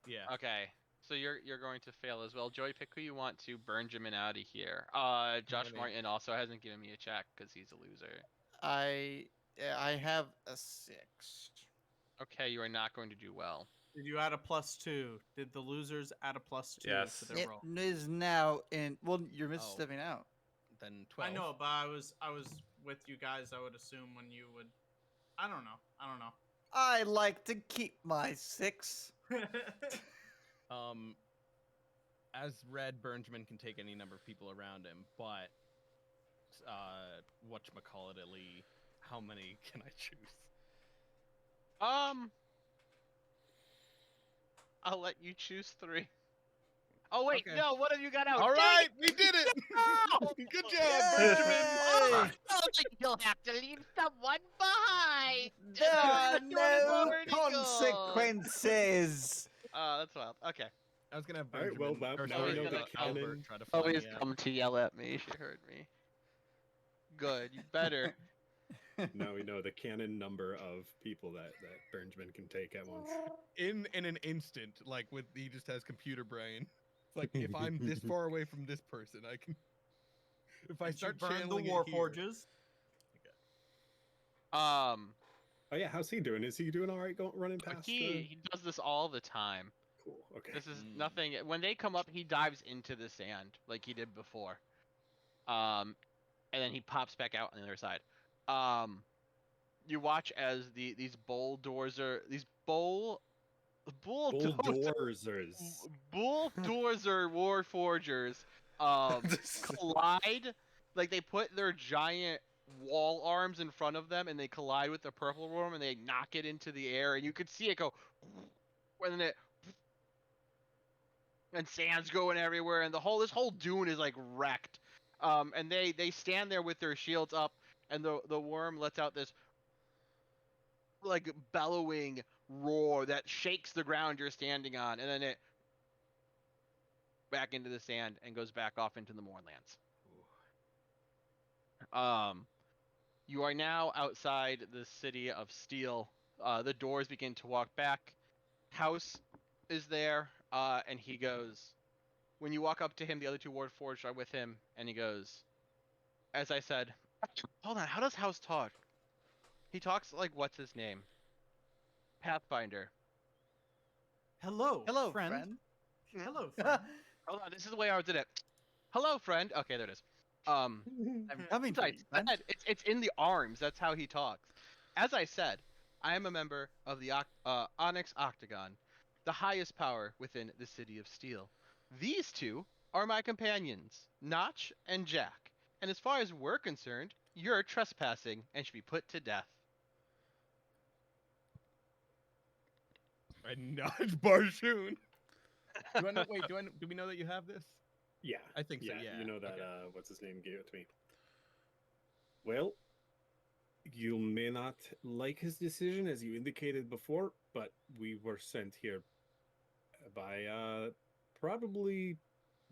Yeah. okay. So you're going to fail as well. Joey, pick who you want to Benjamin out of here. Josh Maybe. Martin also hasn't given me a check because he's a loser. I have a 6. Okay, you are not going to do well. Did you add a +2? Did the losers add a +2 Yes. to their It roll? is now in. Well, you're Oh. misstepping out. Then 12. I know, but I was with you guys. I would assume when you would. I don't know. I like to keep my 6. As Red, Benjamin can take any number of people around him, but whatchamacallit-ly, how many can I choose? I'll let you choose 3. Oh wait, Okay. no. What have you got out? All Dang right, it! we did it. Good job, Yay! Benjamin. Oh, you'll have to leave someone behind. There are Don't no worry, go. consequences. That's wild. Okay. I was gonna have All right, well, Benjamin. or now we sorry, know the Albert canon- try to find Always me out. come to yell at me. She heard me. Good. You better. Now we know the canon number of people that Benjamin can take at once. in an instant, like with he just has computer brain. It's like if I'm this far away from this person, I can. If I And you start burn the channeling it war here- forges. Oh yeah, how's he doing? Is he doing all right? Running past. He does this all the time. Cool. Okay. This is Mm. nothing. When they come up, he dives into the sand like he did before. And then he pops back out on the other side. You watch as these bulldozer war forgers collide. Like they put their giant wall arms in front of them and they collide with the purple worm and they knock it into the air and you could see it go and then and sand's going everywhere and this whole dune is like wrecked. And they stand there with their shields up and the worm lets out this like bellowing roar that shakes the ground you're standing on, and then it back into the sand and goes back off into the moorlands. You are now outside the city of Steel. The doors begin to walk back. House is there, and he goes. When you walk up to him, the other two Warforged are with him, and he goes, as I said, hold on, how does House talk? He talks like, what's his name? Pathfinder. Hello. Hello, friend. friend. Hello, friend. Hold on, this is the way I did it. Hello, friend. Okay, there it is. I'm coming for Right, you, friend. it's in the arms. That's how he talks. As I said, I am a member of the Onyx Octagon, the highest power within the City of Steel. These two are my companions, Notch and Jack. And as far as we're concerned, you're trespassing and should be put to death. I nudge Barshoon. Do I know? Wait, do we know that you have this? Yeah, I think so, yeah, You know that okay. what's his name gave it to me. Well, you may not like his decision as you indicated before, but we were sent here by probably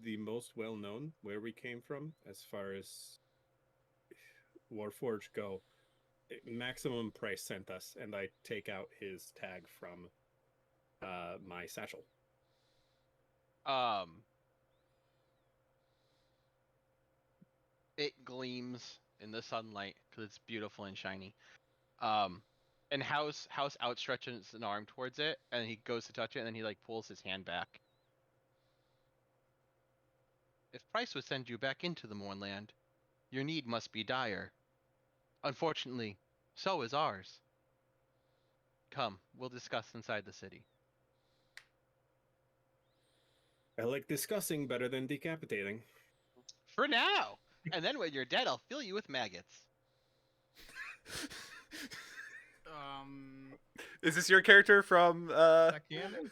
the most well known where we came from as far as Warforged go. Maximum Price sent us, and I take out his tag from my satchel. It gleams in the sunlight because it's beautiful and shiny. And House outstretches an arm towards it, and he goes to touch it, and then he like pulls his hand back. If Price would send you back into the Mournland, your need must be dire. Unfortunately, so is ours. Come, we'll discuss inside the city. I like discussing better than decapitating. For now! And then when you're dead, I'll fill you with maggots. Is this your character from? Is that canon?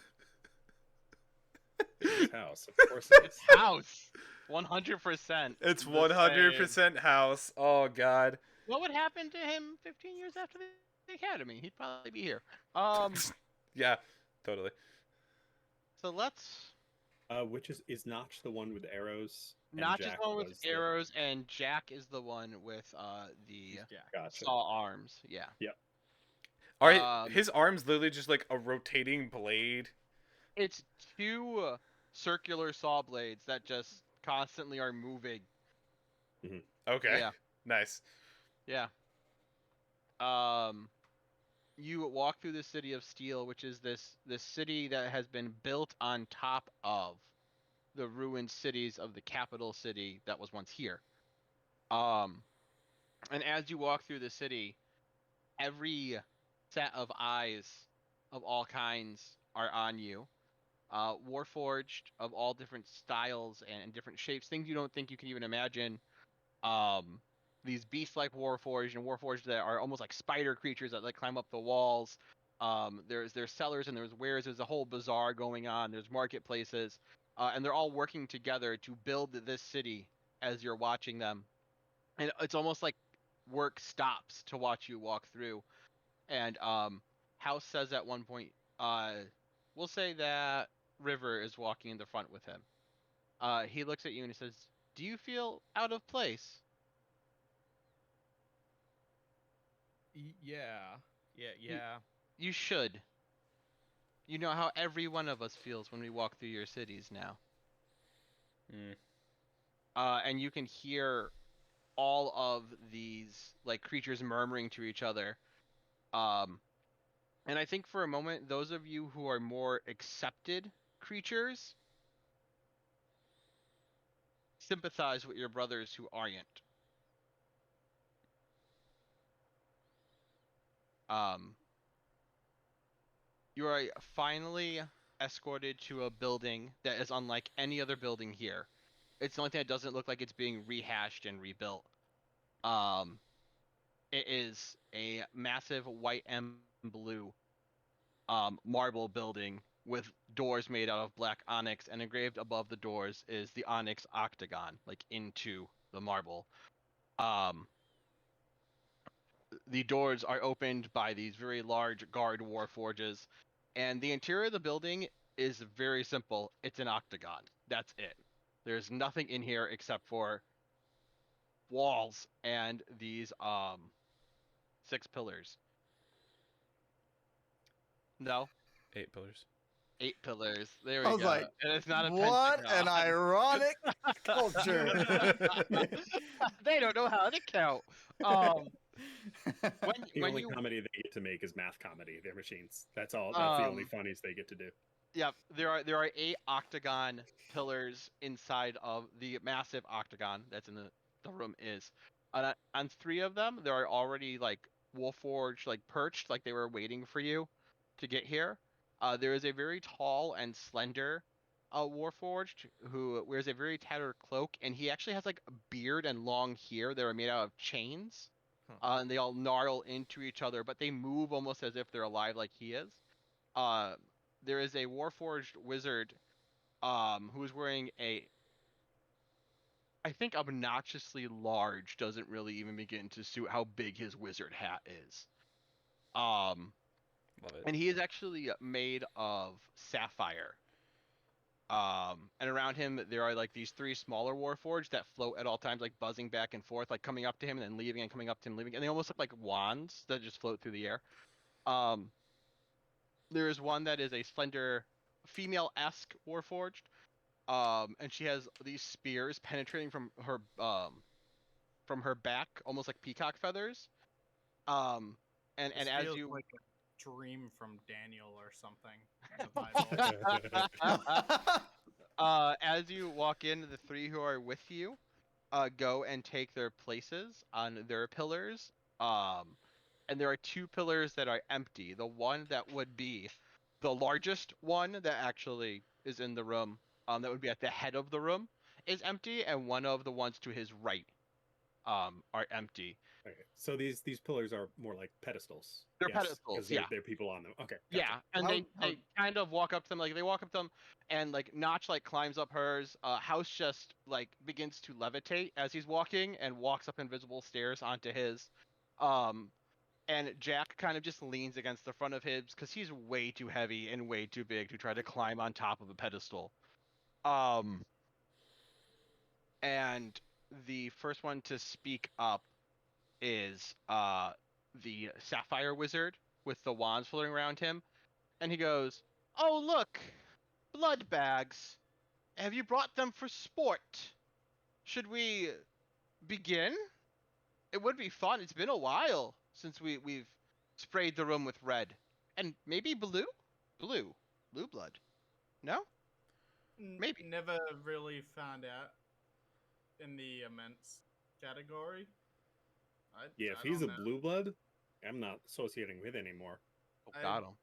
His house, of course. It is. It's House! 100%. It's Just 100% House. Oh God. What would happen to him 15 years after the academy? He'd probably be here. Yeah, totally. So let's. Which is Notch the one with arrows? and Notch is Jack the one with was the- arrows, and Jack is the one with the Jack. Gotcha. saw arms. Yeah. Are his arms literally just like a rotating blade? It's two circular saw blades that just constantly are moving. Okay. Yeah. Nice. Yeah. You walk through the city of Steel, which is this city that has been built on top of the ruined cities of the capital city that was once here. And as you walk through the city, every set of eyes of all kinds are on you. Warforged of all different styles and different shapes, things you don't think you can even imagine. These beast-like Warforged and Warforged that are almost like spider creatures that like climb up the walls. There's sellers and there's wares. There's a whole bazaar going on. There's marketplaces, and they're all working together to build this city as you're watching them. And it's almost like work stops to watch you walk through. And House says at one point, we'll say that River is walking in the front with him. He looks at you and he says, "Do you feel out of place?" Yeah. You should. You know how every one of us feels when we walk through your cities now. And you can hear all of these like creatures murmuring to each other. And I think for a moment, those of you who are more accepted creatures sympathize with your brothers who aren't. You are finally escorted to a building that is unlike any other building here. It's the only thing that doesn't look like it's being rehashed and rebuilt. It is a massive white and blue marble building with doors made out of black onyx, and engraved above the doors is the Onyx Octagon, like into the marble. The doors are opened by these very large guard warforges, and the interior of the building is very simple. It's an octagon. That's it. There's nothing in here except for walls and these 6 pillars. No, 8 pillars. 8 pillars. There we I was go. like, and it's not a what an pentagon. ironic culture. They don't know how to count. The when only you comedy they get to make is math comedy. They're machines. That's all. That's the only funnies they get to do. Yep, there are 8 octagon pillars inside of the massive octagon that's in the room is. On 3 of them, there are already like Warforged like perched, like they were waiting for you to get here. There is a very tall and slender Warforged who wears a very tattered cloak, and he actually has like a beard and long hair that are made out of chains. Huh. And they all gnarl into each other, but they move almost as if they're alive, like he is. Uh, there is a Warforged wizard who is wearing a, I think, obnoxiously large, doesn't really even begin to suit how big his wizard hat is. Love it. And he is actually made of sapphire. And around him there are like these 3 smaller Warforged that float at all times, like buzzing back and forth, like coming up to him and then leaving and coming up to him, leaving, and they almost look like wands that just float through the air. There is one that is a slender female-esque Warforged. And she has these spears penetrating from her back, almost like peacock feathers. And This as feels you like a dream from Daniel or something. In the Bible. as you walk in, the 3 who are with you go and take their places on their pillars. And there are 2 pillars that are empty. The one that would be the largest one that actually is in the room, that would be at the head of the room, is empty, and one of the ones to his right are empty. Okay, so these pillars are more like pedestals. They're Yes, pedestals, 'cause there yeah. there are people on them. Okay. Gotcha. Yeah, and How- they kind of walk up to them, like they walk up to them, and like Notch like climbs up hers. House just like begins to levitate as he's walking and walks up invisible stairs onto his. And Jack kind of just leans against the front of his because he's way too heavy and way too big to try to climb on top of a pedestal. And the first one to speak up is the Sapphire Wizard with the wands floating around him, and he goes, "Oh look, blood bags. Have you brought them for sport? Should we begin? It would be fun. It's been a while since we've sprayed the room with red, and maybe blue blood. No? Maybe. Never really found out in the immense category. Yeah, if I he's a don't know. blue blood, I'm not associating with anymore. Oh, I- got him.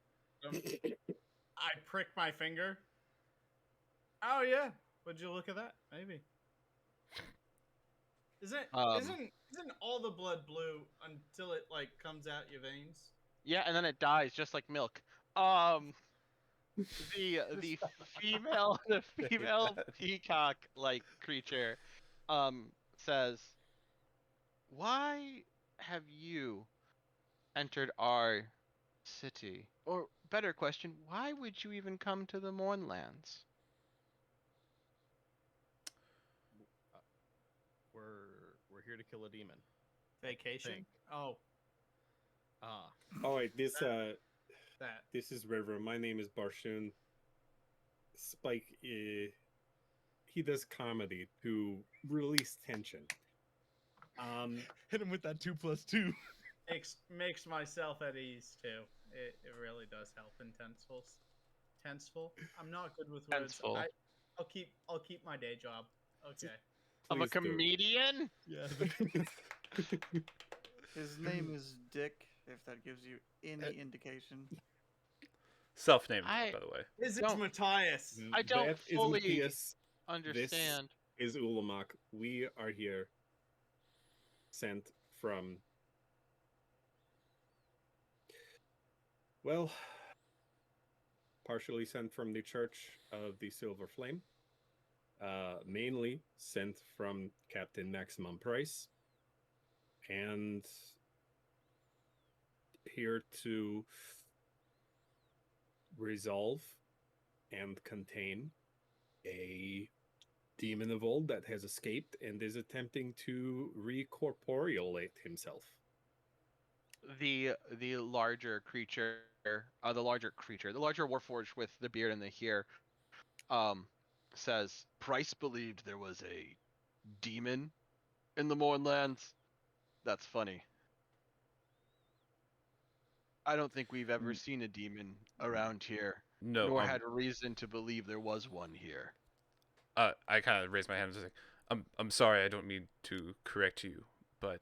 I prick my finger. Oh yeah, would you look at that? Maybe. Isn't all the blood blue until it like comes out your veins? Yeah, and then it dies just like milk. The female peacock like creature says, "Why have you entered our city? Or better question, why would you even come to the Mournlands?" We're here to kill a demon. Vacation? Think. Oh, Ah, Oh wait, this that. this is River. My name is Barshun. Spike, he does comedy to release tension. hit him with that 2+2. Makes myself at ease too. It really does help in tensefuls. Tenseful? I'm not good with words. Tenseful. I'll keep my day job. Okay. Of a Please do. comedian? Yeah. His name is Dick, if that gives you any indication. Self-named, I- by the way. Is it Don't- Matthias? I don't That is fully Matthias, understand. is Ulamak. We are here sent from, well, partially sent from the Church of the Silver Flame, mainly sent from Captain Maximum Price, and here to resolve and contain a demon of old that has escaped and is attempting to recorporeate himself. The larger creature, the larger Warforged with the beard and the hair, says, "Price believed there was a demon in the Mournlands. That's funny. I don't think we've ever seen a demon around here No, nor had reason to believe there was one here. I kind of raised my hand and was like, I'm sorry, I don't mean to correct you, but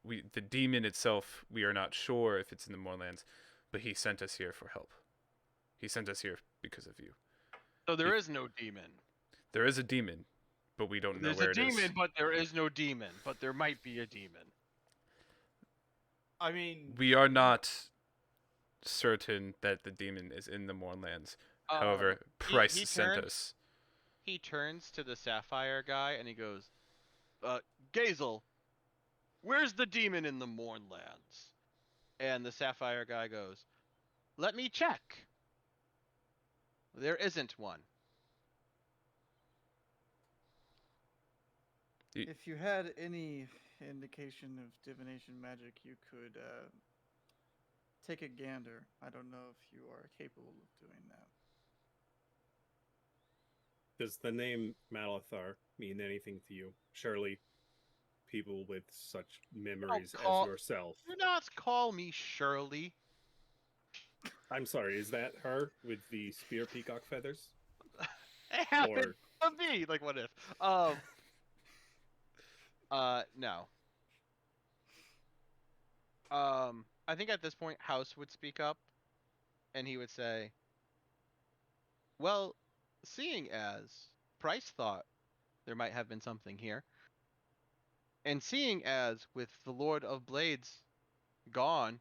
the demon itself, we are not sure if it's in the Moorlands, but he sent us here for help. He sent us here because of you. So there is no demon. There is a demon, but we don't know There's where a it is. demon, but there is no demon. But there might be a demon. I mean, We are not certain that the demon is in the Moorlands. However, Price he sent turned- us. He turns to the Sapphire guy and he goes, Gazel, where's the demon in the Mournlands? And the Sapphire guy goes, let me check. There isn't one. If you had any indication of divination magic, you could take a gander. I don't know if you are capable of doing that. Does the name Malathar mean anything to you? Surely people with such memories call- as yourself. Do not call me Shirley. I'm sorry, is that her with the spear peacock feathers? It happened Or to me. Like, what if? No. I think at this point, House would speak up, and he would say, "Well, seeing as Price thought there might have been something here, and seeing as with the Lord of Blades gone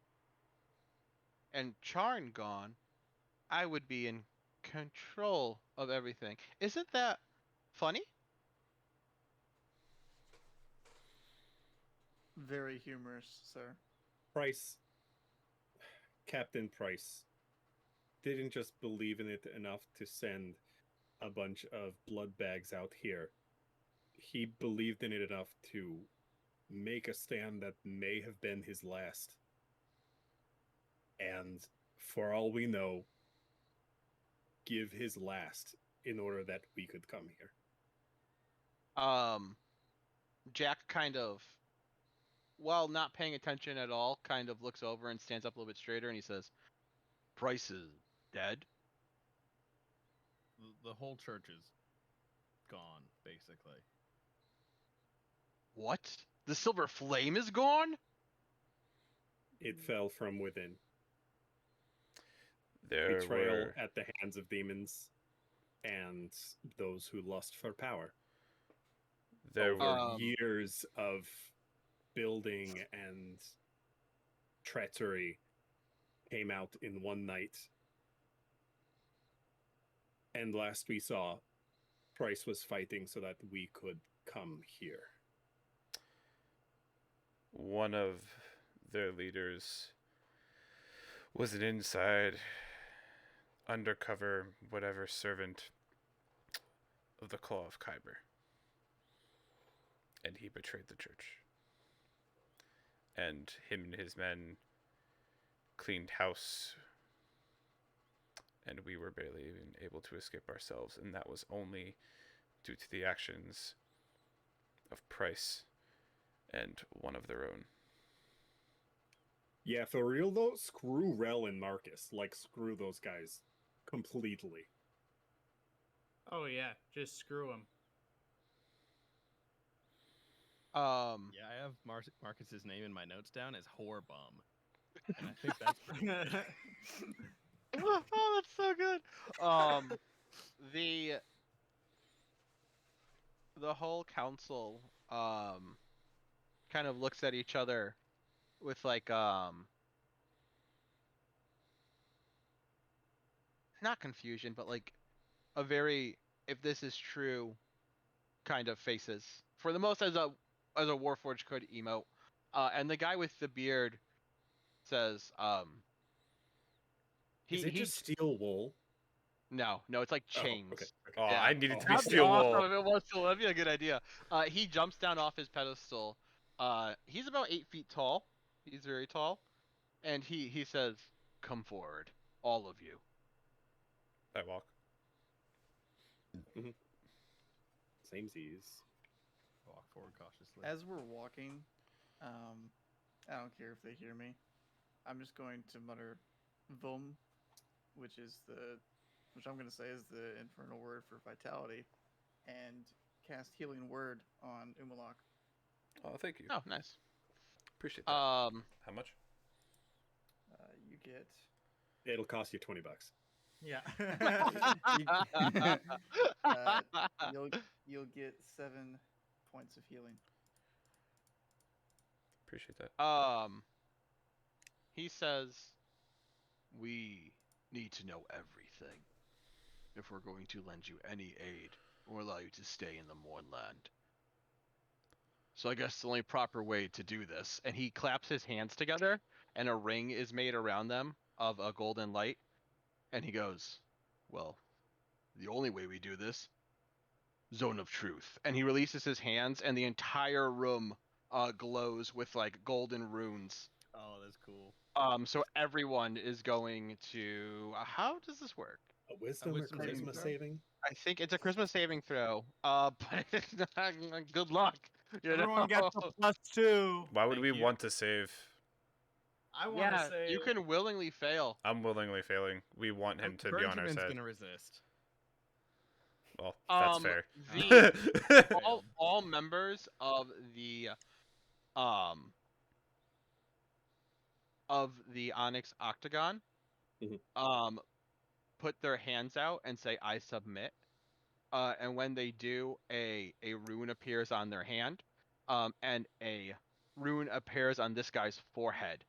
and Charn gone, I would be in control of everything. Isn't that funny?" Very humorous, sir. Price, Captain Price, didn't just believe in it enough to send a bunch of blood bags out here. He believed in it enough to make a stand that may have been his last. And for all we know, give his last in order that we could come here. Jack kind of, while not paying attention at all, kind of looks over and stands up a little bit straighter, and he says, "Price is dead." The whole church is gone, basically. What? The Silver Flame is gone? It fell from within. There Betrayal were at the hands of demons and those who lust for power. there Over were years of building and treachery came out in one night. And last we saw, Price was fighting so that we could come here. one of their leaders was an inside undercover whatever servant of the Claw of Kyber. And he betrayed the church. And him and his men cleaned house, and we were barely even able to escape ourselves, and that was only due to the actions of Price and one of their own. Yeah, for real though, screw Rel and Marcus. Like, screw those guys completely. oh yeah, just screw him. Yeah, I have Marcus's name in my notes down as Whorebum. And I think that's pretty good. Oh, that's so good. The whole council kind of looks at each other with like not confusion, but like a very, if this is true, kind of faces. For the most, as a Warforged could emote. And the guy with the beard says, Is it just steel wool? no, it's like Oh, chains. okay. Oh, Yeah. I needed to be That'd be steel awesome wool. if it was steel. That'd be a good idea. He jumps down off his pedestal. He's about 8 feet tall. He's very tall, and he says, "Come forward, all of you." I walk. Samesies. Walk forward cautiously. As we're walking, I don't care if they hear me. I'm just going to mutter "Vum," which is the which I'm going to say is the infernal word for vitality, and cast Healing Word on Umalak. Oh, thank you. Oh, nice. Appreciate that. How much? You get. It'll cost you $20. Yeah. You'll get 7 points of healing. Appreciate that. He says, "We need to know everything if we're going to lend you any aid or allow you to stay in the Mournland. So I guess the only proper way to do this," and he claps his hands together, and a ring is made around them of a golden light, and he goes, "Well, the only way we do this, Zone of Truth." And he releases his hands, and the entire room glows with like golden runes. Oh, that's cool. So everyone is going to. How does this work? A wisdom or wisdom saving charisma throw? saving? I think it's a Christmas saving throw. But good luck. You Everyone gets know? a +2. Why would Thank we you. want to save? I want to Yeah, say you can willingly fail. I'm willingly failing. We want him to be on our Clergyman's side. gonna resist. Well, that's fair. All members of the Onyx Octagon Mhm. put their hands out and say "I submit." And when they do, a rune appears on their hand, and a rune appears on this guy's forehead.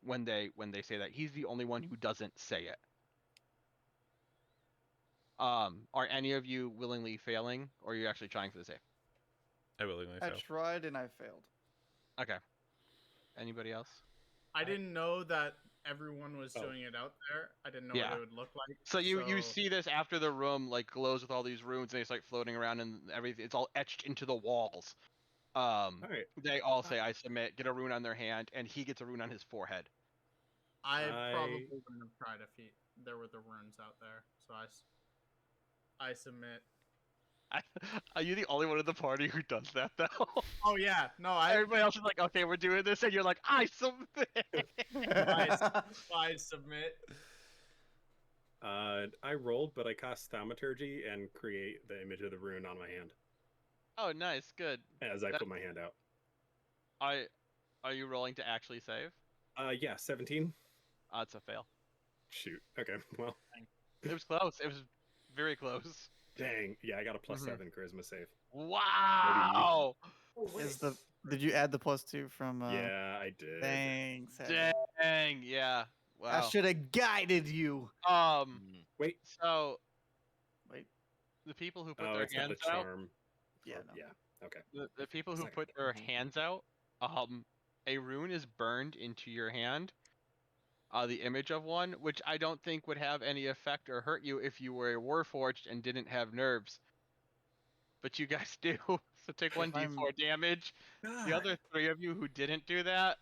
When they say that, he's the only one who doesn't say it. Are any of you willingly failing, or are you actually trying for the save? I willingly I fail. tried and I failed. Okay. Anybody else? I didn't know that everyone was Oh. doing it out there. I didn't know Yeah. what it would look like. So you see this after the room like glows with all these runes, and they start floating around, and everything. It's all etched into the walls. All right. They all say "I submit," get a rune on their hand, and he gets a rune on his forehead. I I- probably wouldn't have tried if there were the runes out there. So I submit. Are you the only one in the party who does that though? Oh yeah, no, Everybody else is like, "Okay, we're doing this," and you're like, "I submit." I submit. I rolled, but I cast Thaumaturgy and create the image of the rune on my hand Oh, nice, good. as I That- put my hand out. Are you rolling to actually save? Yeah, 17. It's a fail. Shoot. Okay. Well, It was close. It was very close. dang. Yeah, I got a plus Mhm. 7 charisma save. Wow. Did you add the +2 from? Yeah, I did. Thanks. Evan. Dang. Yeah. I Wow. should have guided you. Wait. So Wait. the people who put Oh, their it's not the hands out, charm. Yeah. Or- No. Yeah. Okay. the people who Second. put their hands out, a rune is burned into your hand. The image of one, which I don't think would have any effect or hurt you if you were warforged and didn't have nerves. But you guys do, so take 1d4 damage. The other 3 of you who didn't do that,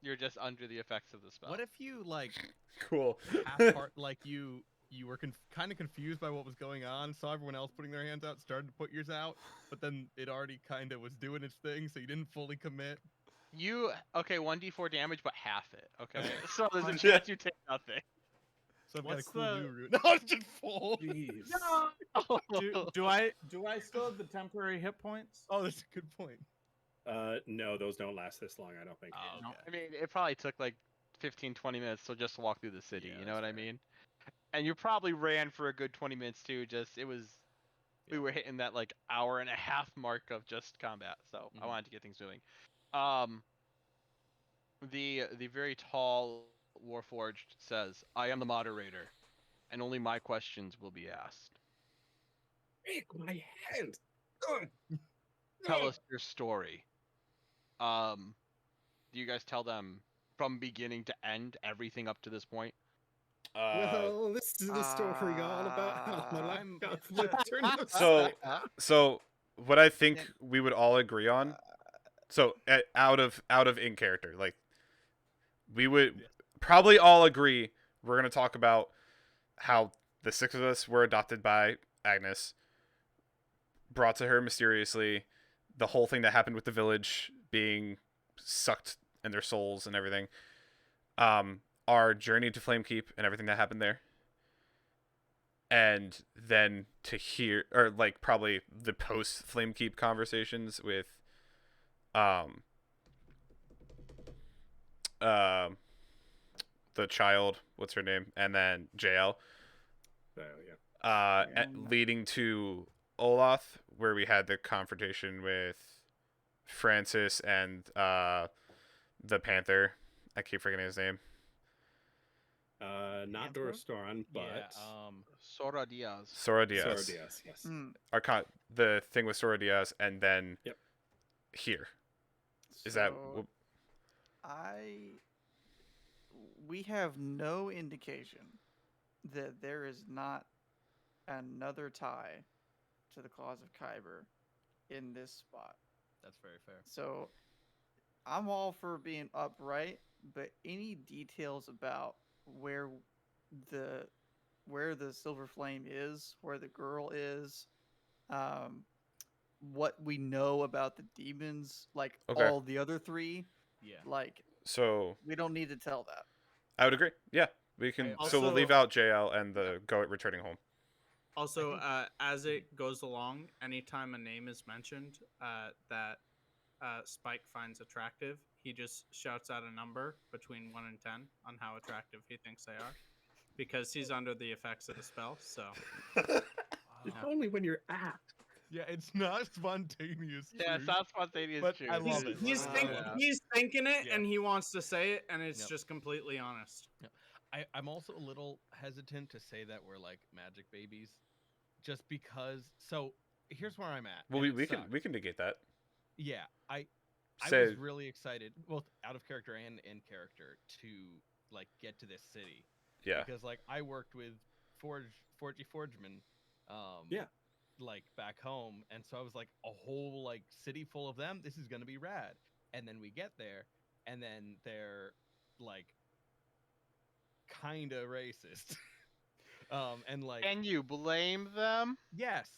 you're just under the effects of the spell. What if you like Cool. half part like you were kind of confused by what was going on, saw everyone else putting their hands out, started to put yours out, but then it already kind of was doing its thing, so you didn't fully commit. You 1d4 damage, but half it. Okay, so there's a Yeah. chance you take nothing. So I've What's got a cool the- new route. No, it's just full. Jeez. Do I still have the temporary hit points? Oh, that's a good point. No, those don't last this long, I don't think. Oh, No. okay. I mean, it probably took like 15-20 minutes to just walk through the city. Yeah, You know what that's I fair. mean? And you probably ran for a good 20 minutes too. We were hitting that like hour and a half mark of just combat, so I Mhm. wanted to get things moving. The very tall Warforged says, "I am the moderator, and only my questions will be asked. Break my hand. Tell us your story." Do you guys tell them from beginning to end everything up to this point? Well, this is the story all about how my life I'm- got flipped turned So- upside. So what I think Yeah. we would all agree on. So out of in character, like we would Yeah. probably all agree. We're gonna talk about how the 6 of us were adopted by Agnes, brought to her mysteriously, the whole thing that happened with the village being sucked in their souls and everything. our journey to Flamekeep and everything that happened there, and then to hear, or like probably the post Flamekeep conversations with the child, what's her name, and then JL, So, yeah. leading to Olaf, where we had the confrontation with Francis and the Panther. I keep forgetting his name. Not Panther? Dorastoron, but Yeah, Sora Diaz. Sora Diaz. Sora Diaz, yes. Mm. The thing with Sora Diaz, and then Yep. here. Is that So, we have no indication that there is not another tie to the Claws of Kyber in this spot. that's very fair. So I'm all for being upright, but any details about where the Silver Flame is, where the girl is, what we know about the demons, like Okay. all the other three, Yeah. like so? we don't need to tell that. I would agree. Yeah, we can. I So we'll also- leave out JL and the goat returning home. Also, as it goes along, anytime a name is mentioned that Spike finds attractive, he just shouts out a number between 1 and 10 on how attractive he thinks they are, because he's under the effects of the spell. So It's only when you're at. Yeah, it's not spontaneous. Yeah, it's truth. not spontaneous. But truth. I love it. Yeah. he's thinking it, Yeah. and he wants to say it, and it's Yep. just completely honest. I'm also a little hesitant to say that we're like magic babies, just because. So here's where I'm at. Well, and we it can sucks. we can negate that. Yeah, I Say was really excited, both out of character and in character, to like get to this city yeah. because like I worked with Forgeman, Yeah. like back home, and so I was like a whole like city full of them. This is gonna be rad. And then we get there, and then they're like kind of racist, and like Can you blame them? yes,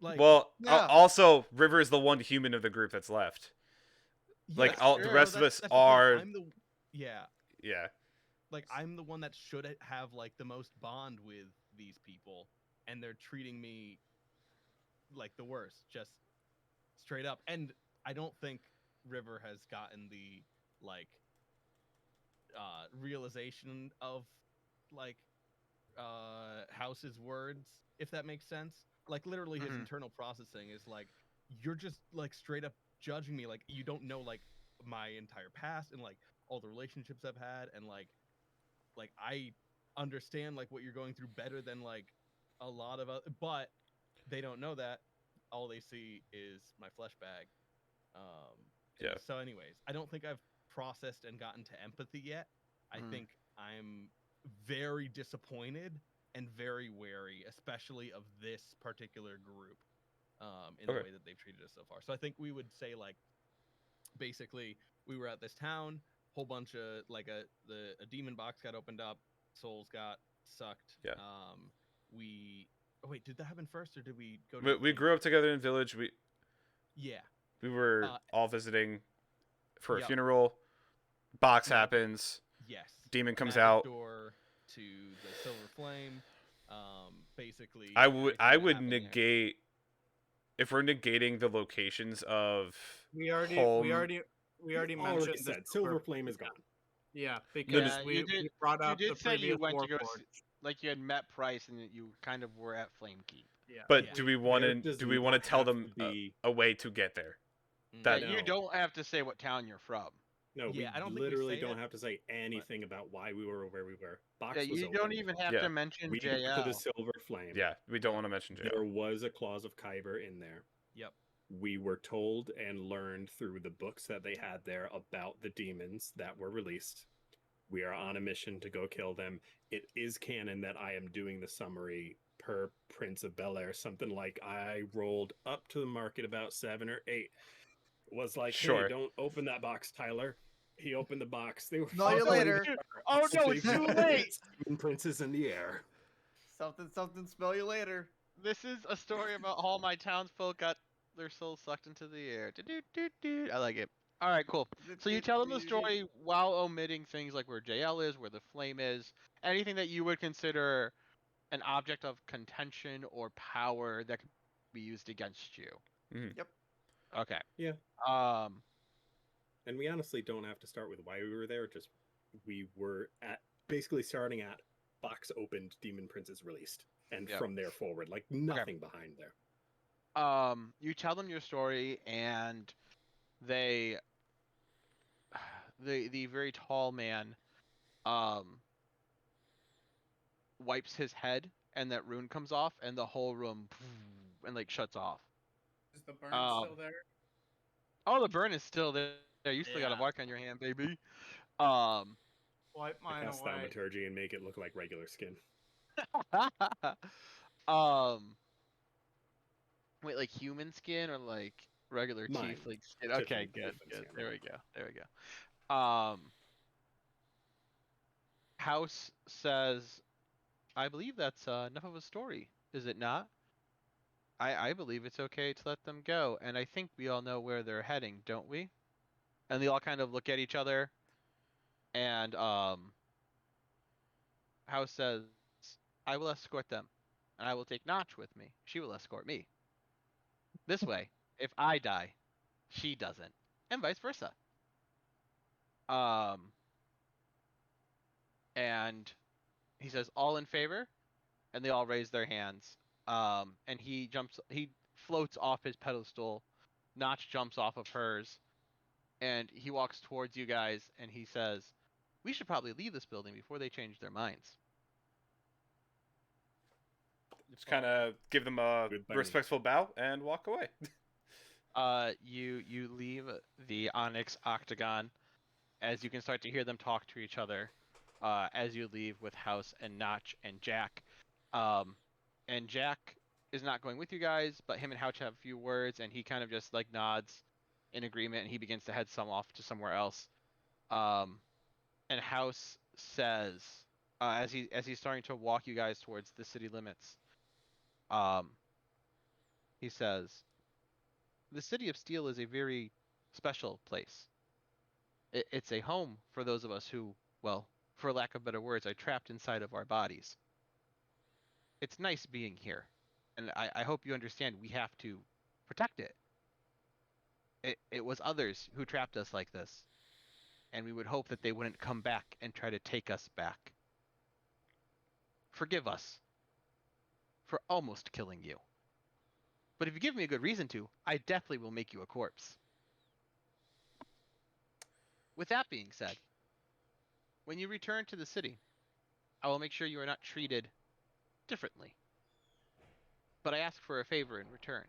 like Well, Yeah. also River is the one human of the group that's left. like, yes, all- the no, rest of that's- us that's the point. are- I'm the yeah. Yeah. Like I'm the one that should have like the most bond with these people, and they're treating me like the worst, just straight up. And I don't think River has gotten the like realization of like House's words, if that makes sense. Like literally his Mhm. internal processing is like you're just like straight up judging me, like you don't know like my entire past and like all the relationships I've had, and like I understand like what you're going through better than like a lot of other, but they don't know that. All they see is my flesh bag. Yeah. So anyways, I don't think I've processed and gotten to empathy yet. I Mhm. think I'm very disappointed and very wary, especially of this particular group, in the Okay. way that they've treated us so far. So I think we would say like basically we were at this town, whole bunch of like a demon box got opened up, souls got sucked. Yeah. Wait, did that happen first or did we go to We grew up together in village. Yeah. We were all visiting for a yep. funeral. Box Magic- happens. Yes. Demon comes Magic out. door to the Silver Flame. Basically I everything that would happened there. negate if we're negating the locations of We already home. mentioned Already the said, Silver Flame is gone. Yeah, because Yeah, we, you did- we brought you up did the say you previous went to go Warforged. Like you had met Price and that you kind of were at Flamekeep. Yeah. But Yeah. do we want There to does do we want to not tell have them to be- a way to get there? Mm. That- Yeah, No. you don't have to say what town you're from. No, Yeah, I we don't think we literally say don't it, have to say anything about why we were where we were. Box Yeah, was you don't open. even have Yeah. to mention We went to the JL. Silver Flame. Yeah, we don't want to mention jail. There was a Claws of Kyber in there. Yep. We were told and learned through the books that they had there about the demons that were released. We are on a mission to go kill them. It is canon that I am doing the summary per Prince of Bel Air. Something like I rolled up to the market about 7 or 8. Was like, Sure. hey, don't open that box, Tyler. He opened the box. They were Smell you flying later. Oh no, big it's too late! demon princes in the air. Something. Smell you later. This is a story about all my townsfolk got their souls sucked into the air. Do-do-do-do. I like it. All right, cool. So you tell them the community. story while omitting things like where JL is, where the flame is, anything that you would consider an object of contention or power that could be used against you. Mhm. Yep. Okay. Yeah. Um. And we honestly don't have to start with why we were there. Just we were at basically starting at box opened, Demon Prince released, and Yep. from there forward, like nothing behind there. You tell them your story, and they, the very tall man, wipes his head, and that rune comes off, and the whole room, and like shuts off. Is the burn Um, still there? Oh, the burn is still there. You still got a Yeah. mark on your hand, baby. Um. Wipe I mine cast away. thaumaturgy and make it look like regular skin. um. Wait, like human skin or like regular Mine. tiefling skin? Okay, Tiefling- good, tiefling good. skin. There we go. There we go. House says, I believe that's enough of a story, is it not? I believe it's okay to let them go, and I think we all know where they're heading, don't we? And they all kind of look at each other, and House says, I will escort them, and I will take Notch with me. She will escort me. This way, if I die, she doesn't, and vice versa. Um, and he says, all in favor? And they all raise their hands. And he floats off his pedestal. Notch jumps off of hers, and he walks towards you guys, and he says, we should probably leave this building before they change their minds. Just kind of give them a Goodbye. respectful bow and walk away. You leave the Onyx Octagon as you can start to hear them talk to each other as you leave with House and Notch and Jack. And Jack is not going with you guys, but him and Houch have a few words, and he kind of just like nods in agreement, and he begins to head off to somewhere else. And House says, as he's starting to walk you guys towards the city limits, he says, the City of Steel is a very special place. It's a home for those of us who, well, for lack of better words, are trapped inside of our bodies. It's nice being here, and I hope you understand we have to protect it. It was others who trapped us like this, and we would hope that they wouldn't come back and try to take us back. Forgive us for almost killing you. But if you give me a good reason to, I definitely will make you a corpse. With that being said, when you return to the city, I will make sure you are not treated differently. But I ask for a favor in return.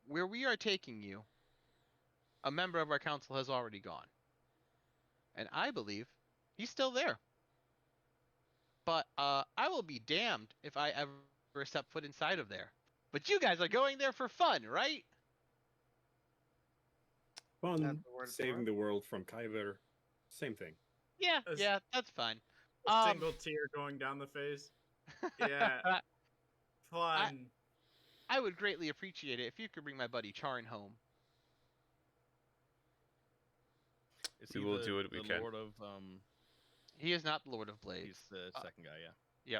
Where we are taking you, a member of our council has already gone. And I believe he's still there. But I will be damned if I ever step foot inside of there. But you guys are going there for fun, right? That's Fun, the word for saving it. the world from Kyber, same thing. Yeah, As- yeah, that's fine. A single tear going down the face. Yeah. Fun. I would greatly appreciate it if you could bring my buddy Charn home. Is We he will the, do what we the can. Lord of He is not the Lord of Blades. he's the second guy, yeah.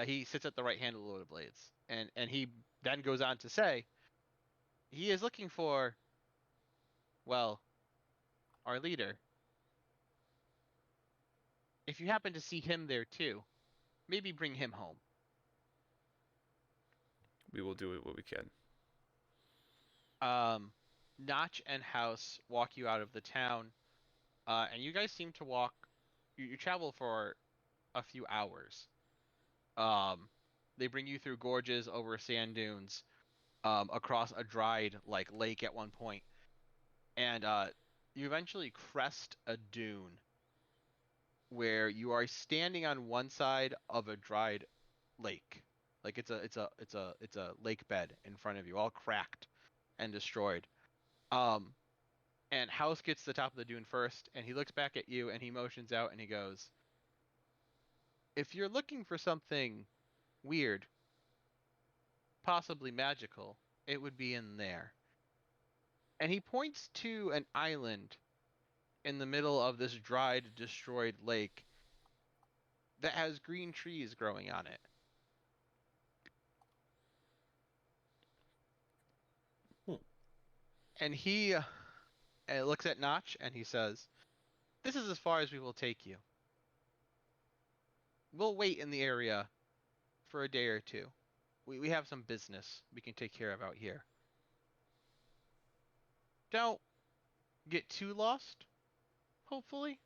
He sits at the right hand of the Lord of Blades, and he then goes on to say, he is looking for, well, our leader. If you happen to see him there too, maybe bring him home. We will do what we can. Notch and House walk you out of the town, and you guys seem to walk. You travel for a few hours. They bring you through gorges, over sand dunes, across a dried like lake at one point, and you eventually crest a dune where you are standing on one side of a dried lake. Like it's a lake bed in front of you, all cracked and destroyed. And House gets to the top of the dune first, and he looks back at you and he motions out and he goes, if you're looking for something weird, possibly magical, it would be in there. And he points to an island in the middle of this dried, destroyed lake that has green trees growing on it. And he looks at Notch and he says, "This is as far as we will take you. We'll wait in the area for a day or two. We have some business we can take care of out here. Don't get too lost, hopefully."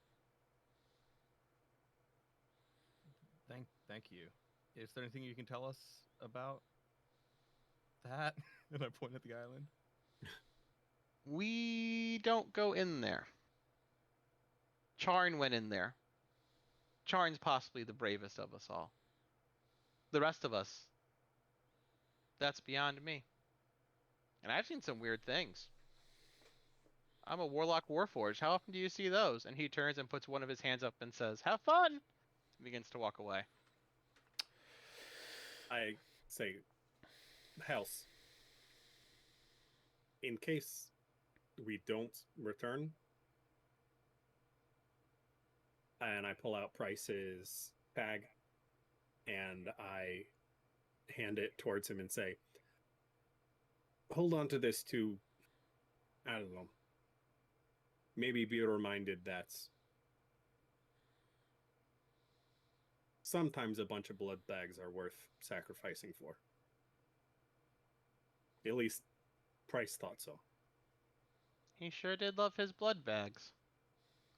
Thank you. Is there anything you can tell us about that? And I point at the island. We don't go in there. Charn went in there. Charn's possibly the bravest of us all. The rest of us, that's beyond me. And I've seen some weird things. I'm a Warlock Warforged. How often do you see those? And he turns and puts one of his hands up and says, "Have fun!" And begins to walk away. I say, House, in case we don't return, and I pull out Price's tag and I hand it towards him and say, hold on to this to, I don't know, maybe be reminded that sometimes a bunch of blood bags are worth sacrificing for. At least Price thought so. He sure did love his blood bags.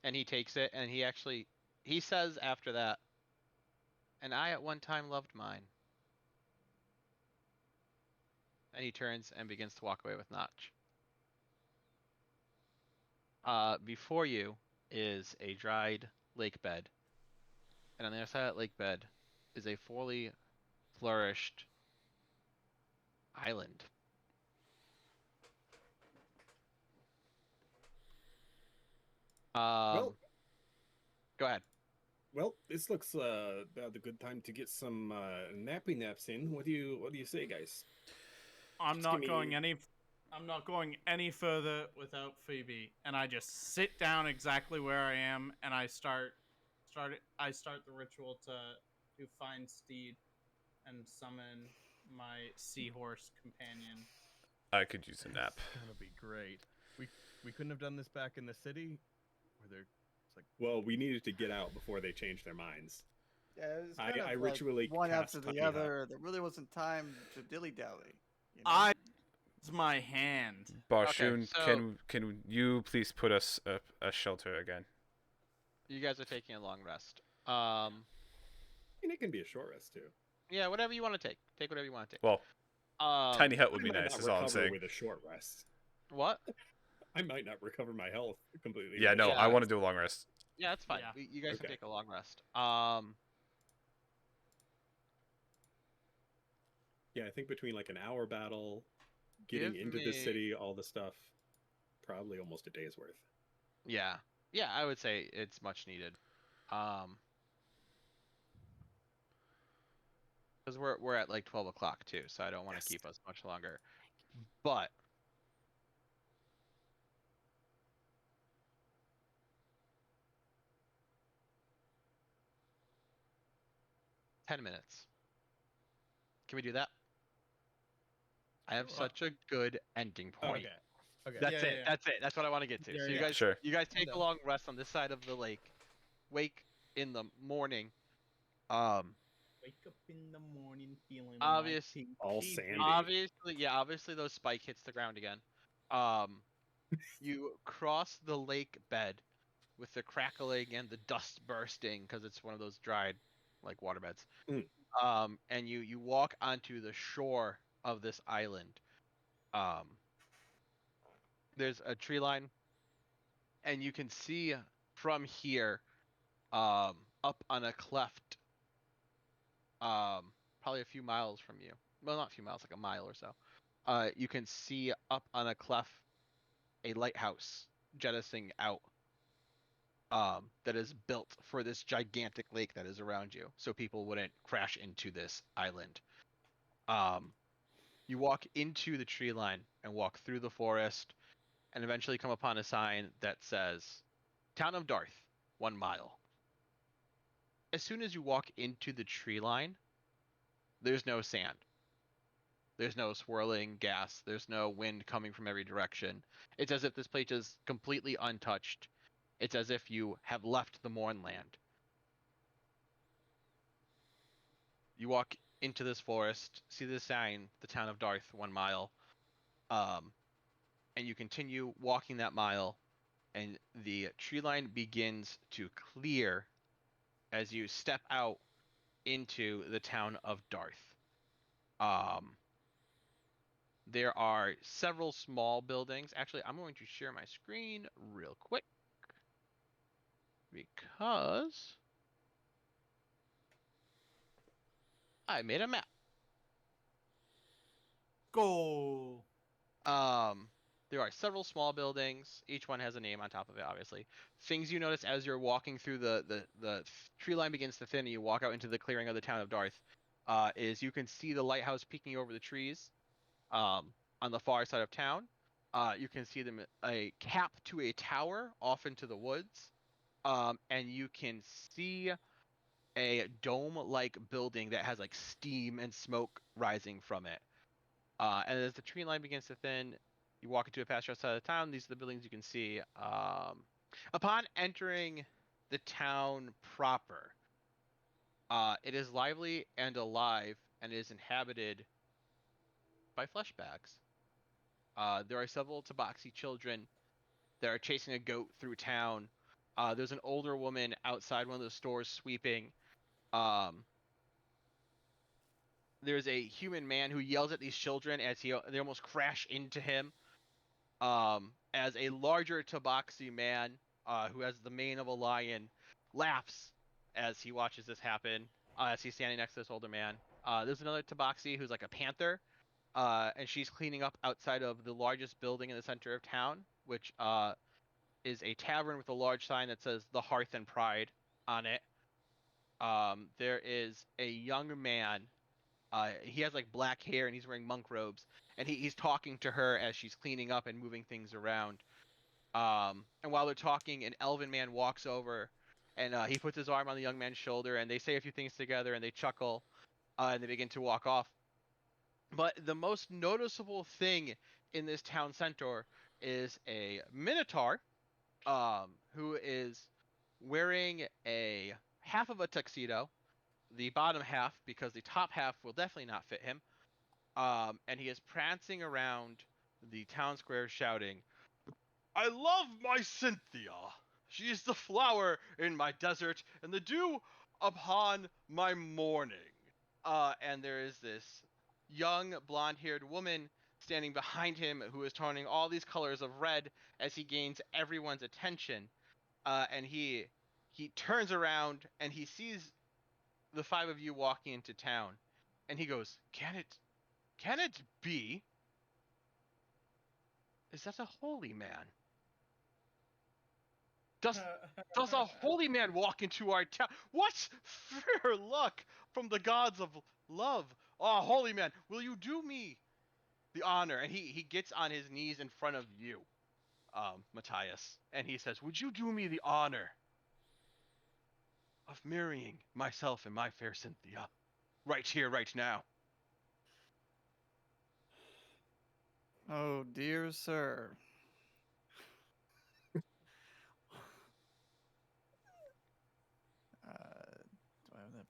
And he takes it and he says after that, "And I at one time loved mine." And he turns and begins to walk away with Notch. Before you is a dried lake bed. And on the other side of that lake bed is a fully flourished island. Well, Go ahead. well, this looks about a good time to get some nappy naps in. What do you say, guys? I'm Just not give going me- any further without Phoebe, and I just sit down exactly where I am, and I start the ritual to find Steed and summon my seahorse companion. I could use a nap. It's gonna be great. We couldn't have done this back in the city, where they're Well, we needed to get out before they changed their minds. Yeah, it was I kind of like ritually one cast after Tiny the Hut. other. There really wasn't time to dilly dally. I use my hand. Bashun, so- can you please put us a shelter again? You guys are taking a long rest. And it can be a short rest too. Yeah, whatever you want to take. Take whatever you want to take. Well, Tiny Hut I would be might nice. not Is all I'm recover saying. with a short rest. What? I might not recover my health completely. Yeah, with a no, short I Yeah. want to do a long rest. Yeah, that's fine. Yeah. You guys can Okay. take a long rest. Yeah, I think between like an hour battle, getting Give into the me- city, all the stuff, probably almost a day's worth. Yeah, I would say it's much needed. Because we're at like 12 o'clock too, so I don't want to Yes. keep us much longer. But $10. Can we do that? I have Sure. such a good ending point. okay. Okay. That's Yeah, it. yeah. That's it. That's what I want to get to. Yeah, so yeah. you guys take a done. long rest on this side of the lake. Wake in the morning. Wake up in the morning feeling Obvious- like pink All pea- sandy. Obviously those spike hits the ground again. You cross the lake bed with the crackling and the dust bursting because it's one of those dried like waterbeds. And you walk onto the shore of this island. There's a tree line, and you can see from here, up on a cleft, probably a few miles from you. Well, not a few miles, like a mile or so. You can see up on a cleft a lighthouse jettisoning out. That is built for this gigantic lake that is around you, so people wouldn't crash into this island. You walk into the tree line and walk through the forest, and eventually come upon a sign that says Town of Darth, 1 mile. As soon as you walk into the tree line, there's no sand. There's no swirling gas. There's no wind coming from every direction. It's as if this place is completely untouched. It's as if you have left the Mournland. You walk into this forest, see the sign, the Town of Darth, 1 mile, and you continue walking that mile, and the tree line begins to clear as you step out into the Town of Darth. There are several small buildings. Actually, I'm going to share my screen real quick because I made a map. Goal. There are several small buildings. Each one has a name on top of it, obviously. Things you notice as you're walking through the tree line begins to thin and you walk out into the clearing of the Town of Darth, is you can see the lighthouse peeking over the trees on the far side of town. You can see them a cap to a tower off into the woods. And you can see a dome-like building that has like steam and smoke rising from it. And as the tree line begins to thin, you walk into a pasture outside of town. These are the buildings you can see. Upon entering the town proper, it is lively and alive, and it is inhabited by flesh bags. There are several Tabaxi children that are chasing a goat through town. There's an older woman outside one of the stores sweeping. There's a human man who yells at these children as they almost crash into him. As a larger Tabaxi man who has the mane of a lion laughs as he watches this happen, as he's standing next to this older man. There's another Tabaxi who's like a panther, and she's cleaning up outside of the largest building in the center of town, which is a tavern with a large sign that says The Hearth and Pride on it. There is a young man. He has like black hair and he's wearing monk robes, and he's talking to her as she's cleaning up and moving things around. And while they're talking, an elven man walks over, and he puts his arm on the young man's shoulder, and they say a few things together, and they chuckle, and they begin to walk off. But the most noticeable thing in this town center is a minotaur, who is wearing a half of a tuxedo, the bottom half, because the top half will definitely not fit him. And he is prancing around the town square shouting, "I love my Cynthia. She is the flower in my desert and the dew upon my morning." And there is this young blonde-haired woman standing behind him who is turning all these colors of red as he gains everyone's attention. And he turns around and he sees the 5 of you walking into town, and he goes, Can it be? Is that a holy man? Does a holy man walk into our town? What fair luck from the gods of love? Oh, holy man, will you do me the honor? And he gets on his knees in front of you, Matthias, and he says, would you do me the honor of marrying myself and my fair Cynthia right here, right now? Oh, dear sir. Do I have that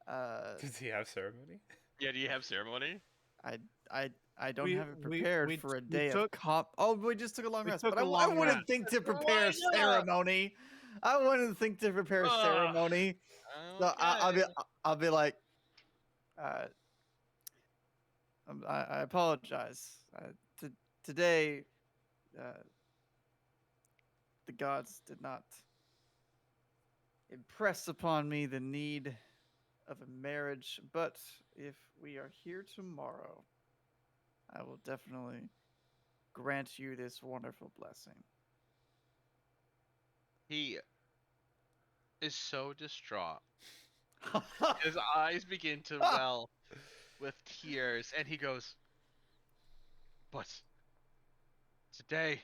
prepared? Does he have ceremony? Yeah, do you have ceremony? I don't We- have it we- prepared we for a t- we day of took- comp. Oh, we just took a long we rest, took but a I long wouldn't rest. think to prepare Why not? ceremony. I wouldn't think to prepare ceremony. So I'll be like, I apologize. Today, the gods did not impress upon me the need of a marriage, but if we are here tomorrow, I will definitely grant you this wonderful blessing. He is so distraught. His eyes begin to well with tears, and he goes, but Today,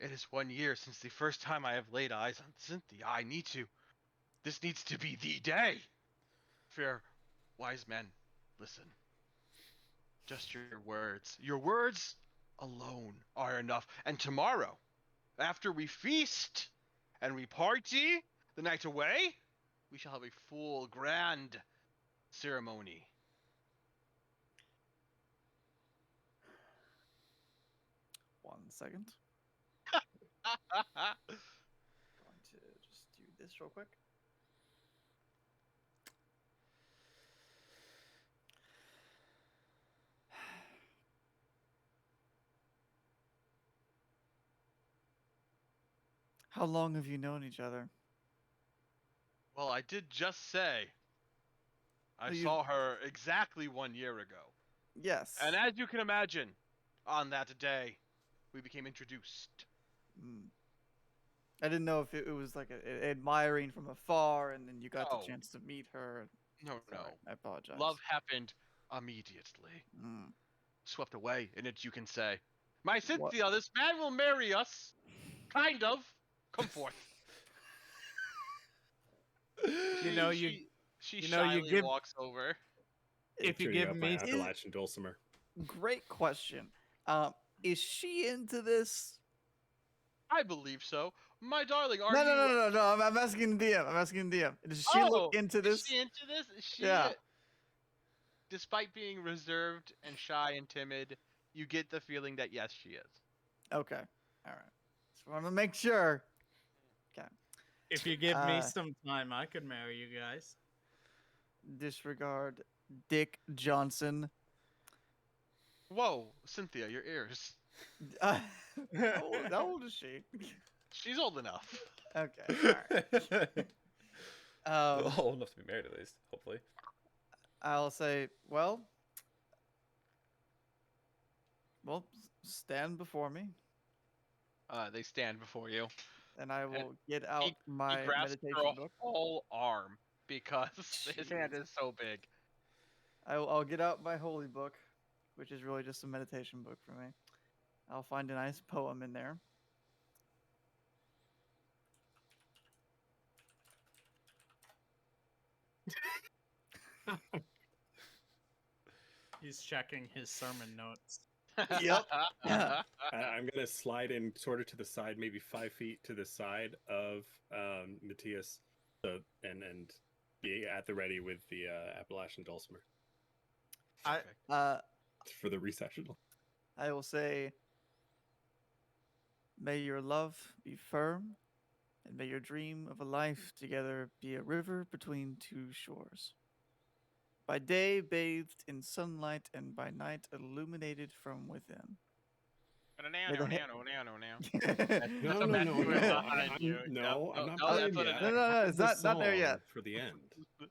it is 1 year since the first time I have laid eyes on Cynthia. This needs to be the day. Fair, wise men, listen. Just your words. Your words alone are enough. And tomorrow, after we feast and we party the night away, we shall have a full grand ceremony. One second. Going to just do this real quick. How long have you known each other? Well, I did just say I You- saw her exactly 1 year ago. Yes. And as you can imagine, on that day, we became introduced. Mm. I didn't know if it was like admiring from afar, and then you got No. the chance to meet her. No, Sorry, no. I apologize. Love happened immediately. Mm. Swept away in it, you can say. My Cynthia, this man will marry us. Kind of. Come forth. You know, you She you know, you shyly give- walks over. if you Turning give up me my Appalachian dulcimer. Great question. Is she into this? I believe so. My darling, are No, you... no, no, no, no. I'm asking DM. I'm asking DM. Does she look into this? Is she into this? Is she... Yeah. Despite being reserved and shy and timid, you get the feeling that yes, she is. Okay. All right. Just want to make sure. if you give me Uh, some time, I could marry you guys. Disregard Dick Johnson. Whoa, Cynthia, your ears. How old is she? She's old enough. Okay. All right. Old enough to be married at least, hopefully. I'll say, well, stand before me, They stand before you. and I will get out He my grasps meditation her book. whole arm because his hand Jeez. is so big. I'll get out my holy book, which is really just a meditation book for me. I'll find a nice poem in there. He's checking his sermon notes. Yep. I'm gonna slide in sort of to the side, maybe 5 feet to the side of Matthias, and be at the ready with the Appalachian dulcimer Uh, for the recessional. I will say, may your love be firm, and may your dream of a life together be a river between two shores. By day bathed in sunlight, and by night illuminated from within. No, the he- No, a no, bad no, word no. behind I'm, you. no, Yep. I'm not No, playing that's what it yet. is. No, it's The not there yet. song for the end.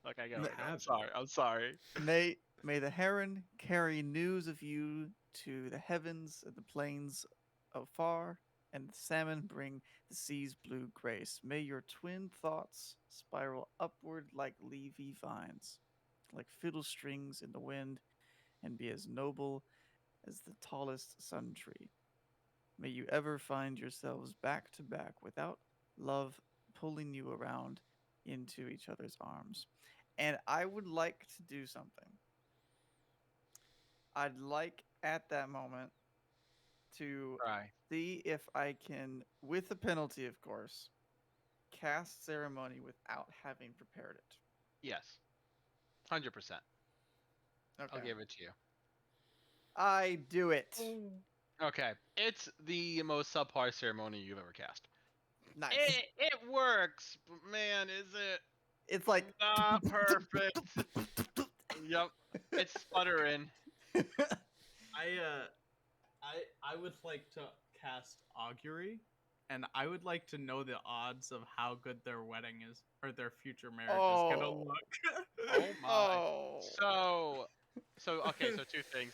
Okay, go. No, I'm sorry. I'm sorry. May the heron carry news of you to the heavens and the plains afar, and the salmon bring the sea's blue grace. May your twin thoughts spiral upward like leafy vines, like fiddle strings in the wind, and be as noble as the tallest sun tree. May you ever find yourselves back to back without love pulling you around into each other's arms. And I would like to do something. I'd like at that moment to Try. see if I can, with a penalty, of course, cast ceremony without having prepared it. Yes. 100%. Okay. I'll give it to you. I do it. Okay. It's the most subpar ceremony you've ever cast. Nice. It works, but man, is it It's like not perfect? Yep. It's sputtering. I would like to cast augury, and I would like to know the odds of how good their wedding is or their future marriage is gonna Oh. look. Oh my. Oh. So okay, so two things.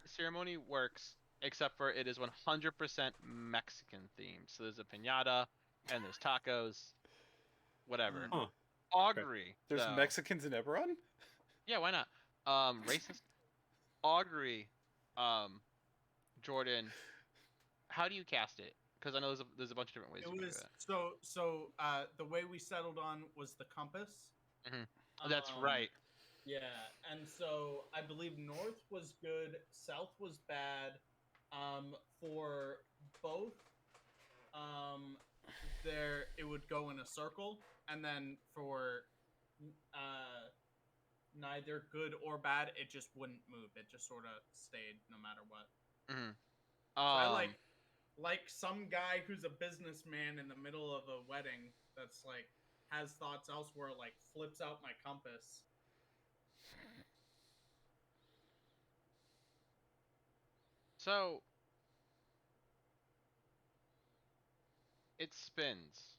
Ceremony works, except for it is 100% Mexican themed. So there's a piñata and there's tacos, whatever. Huh. Augury. There's though- Mexicans in Eberron? Yeah, why not? Racist. Augury, Jordan, how do you cast it? Because I know there's a bunch of different ways It you can do was that. the way we settled on was the compass. Oh, that's Um, right. Yeah, and so I believe north was good, south was bad. For both, there it would go in a circle, and then for neither good or bad, it just wouldn't move. It just sort of stayed no matter what. Mm-hmm. So I like some guy who's a businessman in the middle of a wedding that's like has thoughts elsewhere, like flips out my compass. So it spins,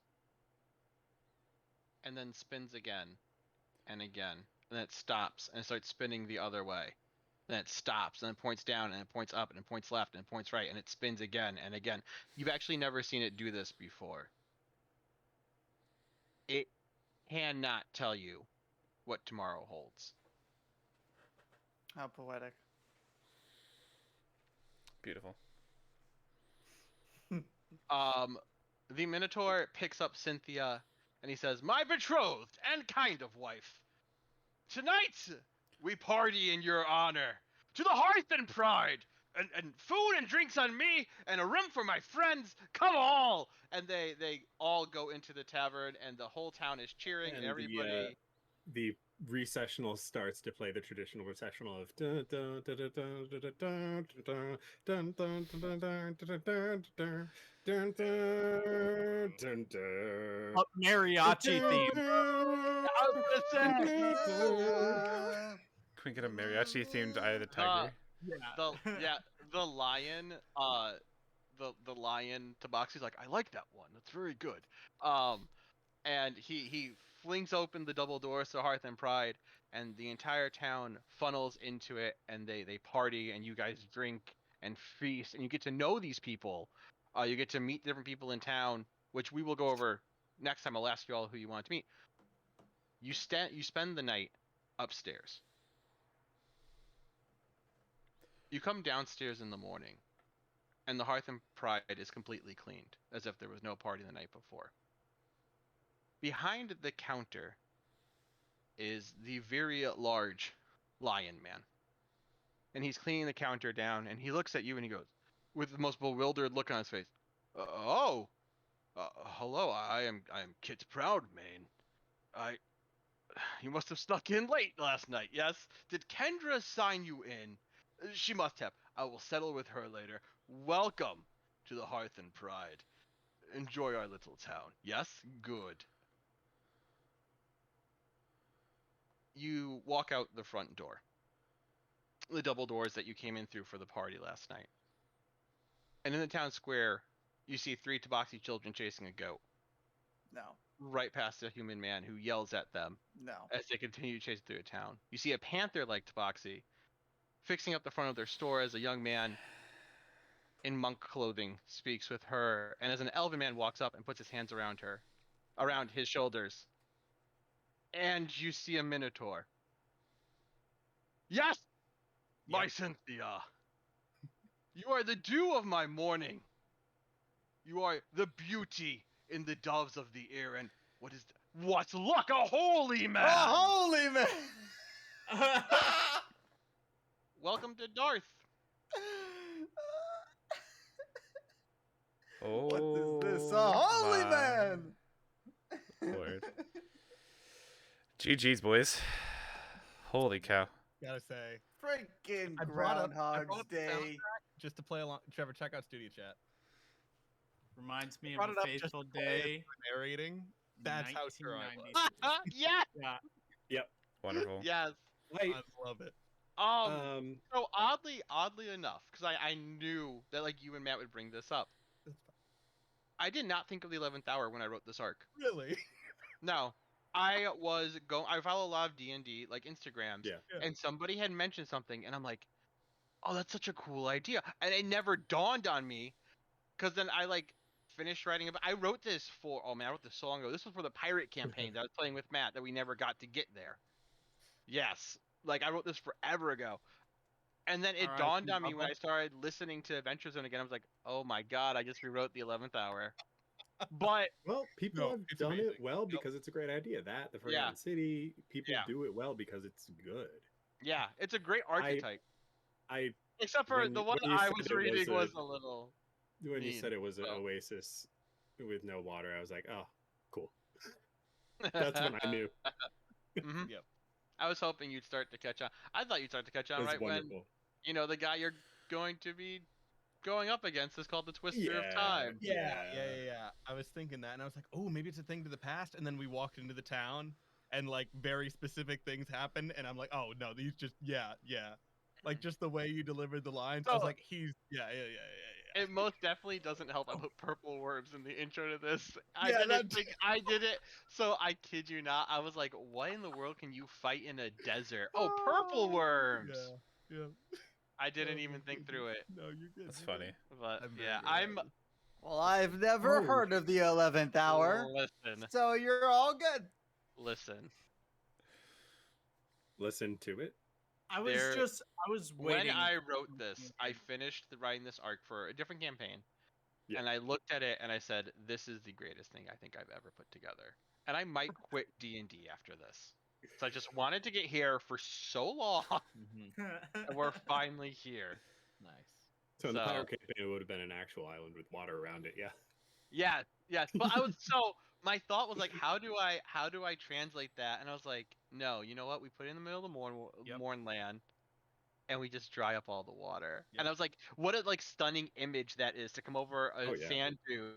and then spins again, and again, and then it stops and it starts spinning the other way. Then it stops and it points down and it points up and it points left and it points right and it spins again and again. You've actually never seen it do this before. It cannot tell you what tomorrow holds. How poetic. Beautiful. The Minotaur picks up Cynthia and he says, "My betrothed and kind of wife, tonight we party in your honor. To the hearth and pride, and food and drinks on me, and a room for my friends. Come all!" And they all go into the tavern, and the whole town is cheering, and And everybody. the recessional starts to play the traditional recessional of dun, dun, dun, dun, dun, dun, dun, dun, dun, dun, dun, dun, dun, dun, dun, dun, dun, dun. Mariachi theme. I was gonna say, Can we get a mariachi themed Eye of the Tiger? the lion, the lion Tabaxi's like, "I like that one. That's very good." And he flings open the double doors to Hearth and Pride, and the entire town funnels into it, and they party, and you guys drink and feast, and you get to know these people. You get to meet different people in town, which we will go over next time. I'll ask you all who you want to meet. You spend the night upstairs. You come downstairs in the morning, and the Hearth and Pride is completely cleaned, as if there was no party the night before. Behind the counter is the very large lion man. And he's cleaning the counter down, and he looks at you and he goes, with the most bewildered look on his face, hello, I am Kit Proudmane. You must have snuck in late last night, yes? Did Kendra sign you in? She must have. I will settle with her later. Welcome to the Hearth and Pride. Enjoy our little town. Yes? Good. You walk out the front door. The double doors that you came in through for the party last night. And in the town square, you see 3 Tabaxi children chasing a goat. No. Right past a human man who yells at them No. as they continue to chase through a town. You see a panther like Tabaxi fixing up the front of their store as a young man in monk clothing speaks with her, and as an elven man walks up and puts his hands around his shoulders. And you see a Minotaur. Yes! My Cynthia! You are the dew of my morning. You are the beauty in the doves of the air, and what's luck? A holy man! A holy man! Welcome to Darth. Oh, What is this? A holy my man! Lord. GG's, boys. Holy cow. Gotta say, Freaking I brought up Groundhog's the Day. soundtrack just to play along. Trevor, check out Studio Chat. Reminds me of Brought a it up just fateful to play it day. narrating. That's how sure I was. 1993. Yeah. Yeah. Wonderful. Yes. I love it. So oddly enough, because I knew that like you and Matt would bring this up. I did not think of the 11th hour when I wrote this arc. Really? No. I follow a lot of D&D like Instagrams, Yeah. and somebody had mentioned something, and I'm like, oh, that's such a cool idea, and it never dawned on me, because then I like finished writing I wrote this I wrote this so long ago. This was for the pirate campaign that I was playing with Matt that we never got to get there. Yes, like I wrote this forever ago. And then it R.I.P. dawned on me when Bubba. I started listening to Adventure Zone again. I was like, oh my god, I just rewrote the 11th hour. But Well, people No, have it's done amazing. it well Yep. because it's a great idea. That the Yeah. Forgotten City, people Yeah. do it well because it's good. yeah, it's a great archetype. I Except for when the you- one when you I said was it was reading a- was a little. when you mean, said it was an so. oasis with no water, I was like, oh, cool. That's when I knew. Mhm. Yep. I was hoping you'd start to catch on. I thought you'd start to catch on It's right when wonderful. the guy you're going to be going up against is called the Twister of Yeah. Time. Yeah. I was thinking that, and I was like, oh, maybe it's a thing to the past. And then we walked into the town, and like very specific things happened, and I'm like, oh no, these just yeah. Like just the way you delivered the lines, I was So- like, he's yeah. It most definitely doesn't help. I put purple worms in the intro to this. I Yeah, didn't that- think I did it. So I kid you not. I was like, what in the world can you fight in a desert? Oh, purple worms. Yeah. I didn't Oh, even my think through it. No, you're good. That's you're funny. good. But I'm very yeah, good at it. Well, I've never Oh. heard of the 11th hour, Listen, so you're all good. listen. Listen to it. I There- was When waiting. I wrote this, I finished writing this arc for a different campaign, Yeah. and I looked at it and I said, "This is the greatest thing I think I've ever put together." And I might quit D&D after this. So I just wanted to get here for so long, and we're finally here. Nice. So in the So- power campaign, it would have been an actual island with water around it. Yeah. Yeah, yes. But I was my thought was like, how do I translate that? And I was like, no, you know what? We put it in the middle of the Yep. Mornland, and we just dry up all the water. Yep. And I was like, what a like stunning image that is to come over a Oh, yeah. sand dune,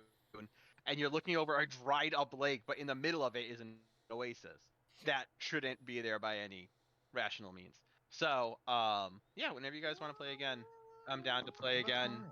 and you're looking over a dried up lake, but in the middle of it is an oasis that shouldn't be there by any rational means. So, yeah, whenever you guys want to play again, I'm down to play again.